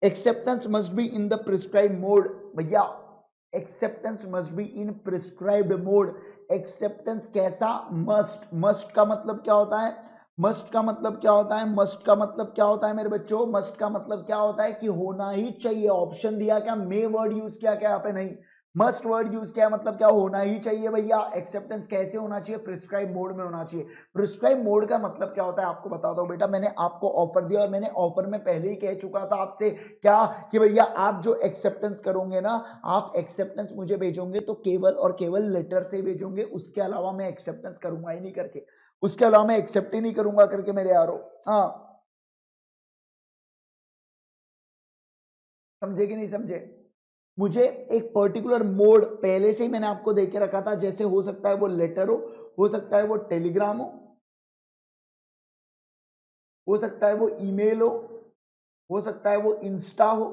Acceptance must be in the prescribe mode भैया. Acceptance must be in prescribed mode. Acceptance कैसा? मस्ट. मस्ट का मतलब क्या होता है? मस्ट का मतलब क्या होता है? मस्ट का मतलब क्या होता है मेरे बच्चों? मस्ट का मतलब क्या होता है? कि होना ही चाहिए. ऑप्शन दिया क्या? मे वर्ड यूज किया क्या यहाँ पे? नहीं, मस्ट वर्ड यूज किया. मतलब क्या? होना ही चाहिए भैया. एक्सेप्टेंस कैसे होना चाहिए? प्रिस्क्राइब मोड में होना चाहिए. प्रिस्क्राइब मोड का मतलब क्या होता है आपको बताता हूं बेटा. मैंने आपको ऑफर दिया और मैंने ऑफर में पहले ही कह चुका था आपसे क्या, कि भैया आप जो एक्सेप्टेंस करोगे ना, आप एक्सेप्टेंस मुझे भेजोगे तो केवल और केवल लेटर से भेजोगे. उसके अलावा मैं एक्सेप्टेंस करूंगा ही नहीं करके. उसके अलावा मैं एक्सेप्ट ही नहीं करूंगा करके मेरे यारो. हाँ, समझे कि नहीं समझे? मुझे एक पर्टिकुलर मोड पहले से ही मैंने आपको दे के रखा था. जैसे हो सकता है वो लेटर हो सकता है वो टेलीग्राम हो सकता है वो ईमेल हो सकता है वो इंस्टा हो,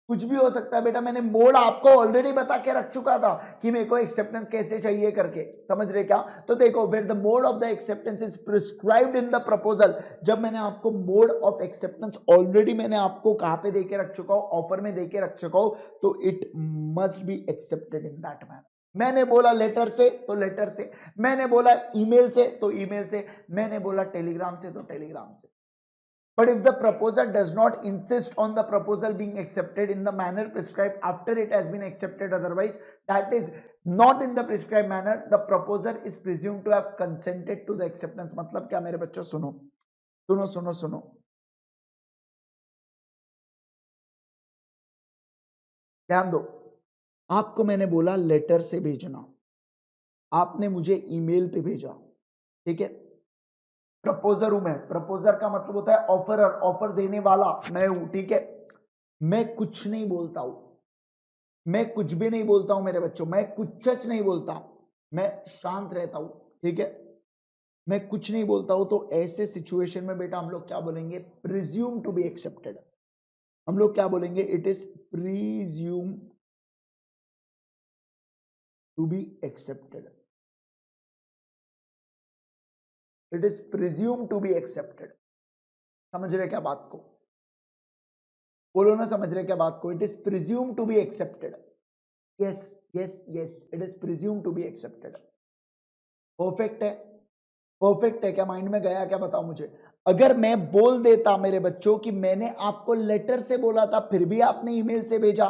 कुछ भी हो सकता है बेटा. मैंने मोड आपको ऑलरेडी बता के रख चुका था कि मेरे को एक्सेप्टेंस कैसे चाहिए करके. समझ रहे क्या? तो देखो, where the mode of the acceptance is prescribed in the proposal. जब मैंने आपको मोड ऑफ एक्सेप्टेंस ऑलरेडी मैंने आपको कहां पे देके रख चुका हूं? ऑफर में देके रख चुका हूं. तो it must be accepted in that manner. मैंने बोला लेटर से तो लेटर से, मैंने बोला ईमेल से तो ईमेल से, मैंने बोला टेलीग्राम से तो टेलीग्राम से. But if the proposer does not insist on the proposal being accepted in the manner prescribed after it has been accepted otherwise, that is not in the prescribed manner, the proposer is presumed to have consented to the acceptance. मतलब क्या मेरे बच्चों? सुनो सुनो सुनो सुनो, ध्यान दो. आपको मैंने बोला लेटर से भेजना, आपने मुझे ईमेल पे भेजा. ठीक है, प्रपोजर हूं मैं. प्रपोजर का मतलब होता है ऑफरर, ऑफर देने वाला मैं हूं. ठीक है, मैं कुछ नहीं बोलता हूं. मैं कुछ भी नहीं बोलता हूं मेरे बच्चों. मैं कुछ नहीं बोलता. मैं शांत रहता हूं. ठीक है, मैं कुछ नहीं बोलता हूं. तो ऐसे सिचुएशन में बेटा हम लोग क्या बोलेंगे? Presume to be accepted. हम लोग क्या बोलेंगे? It is presume to be accepted. It is presume to be accepted. समझ रहे क्या बात को? बोलो ना, समझ रहे क्या बात को? It is presume to be accepted. Yes yes yes, it is presume to be accepted. Perfect है. परफेक्ट है क्या? माइंड में गया क्या? बताओ मुझे. अगर मैं बोल देता मेरे बच्चों कि मैंने आपको लेटर से बोला था फिर भी आपने ईमेल से भेजा,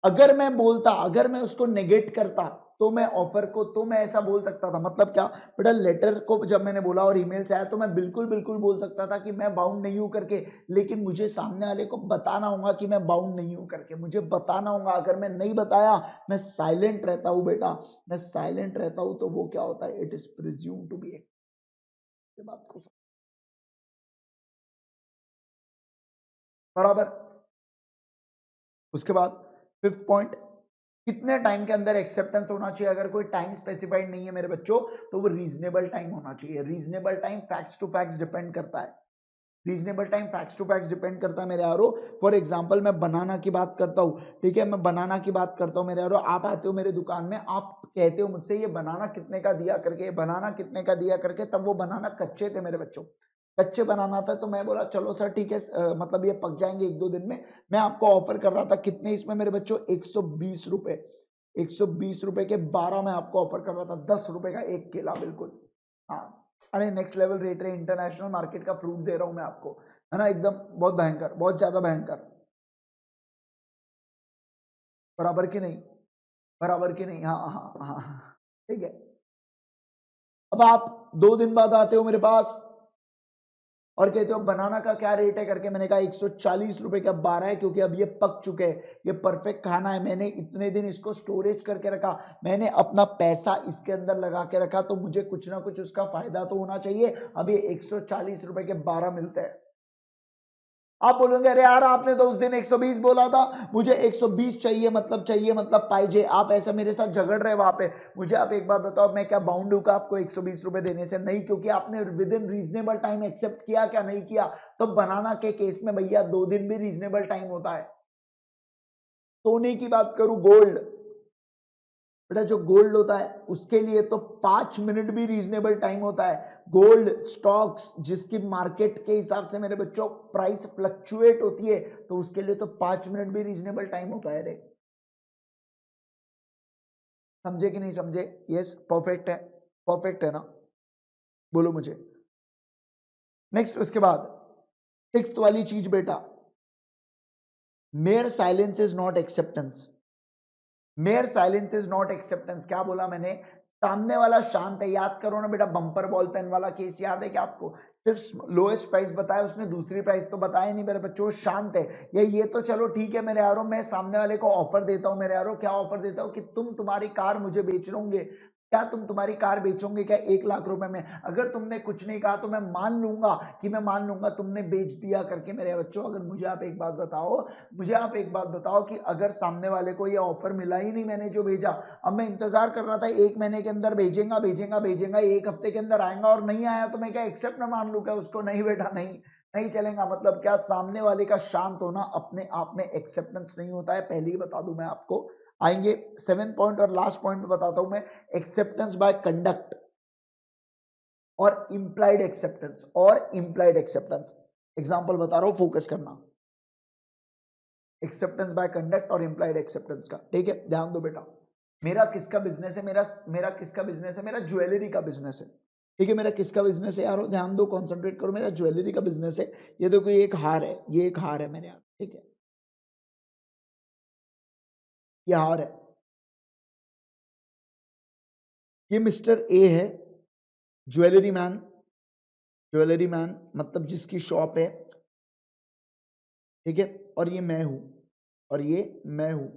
अगर मैं बोलता, अगर मैं उसको नेगेट करता, तो मैं ऑफर को, तो मैं ऐसा बोल सकता था. मतलब क्या बेटा? लेटर को जब मैंने बोला और ईमेल से आया तो मैं बिल्कुल बिल्कुल बोल सकता था कि मैं बाउंड नहीं हूं करके. लेकिन मुझे सामने वाले को बताना होगा कि मैं बाउंड नहीं हूं करके. मुझे बताना होगा. अगर मैं नहीं बताया, मैं साइलेंट रहता हूं बेटा, मैं साइलेंट रहता हूं, तो वो क्या होता है? It is presume to be. बात को बराबर। उसके बाद फिफ्थ पॉइंट, कितने टाइम के अंदर एक्सेप्टेंस होना चाहिए। अगर कोई टाइम स्पेसिफाइड नहीं है मेरे बच्चों, तो वो रीजनेबल टाइम होना चाहिए। Reasonable time facts to facts depend करता है। Reasonable time facts to facts depend करता है मेरे यारो। फॉर एग्जांपल मैं बनाना की बात करता हूँ, ठीक है, मैं बनाना की बात करता हूँ मेरे यारो। आप आते हो मेरे दुकान में, आप कहते हो मुझसे ये बनाना कितने का दिया करके, ये बनाना कितने का दिया करके। तब वो बनाना कच्चे थे मेरे बच्चों, कच्चे बनाना था। तो मैं बोला चलो सर ठीक है, मतलब ये पक जाएंगे 1-2 दिन में। मैं आपको ऑफर कर रहा था कितने इसमें मेरे बच्चों, 120 रुपए। 120 रुपए के 12 मैं आपको ऑफर कर रहा था, 10 रुपए का एक केला, बिल्कुल। हाँ, अरे नेक्स्ट लेवल रेट है, इंटरनेशनल मार्केट का फ्रूट दे रहा हूं मैं आपको, है ना, एकदम बहुत भयंकर, बहुत ज्यादा भयंकर। बराबर की नहीं, बराबर की नहीं, हाँ हाँ हाँ हाँ, ठीक है। अब आप 2 दिन बाद आते हो मेरे पास और कहते हो बनाना का क्या रेट है करके। मैंने कहा 140 रुपए का 12 है, क्योंकि अब ये पक चुके हैं, ये परफेक्ट खाना है, मैंने इतने दिन इसको स्टोरेज करके रखा, मैंने अपना पैसा इसके अंदर लगा के रखा, तो मुझे कुछ ना कुछ उसका फायदा तो होना चाहिए। अब ये 140 रुपए के 12 मिलते हैं। आप बोलोगे अरे यार आपने तो उस दिन 120 बोला था, मुझे 120 चाहिए, मतलब चाहिए मतलब पाइजे। आप ऐसा मेरे साथ झगड़ रहे वहां पे। मुझे आप एक बात बताओ, मैं क्या बाउंड हूं का आपको 120 रुपए देने से? नहीं, क्योंकि आपने within reasonable time accept किया, क्या नहीं किया? तो बनाना के केस में भैया 2 दिन भी रीजनेबल टाइम होता है। सोने की बात करूं, गोल्ड, बेटा जो गोल्ड होता है उसके लिए तो 5 मिनट भी रीजनेबल टाइम होता है। गोल्ड स्टॉक्स जिसकी मार्केट के हिसाब से मेरे बच्चों प्राइस फ्लक्चुएट होती है, तो उसके लिए तो 5 मिनट भी रीजनेबल टाइम होता है रे। समझे कि नहीं समझे? यस, परफेक्ट है, परफेक्ट है ना? बोलो मुझे। नेक्स्ट, उसके बाद सिक्स्थ वाली चीज बेटा, mayor silence is not acceptance. Mayor silence is not acceptance. क्या बोला मैंने? सामने वाला शांत है। याद करो ना बेटा, बम्पर बॉल पेन वाला केस याद है क्या आपको? सिर्फ लोएस्ट प्राइस बताया उसने, दूसरी प्राइस तो बताया नहीं मेरे बच्चों। शांत है ये तो चलो ठीक है मेरे यारों, मैं सामने वाले को ऑफर देता हूं मेरे यारों। क्या ऑफर देता हूं? कि तुम तुम्हारी कार मुझे बेच लोगे क्या? तुम तुम्हारी कार बेचोगे क्या 1 लाख रुपए में? अगर तुमने कुछ नहीं कहा तो मैं मान लूंगा, कि मैं मान लूंगा तुमने बेच दिया करके मेरे बच्चों। अगर मुझे आप एक बात बताओ, मुझे आप एक बात बताओ कि अगर सामने वाले को ये ऑफर मिला ही नहीं, मैंने जो भेजा, अब मैं इंतजार कर रहा था 1 महीने के अंदर भेजेगा भेजेगा भेजेगा, 1 हफ्ते के अंदर आएगा और नहीं आया, तो मैं क्या एक्सेप्ट ना मान लू क्या उसको? नहीं बेटा, नहीं, नहीं चलेगा। मतलब क्या, सामने वाले का शांत होना अपने आप में एक्सेप्टेंस नहीं होता है, पहले ही बता दूं मैं आपको। आएंगे 7th पॉइंट और लास्ट पॉइंट में बताता हूं मैं, एक्सेप्टेंस बाय कंडक्ट और इंप्लाइड एक्सेप्टेंस, और इंप्लाइड एक्सेप्टेंस। एग्जांपल बता रहा हूं, फोकस करना। एक्सेप्टेंस बाय कंडक्ट और इंप्लाइड एक्सेप्टेंस का, ठीक है, ध्यान दो बेटा। मेरा किसका बिजनेस है? मेरा मेरा किसका बिजनेस है? मेरा ज्वेलरी का बिजनेस है, ठीक है। मेरा किसका बिजनेस है यारो? ध्यान दो, कंसंट्रेट करो। मेरा ज्वेलरी का बिजनेस है। ये देखो, ये एक हार है, ये एक हार है मेरे यहाँ, ठीक है, ये हार है। ये मिस्टर ए है, ज्वेलरी मैन, ज्वेलरी मैन मतलब जिसकी शॉप है, ठीक है। और ये मैं हूं, और ये मैं हूं।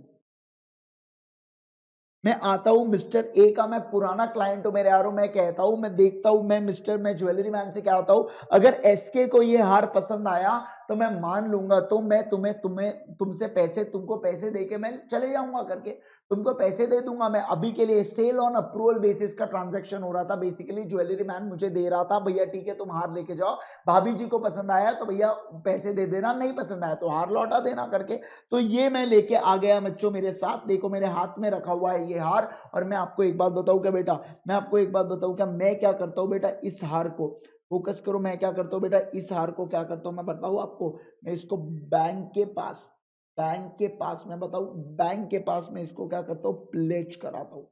मैं आता हूं मिस्टर ए का, मैं पुराना क्लाइंट हूं मेरे यारों। मैं कहता हूं, मैं देखता हूं, मैं ज्वेलरी मैन से क्या होता हूं, अगर एसके को ये हार पसंद आया तो मैं मान लूंगा, तो मैं तुम्हें तुम्हें तुमसे पैसे, तुमको पैसे देके मैं चले जाऊंगा करके, तुमको पैसे दे दूंगा मैं। अभी के लिए सेल ऑन अप्रूवल बेसिस का ट्रांजैक्शन हो रहा था। बेसिकली ज्वेलरी मैन मुझे दे रहा था, भैया ठीक है तुम हार लेके जाओ, भाभी जी को पसंद आया तो भैया पैसे दे देना, नहीं पसंद आया तो हार लौटा देना करके। तो ये मैं लेके आ गया बच्चों मेरे साथ, देखो मेरे हाथ में रखा हुआ है ये हार। और मैं आपको एक बात बताऊं क्या बेटा, मैं आपको एक बात बताऊं क्या, मैं क्या करता हूं बेटा, इस हार को, फोकस करो, मैं क्या करता हूं बेटा, इस हार को क्या करता हूं मैं बताऊं आपको। मैं इसको बैंक के पास, बैंक के पास मैं बताऊं, बैंक के पास मैं इसको क्या करता हूं, प्लेज कराता हूं,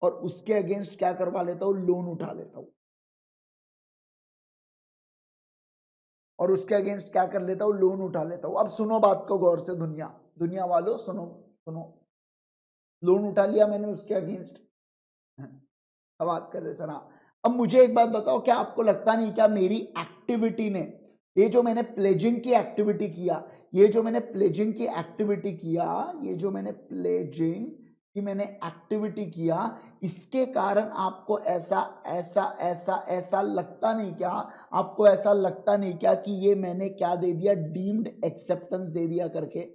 और उसके अगेंस्ट क्या करवा लेता हूं, लोन उठा लेता हूं, और उसके अगेंस्ट क्या कर लेता हूं, लोन उठा लेता हूं। अब सुनो बात को गौर से, दुनिया, दुनिया वालों सुनो, सुनो। लोन उठा लिया मैंने उसके अगेंस्ट, अब बात कर रहे सर। हाँ, अब मुझे एक बात बताओ, क्या आपको लगता नहीं क्या मेरी एक्टिविटी ने, ये जो मैंने प्लेजिंग की एक्टिविटी किया, ये जो मैंने प्लेजिंग की एक्टिविटी किया, ये जो मैंने प्लेजिंग कि मैंने एक्टिविटी किया, इसके कारण आपको ऐसा ऐसा ऐसा ऐसा लगता नहीं क्या, आपको ऐसा लगता नहीं क्या कि ये मैंने क्या दे दिया, डीम्ड एक्सेप्टेंस दे दिया करके।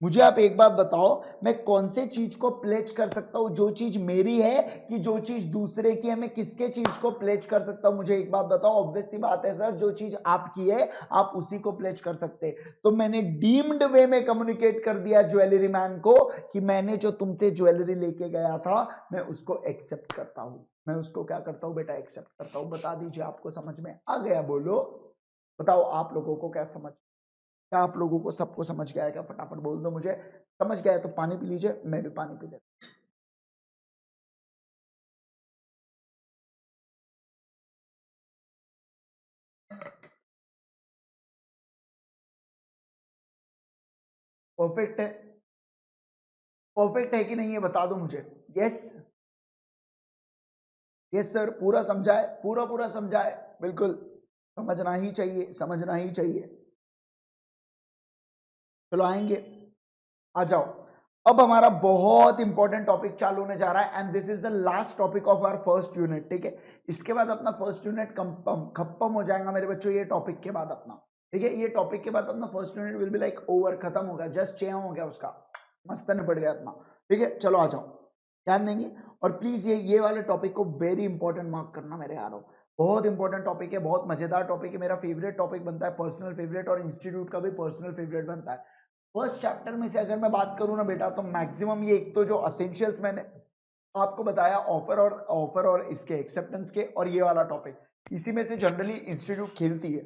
मुझे आप एक बात बताओ, मैं कौन से चीज को प्लेज कर सकता हूं, जो चीज मेरी है कि जो चीज दूसरे की है, मैं किसके चीज को प्लेज कर सकता हूं? मुझे एक बात बताओ, ऑब्वियस सी बात है सर, जो चीज आपकी है आप उसी को प्लेज कर सकते। तो मैंने डीम्ड वे में कम्युनिकेट कर दिया ज्वेलरी मैन को कि मैंने जो तुमसे ज्वेलरी लेके गया था मैं उसको एक्सेप्ट करता हूं। मैं उसको क्या करता हूं बेटा, एक्सेप्ट करता हूं। बता दीजिए, आपको समझ में आ गया? बोलो, बताओ आप लोगों को क्या समझ, क्या आप लोगों को सबको समझ गया है क्या? फटाफट बोल दो मुझे। समझ गया है तो पानी पी लीजिए, मैं भी पानी पी लेता हूं। परफेक्ट है? परफेक्ट है कि नहीं है बता दो मुझे। यस, यस सर, पूरा समझा है, पूरा पूरा समझा है, बिल्कुल समझना ही चाहिए, समझना ही चाहिए। चलो आएंगे, आ जाओ। अब हमारा बहुत इंपॉर्टेंट टॉपिक चालू होने जा रहा है and this is the last topic of our first unit. ठीक है, इसके बाद अपना फर्स्ट यूनिट खत्म हो जाएगा मेरे बच्चों, ये टॉपिक के बाद अपना। ठीक है, ये टॉपिक के बाद अपना first unit will be like over, खत्म हो गया, जस्ट चेयर हो गया उसका, मस्त निपट गया अपना। ठीक है, चलो आ जाओ, ध्यान देंगे। और प्लीज ये वाले टॉपिक को वेरी इंपॉर्टेंट मार्क करना मेरे यारों, बहुत इंपॉर्टेंट टॉपिक है, बहुत मजेदार टॉपिक है, मेरा फेवरेट टॉपिक बनता है, पर्सनल फेवरेट, और इंस्टीट्यूट का भी पर्सनल फेवरेट बनता है। फर्स्ट चैप्टर में से अगर मैं बात करूं ना बेटा, तो मैक्सिमम ये एक तो जो असेंशियल्स मैंने आपको बताया, ऑफर और इसके एक्सेप्टेंस के, और ये वाला टॉपिक, इसी में से जनरली इंस्टीट्यूट खेलती है।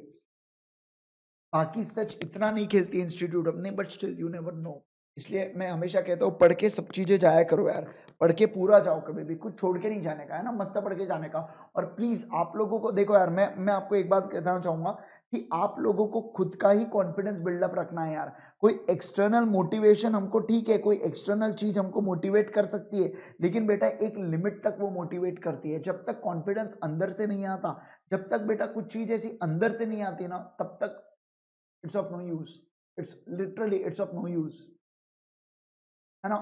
बाकी सच इतना नहीं खेलती इंस्टीट्यूट अपने, but still you never know. इसलिए मैं हमेशा कहता हूँ पढ़ के सब चीजें जाया करो यार, पढ़ के पूरा जाओ, कभी भी कुछ छोड़ के नहीं जाने का, है ना, मस्त पढ़ के जाने का। और प्लीज आप लोगों को देखो यार, मैं आपको एक बात कहना चाहूंगा कि आप लोगों को खुद का ही कॉन्फिडेंस बिल्डअप रखना है यार। कोई एक्सटर्नल मोटिवेशन हमको, ठीक है, कोई एक्सटर्नल चीज हमको मोटिवेट कर सकती है, लेकिन बेटा एक लिमिट तक वो मोटिवेट करती है। जब तक कॉन्फिडेंस अंदर से नहीं आता, जब तक बेटा कुछ चीज ऐसी अंदर से नहीं आती ना, तब तक it's of no use, it's literally it's of no use, है ना।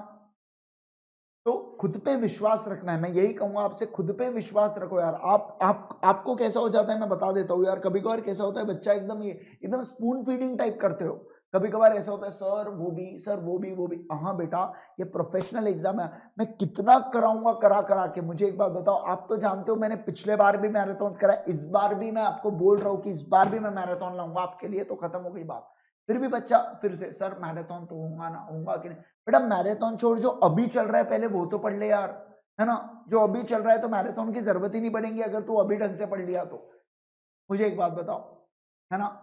तो खुद पे विश्वास रखना है, मैं यही कहूंगा आपसे, खुद पे विश्वास रखो यार। आपको कैसा हो जाता है मैं बता देता हूँ यार, कभी कभार कैसा होता है, बच्चा एकदम ये एकदम स्पून फीडिंग टाइप करते हो, कभी कभार ऐसा होता है, सर वो भी, सर वो भी। हाँ बेटा, ये प्रोफेशनल एग्जाम है, मैं कितना कराऊंगा करा करा के। मुझे एक बात बताओ, आप तो जानते हो मैंने पिछले बार भी मैराथन करा, इस बार भी मैं आपको बोल रहा हूँ कि इस बार भी मैं मैराथन लाऊंगा आपके लिए, तो खत्म हो गई बात। फिर भी बच्चा फिर से, सर मैराथन तो होगा ना, होगा कि नहीं? बेटा मैराथन छोड़, जो अभी चल रहा है पहले वो तो पढ़ ले यार, है ना। जो अभी चल रहा है तो मैराथन की जरूरत ही नहीं पड़ेगी अगर तू अभी ढंग से पढ़ लिया तो। मुझे एक बात बताओ, है ना।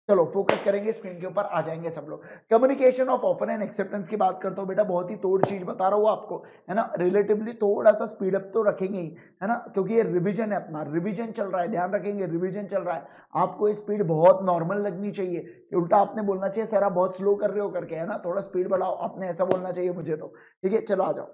चलो फोकस करेंगे, स्क्रीन के ऊपर आ जाएंगे सब लोग। Communication of offer and acceptance की बात करता हूँ बेटा, बहुत ही तोड़ चीज बता रहा हूँ आपको, है ना। रिलेटिवली थोड़ा सा स्पीड अप तो रखेंगे ही, है ना, क्योंकि ये रिवीजन है, अपना रिवीजन चल रहा है, ध्यान रखेंगे, रिवीजन चल रहा है। आपको स्पीड बहुत नॉर्मल लगनी चाहिए, कि उल्टा आपने बोलना चाहिए सर आप बहुत स्लो कर रहे हो करके, है ना, थोड़ा स्पीड बढ़ाओ, आपने ऐसा बोलना चाहिए मुझे तो। ठीक है, चलो आ जाओ।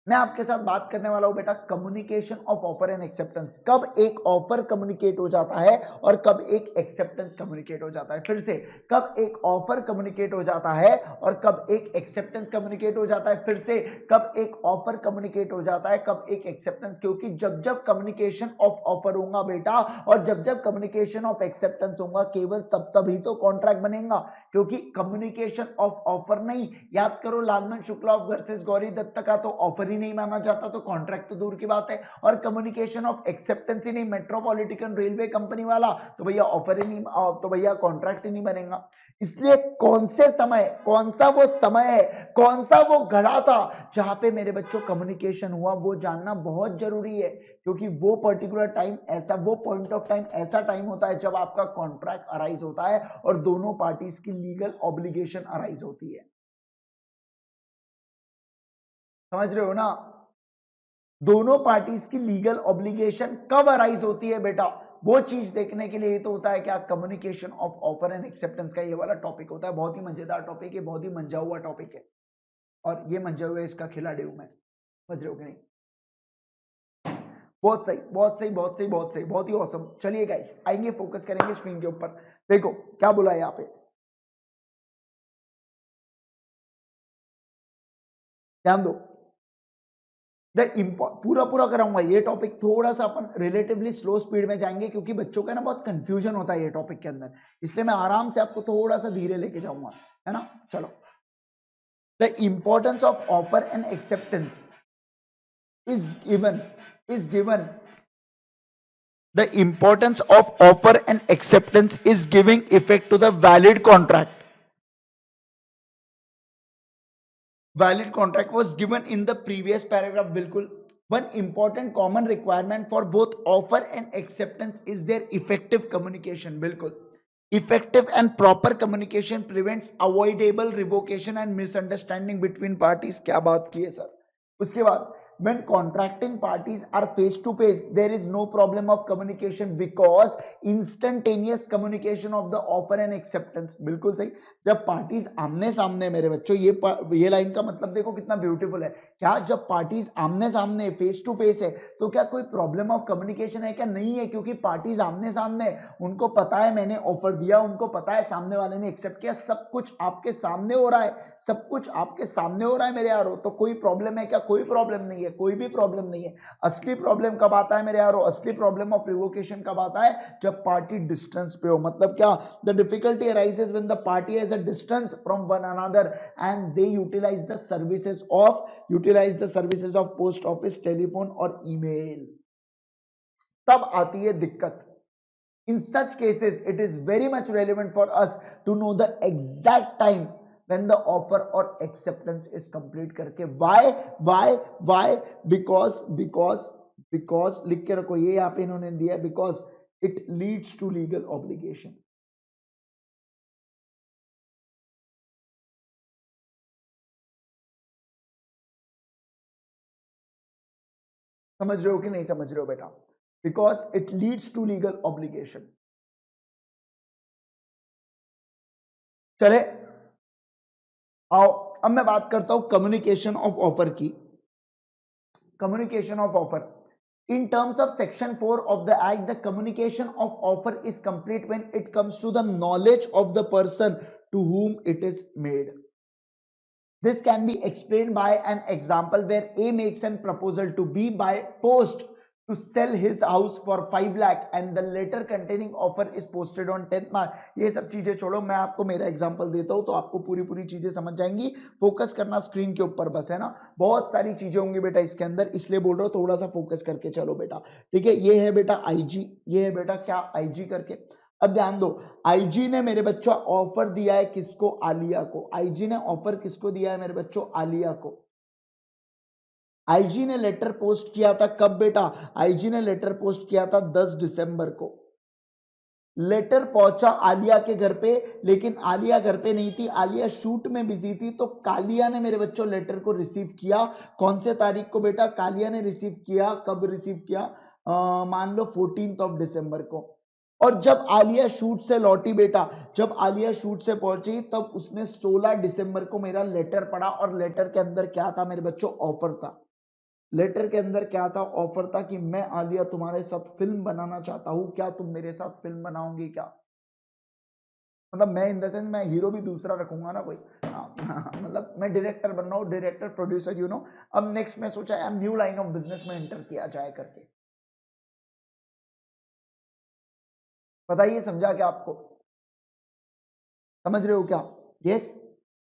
मैं आपके साथ बात करने वाला हूं बेटा communication of offer and acceptance. कब एक ऑफर कम्युनिकेट हो जाता है और कब एक एक्सेप्टेंस कम्युनिकेट हो जाता है। फिर से, कब एक ऑफर कम्युनिकेट हो जाता है और कब एक एक्सेप्टेंस कम्युनिकेट हो जाता है। फिर से, कब एक ऑफर कम्युनिकेट हो जाता है, कब एक एक्सेप्टेंस। क्योंकि जब जब कम्युनिकेशन ऑफ ऑफर होगा बेटा और जब जब कम्युनिकेशन ऑफ एक्सेप्टेंस होगा, केवल तब तभी तो कॉन्ट्रैक्ट बनेगा। क्योंकि कम्युनिकेशन ऑफ ऑफर नहीं, याद करो लालमन शुक्ला वर्सेस गौरी दत्त का, तो ऑफर ही नहीं माना जाता, तो कॉन्ट्रैक्ट तो दूर की बात है। और कम्युनिकेशन ऑफ एक्सेप्टेंस ही नहीं, मेट्रोपॉलिटन रेलवे कंपनी वाला, तो भैया ऑफर ही नहीं, तो भैया कॉन्ट्रैक्ट ही नहीं बनेगा। इसलिए कौन से समय, कौन सा वो समय है, कौन सा वो घड़ा था जहां पे मेरे बच्चों कम्युनिकेशन हुआ, वो जानना बहुत जरूरी है। क्योंकि वो पर्टिकुलर टाइम ऐसा, वो पॉइंट ऑफ टाइम ऐसा टाइम होता है जब आपका कॉन्ट्रैक्ट अराइज होता है और दोनों पार्टीज की लीगल ऑब्लिगेशन अराइज होती है। समझ रहे हो ना? दोनों पार्टीज की लीगल ऑब्लिगेशन कब अराइज होती है बेटा, वो चीज देखने के लिए तो होता है क्या, communication of offer and acceptance का ये वाला टॉपिक होता है। बहुत ही मजेदार टॉपिक है, बहुत ही मंजा हुआ टॉपिक है, और ये मंजा हुआ इसका खिलाड़ी हूं मैं। समझ रहे हो कि नहीं? बहुत सही, बहुत सही, बहुत सही, बहुत सही, बहुत ही औसम। चलिए गाइस आएंगे, फोकस करेंगे स्क्रीन के ऊपर। देखो क्या बोला है यहाँ पे, ध्यान दो, पूरा पूरा कराऊंगा ये टॉपिक, थोड़ा सा अपन रिलेटिवली स्लो स्पीड में जाएंगे क्योंकि बच्चों का ना बहुत कंफ्यूजन होता है ये टॉपिक के अंदर, इसलिए मैं आराम से आपको थोड़ा सा धीरे लेके जाऊंगा, है ना। चलो, the importance of offer and acceptance is given the importance of offer and acceptance is giving effect to the valid contract was given in the previous paragraph, बिल्कुल। one important common requirement for both offer and acceptance is their effective communication, बिल्कुल। effective and proper communication prevents avoidable revocation and misunderstanding between parties, क्या बात की है sir. उसके बाद when contracting parties are face to face there is no problem of communication because instantaneous communication of the offer and acceptance, बिल्कुल सही। जब parties आमने सामने, मेरे बच्चों ये लाइन का मतलब देखो कितना ब्यूटीफुल है, क्या जब पार्टीज आमने सामने फेस टू फेस है तो क्या कोई प्रॉब्लम ऑफ कम्युनिकेशन है क्या, नहीं है, क्योंकि पार्टीज आमने सामने, उनको पता है मैंने ऑफर दिया, उनको पता है सामने वाले ने एक्सेप्ट किया, सब कुछ आपके सामने हो रहा है, सब कुछ आपके सामने हो रहा है मेरे यारो, तो कोई प्रॉब्लम है क्या, कोई प्रॉब्लम नहीं है, कोई भी प्रॉब्लम नहीं है। असली प्रॉब्लम कब आता है मेरे यारो, असली प्रॉब्लम ऑफ रिवोकेशन कब आता है, जब पार्टी डिस्टेंस पे हो, मतलब क्या, the difficulty arises when the party has a distance from one another and they utilize the services of post office, telephone और ईमेल, तब आती है दिक्कत। In such cases, it is very much relevant for us to know the exact time when the offer or acceptance is complete करके, why because लिख के रखो, ये यहाँ पे इन्होंने दिया, because it leads to legal obligation। समझ रहे हो कि नहीं समझ रहे हो बेटा, because it leads to legal obligation। चले आओ, अब मैं बात करता हूं कम्युनिकेशन ऑफ ऑफर की। Communication of offer, in terms of section 4 of the act, the communication of offer is complete when it comes to the knowledge of the person to whom it is made। This can be explained by an example where A makes an proposal to B by post to sell his house for 5 lakh and the letter containing offer is posted on 10th March। ये सब चीजें छोड़ो, मैं आपको मेरा example देता हूं तो आपको पूरी पूरी चीजें समझ जाएंगी। फोकस करना स्क्रीन के ऊपर बस, है ना। बहुत सारी चीजें होंगी बेटा इसके अंदर, इसलिए बोल रहा हूं थोड़ा सा फोकस करके चलो बेटा, ठीक है। ये है बेटा आईजी, ये है बेटा क्या आईजी करके। अब ध्यान दो, आईजी ने मेरे बच्चों ऑफर दिया है किसको, आलिया को। आईजी ने ऑफर किसको दिया है मेरे बच्चों, आलिया को। आईजी ने लेटर पोस्ट किया था कब बेटा, आईजी ने लेटर पोस्ट किया था 10 दिसंबर को। लेटर पहुंचा आलिया के घर पे, लेकिन आलिया घर पे नहीं थी, आलिया शूट में बिजी थी, तो कालिया ने मेरे बच्चों लेटर को रिसीव किया। कौन से तारीख को बेटा, कालिया ने रिसीव किया, कब रिसीव किया, मान लो 14 ऑफ दिसंबर को। और जब आलिया शूट से लौटी बेटा, जब आलिया शूट से पहुंची तब उसने 16 दिसंबर को मेरा लेटर पढ़ा, और लेटर के अंदर क्या था मेरे बच्चों, ऑफर था। लेटर के अंदर क्या था, ऑफर था कि मैं आलिया तुम्हारे साथ फिल्म बनाना चाहता हूं, क्या तुम मेरे साथ फिल्म बनाओगी क्या। मतलब मैं इन द सेंस मैं हीरो भी दूसरा रखूंगा ना कोई, मतलब मैं डायरेक्टर बन रहा हूँ, डायरेक्टर प्रोड्यूसर यू नो। अब नेक्स्ट में सोचा यार न्यू लाइन ऑफ बिजनेस में एंटर किया जाए करके। बताइए समझा क्या आपको, समझ रहे हो क्या। यस,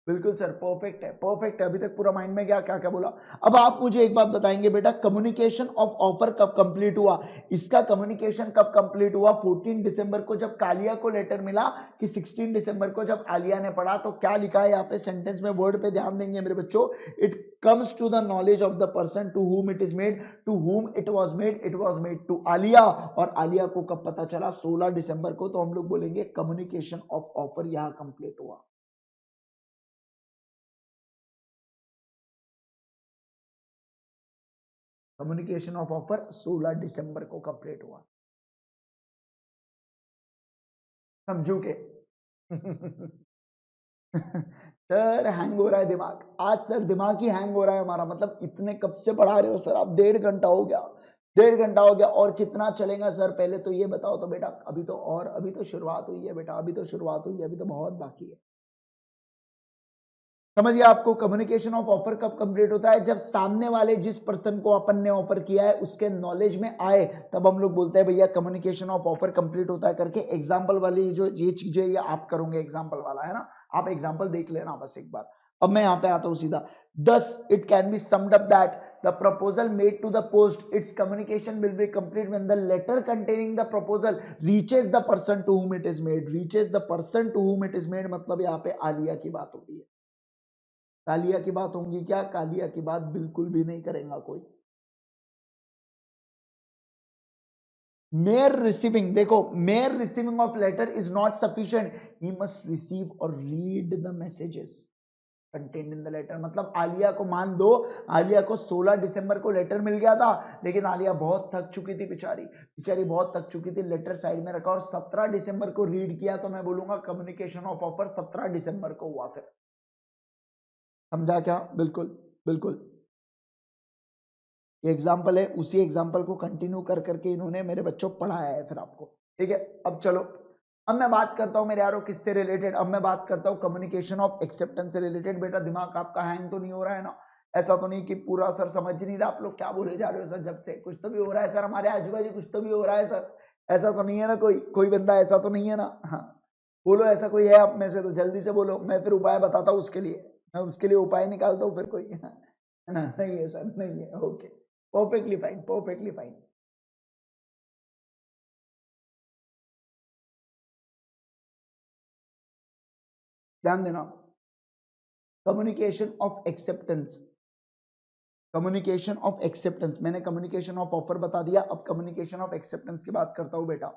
बिल्कुल सर, परफेक्ट है, परफेक्ट है। अभी तक पूरा माइंड में गया, क्या क्या बोला। अब आप मुझे एक बात बताएंगे बेटा, कम्युनिकेशन ऑफ ऑफर कब कंप्लीट हुआ, इसका कम्युनिकेशन कब कंप्लीट हुआ, 14 दिसंबर को जब कालिया को लेटर मिला, कि 16 दिसंबर को जब आलिया ने पढ़ा। तो क्या लिखा है यहाँ पे सेंटेंस में, वर्ड पे ध्यान देंगे मेरे बच्चों। It comes to the knowledge of the person to whom it is made, to whom it was made to Alia. और आलिया को कब पता चला, 16 दिसंबर को। तो हम लोग बोलेंगे कम्युनिकेशन ऑफ ऑफर यहाँ कंप्लीट हुआ। कम्युनिकेशन ऑफ ऑफर 16 दिसंबर को कंप्लीट हुआ, समझू के। सर हैंग हो रहा है दिमाग आज, सर दिमाग ही हैंग हो रहा है हमारा, मतलब इतने कब से पढ़ा रहे हो सर आप, 1.5 घंटा हो गया, 1.5 घंटा हो गया, और कितना चलेगा सर, पहले तो ये बताओ तो बेटा। अभी तो, और अभी तो शुरुआत हुई है बेटा, अभी तो शुरुआत हुई है, अभी तो बहुत बाकी है। समझिए आपको कम्युनिकेशन ऑफ ऑफर कब कंप्लीट होता है, जब सामने वाले जिस पर्सन को अपन ने ऑफर किया है उसके नॉलेज में आए, तब हम लोग बोलते हैं भैया कम्युनिकेशन ऑफ ऑफर कंप्लीट होता है करके। एग्जांपल वाली जो ये चीजें ये आप करोगे, एग्जांपल वाला है ना, आप एग्जांपल देख लेना बस एक बार। अब मैं यहाँ पे आता हूँ सीधा। Thus it can be summed up that the proposal made to the post its communication will be complete when the letter containing the proposal reaches the person to whom it is made। reaches the person to whom it is made मतलब यहाँ पे आलिया की बात होती है। कालिया की बात होंगी क्या? कालिया की बात बिल्कुल भी नहीं करेगा कोई। मेयर रिसीविंग, देखो mere receiving of letter is not sufficient, he must receive और read the messages contained in the letter. मतलब आलिया को मान दो, आलिया को 16 दिसंबर को लेटर मिल गया था, लेकिन आलिया बहुत थक चुकी थी, बेचारी बेचारी बहुत थक चुकी थी, लेटर साइड में रखा और 17 दिसंबर को रीड किया। तो मैं बोलूंगा कम्युनिकेशन ऑफ ऑफर 17 दिसंबर को हुआ। फिर समझा क्या? बिल्कुल बिल्कुल। ये एग्जाम्पल है, उसी एग्जाम्पल को कंटिन्यू कर करके इन्होंने मेरे बच्चों पढ़ाया है फिर आपको। ठीक है, अब चलो, अब मैं बात करता हूं मेरे यारों किससे रिलेटेड। अब मैं बात करता हूं कम्युनिकेशन ऑफ एक्सेप्टेंस से रिलेटेड। बेटा दिमाग आपका हैंग तो नहीं हो रहा है ना? ऐसा तो नहीं कि पूरा सर समझ नहीं रहा आप लोग क्या बोले जा रहे हो सर, जब से कुछ तो भी हो रहा है सर, हमारे आजू बाजू कुछ तो भी हो रहा है सर। ऐसा तो नहीं है ना, कोई कोई बंदा ऐसा तो नहीं है ना? हाँ बोलो, ऐसा कोई है आप में से तो जल्दी से बोलो, मैं फिर उपाय बताता हूँ उसके लिए, मैं उसके लिए उपाय निकालता हूँ फिर कोई। है ना? नहीं है सर, नहीं है। Okay, perfectly fine, perfectly fine. ध्यान देना, communication of acceptance, communication of acceptance, मैंने कम्युनिकेशन ऑफ ऑफर बता दिया, अब कम्युनिकेशन ऑफ एक्सेप्टेंस की बात करता हूं बेटा।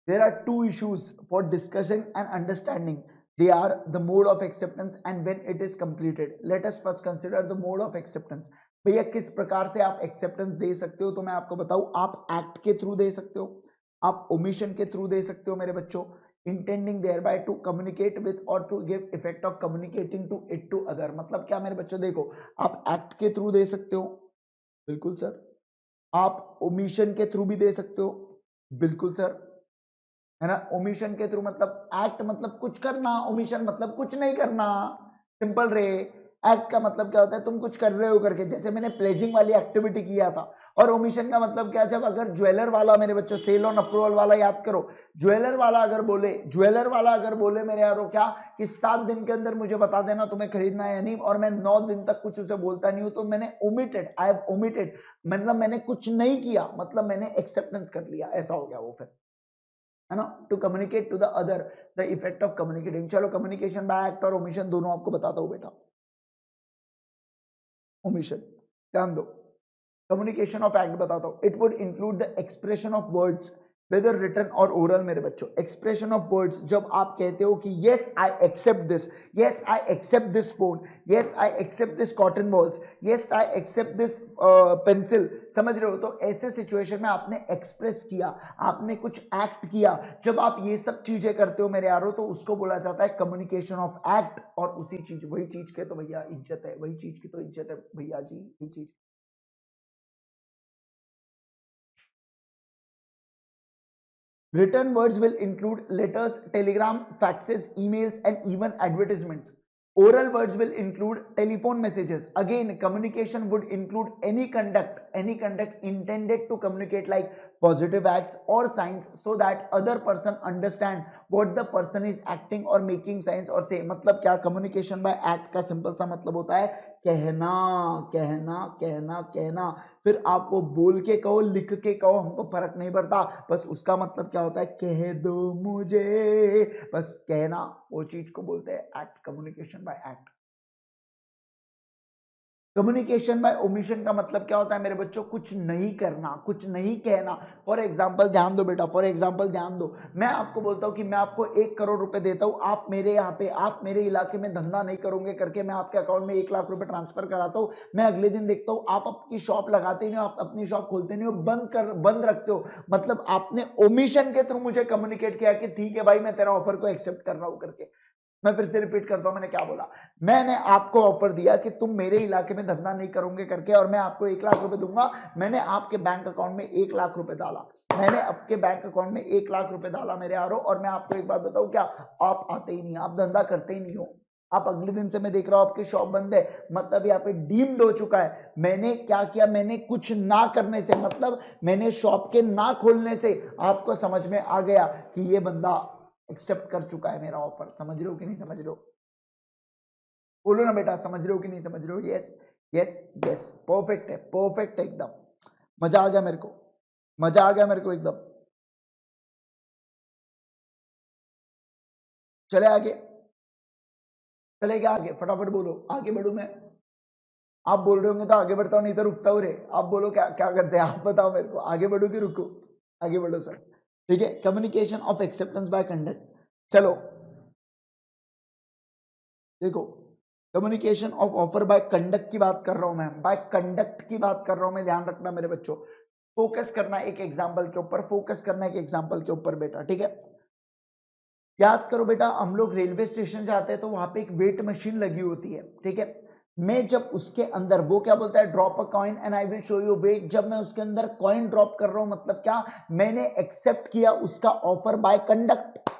There are two issues for discussing and understanding. They are the mode of acceptance and when it is completed. Let us first consider the mode of acceptance. भैया किस प्रकार से आप एक्सेप्टेंस दे सकते हो? तो मैं आपको बताऊं, आप एक्ट के थ्रू दे सकते हो, आप ओमिशन के थ्रू दे सकते हो मेरे बच्चों, intending thereby to communicate with or to give effect of communicating to it to other। मतलब क्या मेरे बच्चों? देखो, आप एक्ट के थ्रू दे सकते हो, बिल्कुल सर। आप ओमिशन के थ्रू भी दे सकते हो, बिल्कुल सर, है ना? ओमिशन के थ्रू मतलब एक्ट मतलब कुछ करना, ओमिशन मतलब कुछ नहीं करना, सिंपल रे। एक्ट का मतलब क्या होता है? तुम कुछ कर रहे हो करके, जैसे मैंने प्लेजिंग वाली एक्टिविटी किया था। और ओमिशन का मतलब क्या? जब अगर ज्वेलर वाला मेरे बच्चों, सेल ऑन अप्रूवल वाला याद करो, ज्वेलर वाला अगर बोले, ज्वेलर वाला अगर बोले मेरे यारों क्या कि 7 दिन के अंदर मुझे बता देना तुम्हें खरीदना है या नहीं, और मैं 9 दिन तक कुछ उसे बोलता नहीं हूं, तो मैंने ओमिटेड, आई हैव ओमिटेड, मतलब मैंने कुछ नहीं किया, मतलब मैंने एक्सेप्टेंस कर लिया, ऐसा हो गया वो फिर, है ना? To communicate to the other, the effect of communicating. चलो कम्युनिकेशन बाय एक्ट और ओमिशन दोनों आपको बताता हूं बेटा। ओमिशन, ध्यान दो, कम्युनिकेशन ऑफ एक्ट बताता हूं। It would include the expression of words whether written और ओरल मेरे बच्चों। एक्सप्रेशन ऑफ वर्ड्स, जब आप कहते हो कि yes I accept this, yes I accept this phone, yes I accept this cotton balls, yes I accept this pencil, समझ रहे हो? तो ऐसे सिचुएशन में आपने एक्सप्रेस किया, आपने कुछ एक्ट किया। जब आप ये सब चीजें करते हो मेरे यारो, तो उसको बोला जाता है कम्युनिकेशन ऑफ एक्ट। और उसी चीज, वही चीज के तो भैया इज्जत है, वही चीज की तो इज्जत है भैया जी, वही चीज। Written words will include letters, telegram, faxes, emails, and even advertisements. Oral words will include telephone messages. Again, communication would include any conduct intended to communicate like positive acts or signs so that other person understand what the person is acting or making signs or say। मतलब क्या? communication by act का simple सा मतलब होता है कहना, कहना, कहना, कहना। फिर आप वो बोल के कहो, लिख के कहो, हमको फर्क नहीं पड़ता, बस उसका मतलब क्या होता है? कह दो मुझे, बस कहना, वो चीज को बोलते हैं act, communication by act. Communication bye omission का मतलब क्या होता है मेरे बच्चों? कुछ नहीं करना, कुछ नहीं कहना। फॉर एग्जाम्पल ध्यान दो बेटा, फॉर एग्जाम्पल ध्यान दो, मैं आपको बोलता हूं कि मैं आपको 1 करोड़ रुपए देता हूं, आप मेरे यहाँ पे, आप मेरे इलाके में धंधा नहीं करोगे करके मैं आपके अकाउंट में 1 लाख रुपए ट्रांसफर कराता हूं। मैं अगले दिन देखता हूं आप आपकी शॉप लगाते ही नहीं हो, आप अपनी शॉप खोलते नहीं हो, बंद रखते हो। मतलब आपने ओमिशन के थ्रू मुझे कम्युनिकेट किया कि ठीक है भाई, मैं तेरा ऑफर को एक्सेप्ट कर रहा हूं करके। मैं फिर से रिपीट करता हूं मैंने क्या बोला। मैंने आपको ऑफर दिया कि तुम मेरे इलाके में धंधा नहीं करोगे करके, और मैं आपको 1 लाख रुपए दूंगा। मैंने आपके बैंक अकाउंट में 1 लाख रुपए डाला, मैंने आपके बैंक अकाउंट में 1 लाख रुपए डाला मेरे यारो। और मैं आपको एक बात बताऊं, क्या आप आते ही नहीं, आप धंधा करते ही नहीं हो। आप अगले दिन से मैं देख रहा हूं आपकी शॉप बंद है, मतलब यहाँ पे डीम्ड हो चुका है। मैंने क्या किया, मैंने कुछ ना करने से, मतलब मैंने शॉप के ना खोलने से आपको समझ में आ गया कि ये बंदा एक्सेप्ट कर चुका है मेरा ऑफर। समझ रहे हो कि नहीं समझ रहे हो? बोलो ना बेटा, समझ रहे हो कि नहीं समझ रहे हो? यस यस यस, परफेक्ट है, परफेक्ट है एकदम। मजा आ गया मेरे को, मजा आ गया मेरे को एकदम। चले आगे, चले क्या आगे, फटाफट बोलो, आगे बढ़ू मैं? आप बोल रहे होंगे तो आगे बढ़ता हूँ, नहीं तो रुकता हूँ रे। आप बोलो क्या क्या करते हैं, आप बताओ मेरे को, आगे बढ़ू कि रुको? आगे बढ़ो सर। ठीक है, communication of acceptance by conduct. चलो देखो, communication of offer by conduct की बात कर रहा हूं मैं, बाय कंडक्ट की बात कर रहा हूं मैं। ध्यान रखना मेरे बच्चों, फोकस करना एक एग्जांपल के ऊपर, फोकस करना एक एग्जांपल के ऊपर बेटा, ठीक है? याद करो बेटा, हम लोग रेलवे स्टेशन जाते हैं तो वहां पे एक वेट मशीन लगी होती है, ठीक है? मैं जब उसके अंदर, वो क्या बोलता है, drop a coin and I will show you weight, जब मैं उसके अंदर कॉइन ड्रॉप कर रहा हूं, मतलब क्या, मैंने एक्सेप्ट किया उसका ऑफर बाय कंडक्ट।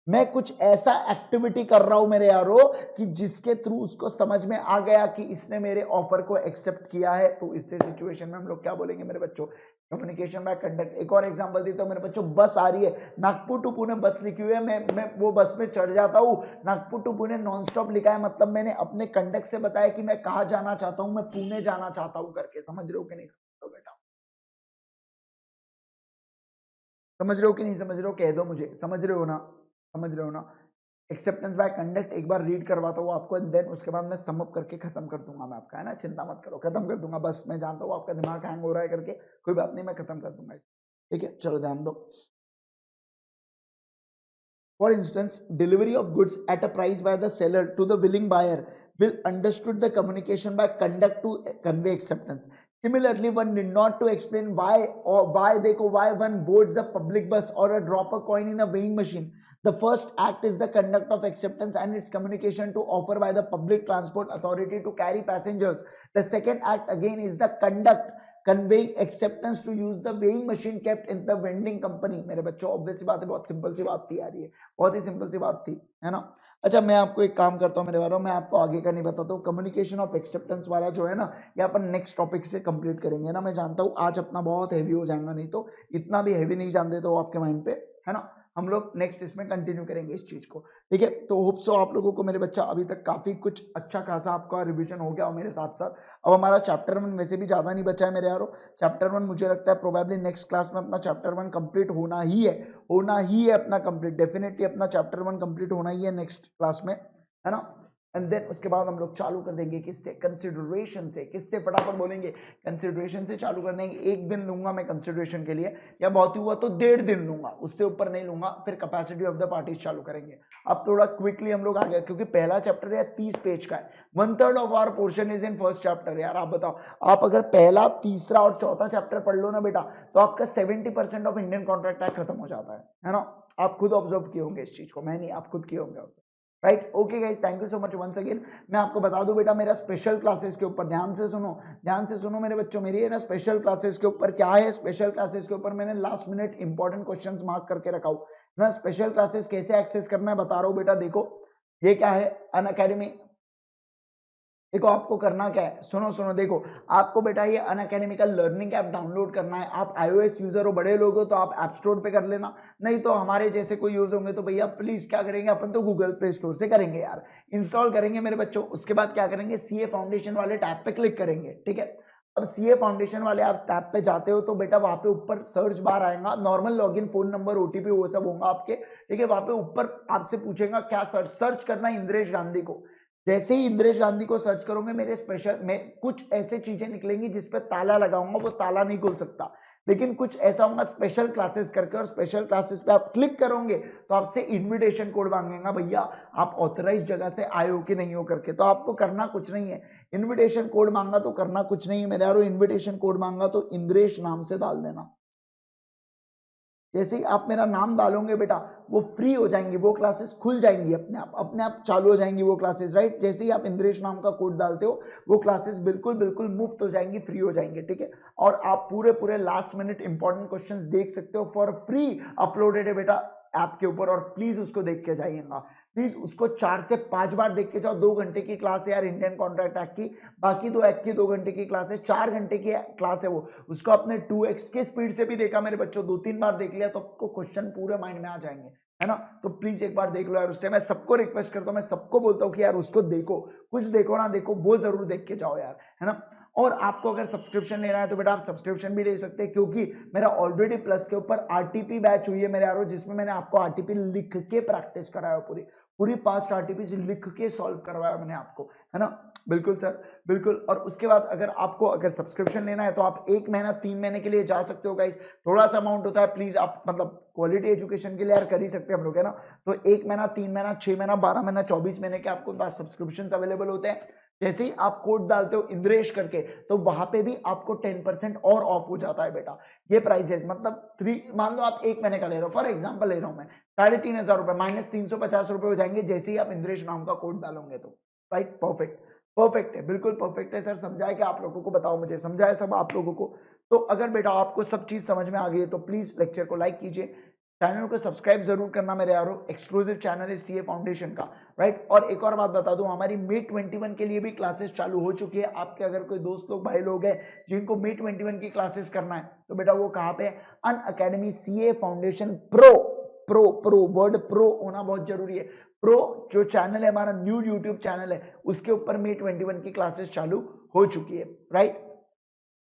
मैं कुछ ऐसा एक्टिविटी कर रहा हूं मेरे यारो कि जिसके थ्रू उसको समझ में आ गया कि इसने मेरे ऑफर को एक्सेप्ट किया है। तो इससे सिचुएशन में हम लोग क्या बोलेंगे मेरे बच्चों, कम्युनिकेशन बाय कंडक्ट। एक और एग्जांपल देता हूं मेरे बच्चों, बस आ रही है, नागपुर टू पुणे बस लिखी हुई है, मैं वो बस में चढ़ जाता हूं, Nagpur to Pune non stop लिखा है, मतलब मैंने अपने कंडक्ट से बताया कि मैं कहां जाना चाहता हूं, मैं पुणे जाना चाहता हूं करके। समझ रहे हो कि नहीं समझ रहे हो बेटा? समझ रहे हो कि नहीं समझ रहे हो? कह दो मुझे, समझ रहे हो ना? समझ रहे हो ना? एक्सेप्टेंस बाय कंडक्ट एक बार रीड करवाता हूँ आपको, एंड देन उसके बाद मैं सम अप करके खत्म कर दूंगा मैं आपका, है ना? चिंता मत करो, खत्म कर दूंगा। बस मैं जानता हूँ आपका दिमाग हैंग हो रहा है करके, कोई बात नहीं, मैं खत्म कर दूंगा इसे। ठीक है, चलो ध्यान दो। For instance, delivery of goods at a price by the seller to the willing buyer will understood the communication by conduct to convey acceptance. Similarly, one need not to explain why one boards a public bus or a drop a coin in a weighing machine. The first act is the conduct of acceptance and its communication to offer by the public transport authority to carry passengers. The second act again is the conduct conveying acceptance to use the weighing machine kept in the vending company. मेरे बच्चों obvious सी बात है, बहुत simple सी बात थी यार, ये बहुत ही सिंपल सी बात थी, है ना? अच्छा, मैं आपको एक काम करता हूँ मेरे बारे में, मैं आपको आगे का नहीं बताता हूँ। कम्युनिकेशन ऑफ एक्सेप्टेंस वाला जो है ना, ये अपन नेक्स्ट टॉपिक से कंप्लीट करेंगे ना। मैं जानता हूँ आज अपना बहुत हैवी हो जाएगा, नहीं तो इतना भी हैवी नहीं जान देते हो आपके माइंड पे, है ना? हम लोग नेक्स्ट इसमें कंटिन्यू करेंगे इस चीज को, ठीक है? तो होप सो आप लोगों को मेरे बच्चा अभी तक काफी कुछ अच्छा खासा आपका रिवीजन हो गया हो मेरे साथ साथ। अब हमारा चैप्टर 1 वैसे भी ज्यादा नहीं बचा है मेरे यारो। चैप्टर 1 मुझे लगता है प्रोबेबली नेक्स्ट क्लास में अपना चैप्टर 1 कंप्लीट होना ही है, होना ही है अपना कंप्लीट, डेफिनेटली अपना चैप्टर 1 कंप्लीट होना ही है नेक्स्ट क्लास में, है ना? एंड देन उसके बाद हम लोग चालू कर देंगे किससे, कंसिडरेशन से। किससे, फटाफट बोलेंगे, कंसिडरेशन से चालू कर देंगे। एक दिन लूंगा मैं कंसिडरेशन के लिए, या बहुत ही हुआ तो 1.5 दिन लूंगा, उससे ऊपर नहीं लूंगा। फिर कैपेसिटी ऑफ द पार्टीज चालू करेंगे। अब थोड़ा क्विकली हम लोग आ गए, क्योंकि पहला चैप्टर है 30 पेज का है, 1/3 of our portion is in first chapter. यार आप बताओ, आप अगर पहला, तीसरा और चौथा चैप्टर पढ़ लो ना बेटा, तो आपका 70% ऑफ इंडियन कॉन्ट्रैक्ट एक्ट खत्म हो जाता है ना? आप खुद ऑब्जर्व किए होंगे इस चीज को, मैं नहीं, आप खुद किए होंगे observe, right? Okay guys, thank you so much once again. मैं आपको बता दूं बेटा, मेरा स्पेशल क्लासेस के ऊपर ध्यान से सुनो, ध्यान से सुनो मेरे बच्चों, मेरी है ना स्पेशल क्लासेस के ऊपर क्या है, स्पेशल क्लासेस के ऊपर मैंने last minute important questions mark करके रखा हूं ना। स्पेशल क्लासेस कैसे एक्सेस करना है बता रहा हूं बेटा। देखो, ये क्या है, अन अकेडमी। देखो आपको करना क्या है, सुनो सुनो, देखो आपको बेटा ये अनअकैडमी का लर्निंग ऐप डाउनलोड करना है। आप iOS यूजर हो, बड़े लोग हो, तो आप ऐप स्टोर पे कर लेना। नहीं तो हमारे जैसे कोई यूज होंगे तो भैया प्लीज क्या करेंगे, अपन तो गूगल प्ले स्टोर से करेंगे यार, इंस्टॉल करेंगे मेरे बच्चों। उसके बाद क्या करेंगे, सीए फाउंडेशन वाले टैब पे क्लिक करेंगे, ठीक है? अब सीए फाउंडेशन वाले आप टैब पे जाते हो तो बेटा वहां पे ऊपर सर्च बार आएगा, normal login, phone number, OTP वो सब होगा आपके, ठीक है? वहां पे ऊपर आपसे पूछेगा क्या सर्च, सर्च करना इंद्रेश गांधी को। जैसे ही इंद्रेश गांधी को सर्च करोगे, मेरे स्पेशल में कुछ ऐसे चीजें निकलेंगी जिस पे ताला लगाऊंगा, वो ताला नहीं खुल सकता, लेकिन कुछ ऐसा होगा स्पेशल क्लासेस करके, और स्पेशल क्लासेस पे आप क्लिक करोगे तो आपसे इनविटेशन कोड मांगेगा, भैया आप ऑथराइज जगह से आए हो कि नहीं हो करके। तो आपको करना कुछ नहीं है, इनविटेशन कोड मांगा तो करना कुछ नहीं है मेरे यारो, इनविटेशन कोड मांगा तो इंद्रेश नाम से डाल देना। जैसे ही आप मेरा नाम डालोगे बेटा वो फ्री हो जाएंगी, वो क्लासेस खुल जाएंगी अपने आप चालू हो जाएंगी वो क्लासेस, राइट। जैसे ही आप इंद्रेश नाम का कोड डालते हो वो क्लासेस बिल्कुल बिल्कुल मुफ्त हो जाएंगी, फ्री हो जाएंगे, ठीक है। और आप पूरे पूरे लास्ट मिनट इंपॉर्टेंट क्वेश्चंस देख सकते हो फॉर फ्री, अपलोडेड है बेटा ऐप के ऊपर, और प्लीज उसको देख के जाइएगा, प्लीज उसको 4 से 5 बार देख के जाओ। 2 घंटे की क्लास है यार इंडियन कॉन्ट्रैक्ट एक्ट की, बाकी 2 एक्ट की 2 घंटे की क्लास है, 4 घंटे की क्लास है वो, उसको आपने 2x के स्पीड से भी देखा मेरे बच्चों, 2-3 बार देख लिया तो आपको क्वेश्चन पूरे माइंड में आ जाएंगे, है ना। तो प्लीज एक बार देख लो यार, उससे मैं सबको रिक्वेस्ट करता हूँ, मैं सबको बोलता हूँ कि यार उसको देखो, कुछ देखो ना देखो वो जरूर देख के जाओ यार, है ना। और आपको अगर सब्सक्रिप्शन लेना है तो बेटा आप सब्सक्रिप्शन भी ले सकते हैं, क्योंकि मेरा ऑलरेडी प्लस के ऊपर आरटीपी बैच हुई है मेरे यारों, जिसमें मैंने आपको आरटीपी लिख के प्रैक्टिस कराया, पूरी पूरी पास्ट आरटीपी लिख के सॉल्व करवाया मैंने आपको, है ना। बिल्कुल सर, बिल्कुल। और उसके बाद अगर आपको अगर सब्सक्रिप्शन लेना है तो आप 1 महीना 3 महीने के लिए जा सकते हो गाइस, थोड़ा सा अमाउंट होता है, प्लीज आप मतलब क्वालिटी एजुकेशन के लिए यार कर ही सकते हैं हम लोग, है ना। तो 1 महीना, 3 महीना, 6 महीना, 12 महीना, 24 महीने के आपको पास सब्सक्रिप्शन अवेलेबल होते हैं। जैसे ही आप कोड डालते हो इंद्रेश करके तो वहां पे भी आपको 10% और ऑफ हो जाता है बेटा। ये प्राइसेस मतलब 3, मान लो आप 1 महीने का ले रहे हो, फॉर एग्जांपल ले रहा हूं मैं, 3,500 रुपए माइनस 350 रुपए हो जाएंगे जैसे ही आप इंद्रेश नाम का कोड डालोगे तो, राइट। परफेक्ट, परफेक्ट है, बिल्कुल परफेक्ट है सर। समझाया कि आप लोगों को, बताओ मुझे समझाया सब आप लोगों को। तो अगर बेटा आपको सब चीज समझ में आ गई है तो प्लीज लेक्चर को लाइक कीजिए, चैनल को सब्सक्राइब जरूर करना मेरे यारों, एक्सक्लूसिव चैनल है सीए फाउंडेशन का, राइट। और एक और बात बता दूं, हमारी मे 21 के लिए भी क्लासेस चालू हो चुकी है। आपके अगर कोई दोस्त लोग, भाई लोग हैं जिनको मे 21 की क्लासेस करना है तो बेटा वो कहाँ पे है, Unacademy CA foundation pro, pro word pro होना बहुत जरूरी है। प्रो जो चैनल है हमारा, न्यू यूट्यूब चैनल है, उसके ऊपर मे 21 की क्लासेस चालू हो चुकी है, right.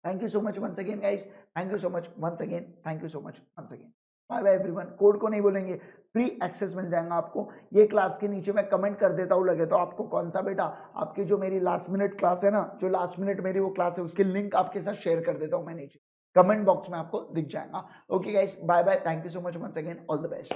Thank you so much once again guys, thank you so much once again, thank you so much once again. Bye bye everyone. Code को नहीं बोलेंगे, फ्री एक्सेस मिल जाएगा आपको। ये क्लास के नीचे मैं कमेंट कर देता हूँ, लगे तो आपको कौन सा बेटा, आपकी जो मेरी लास्ट मिनट क्लास है ना, जो लास्ट मिनट मेरी वो क्लास है, उसकी लिंक आपके साथ शेयर कर देता हूँ मैं नीचे, कमेंट बॉक्स में आपको दिख जाएगा। Okay guys, bye bye, thank you so much once again, all the best.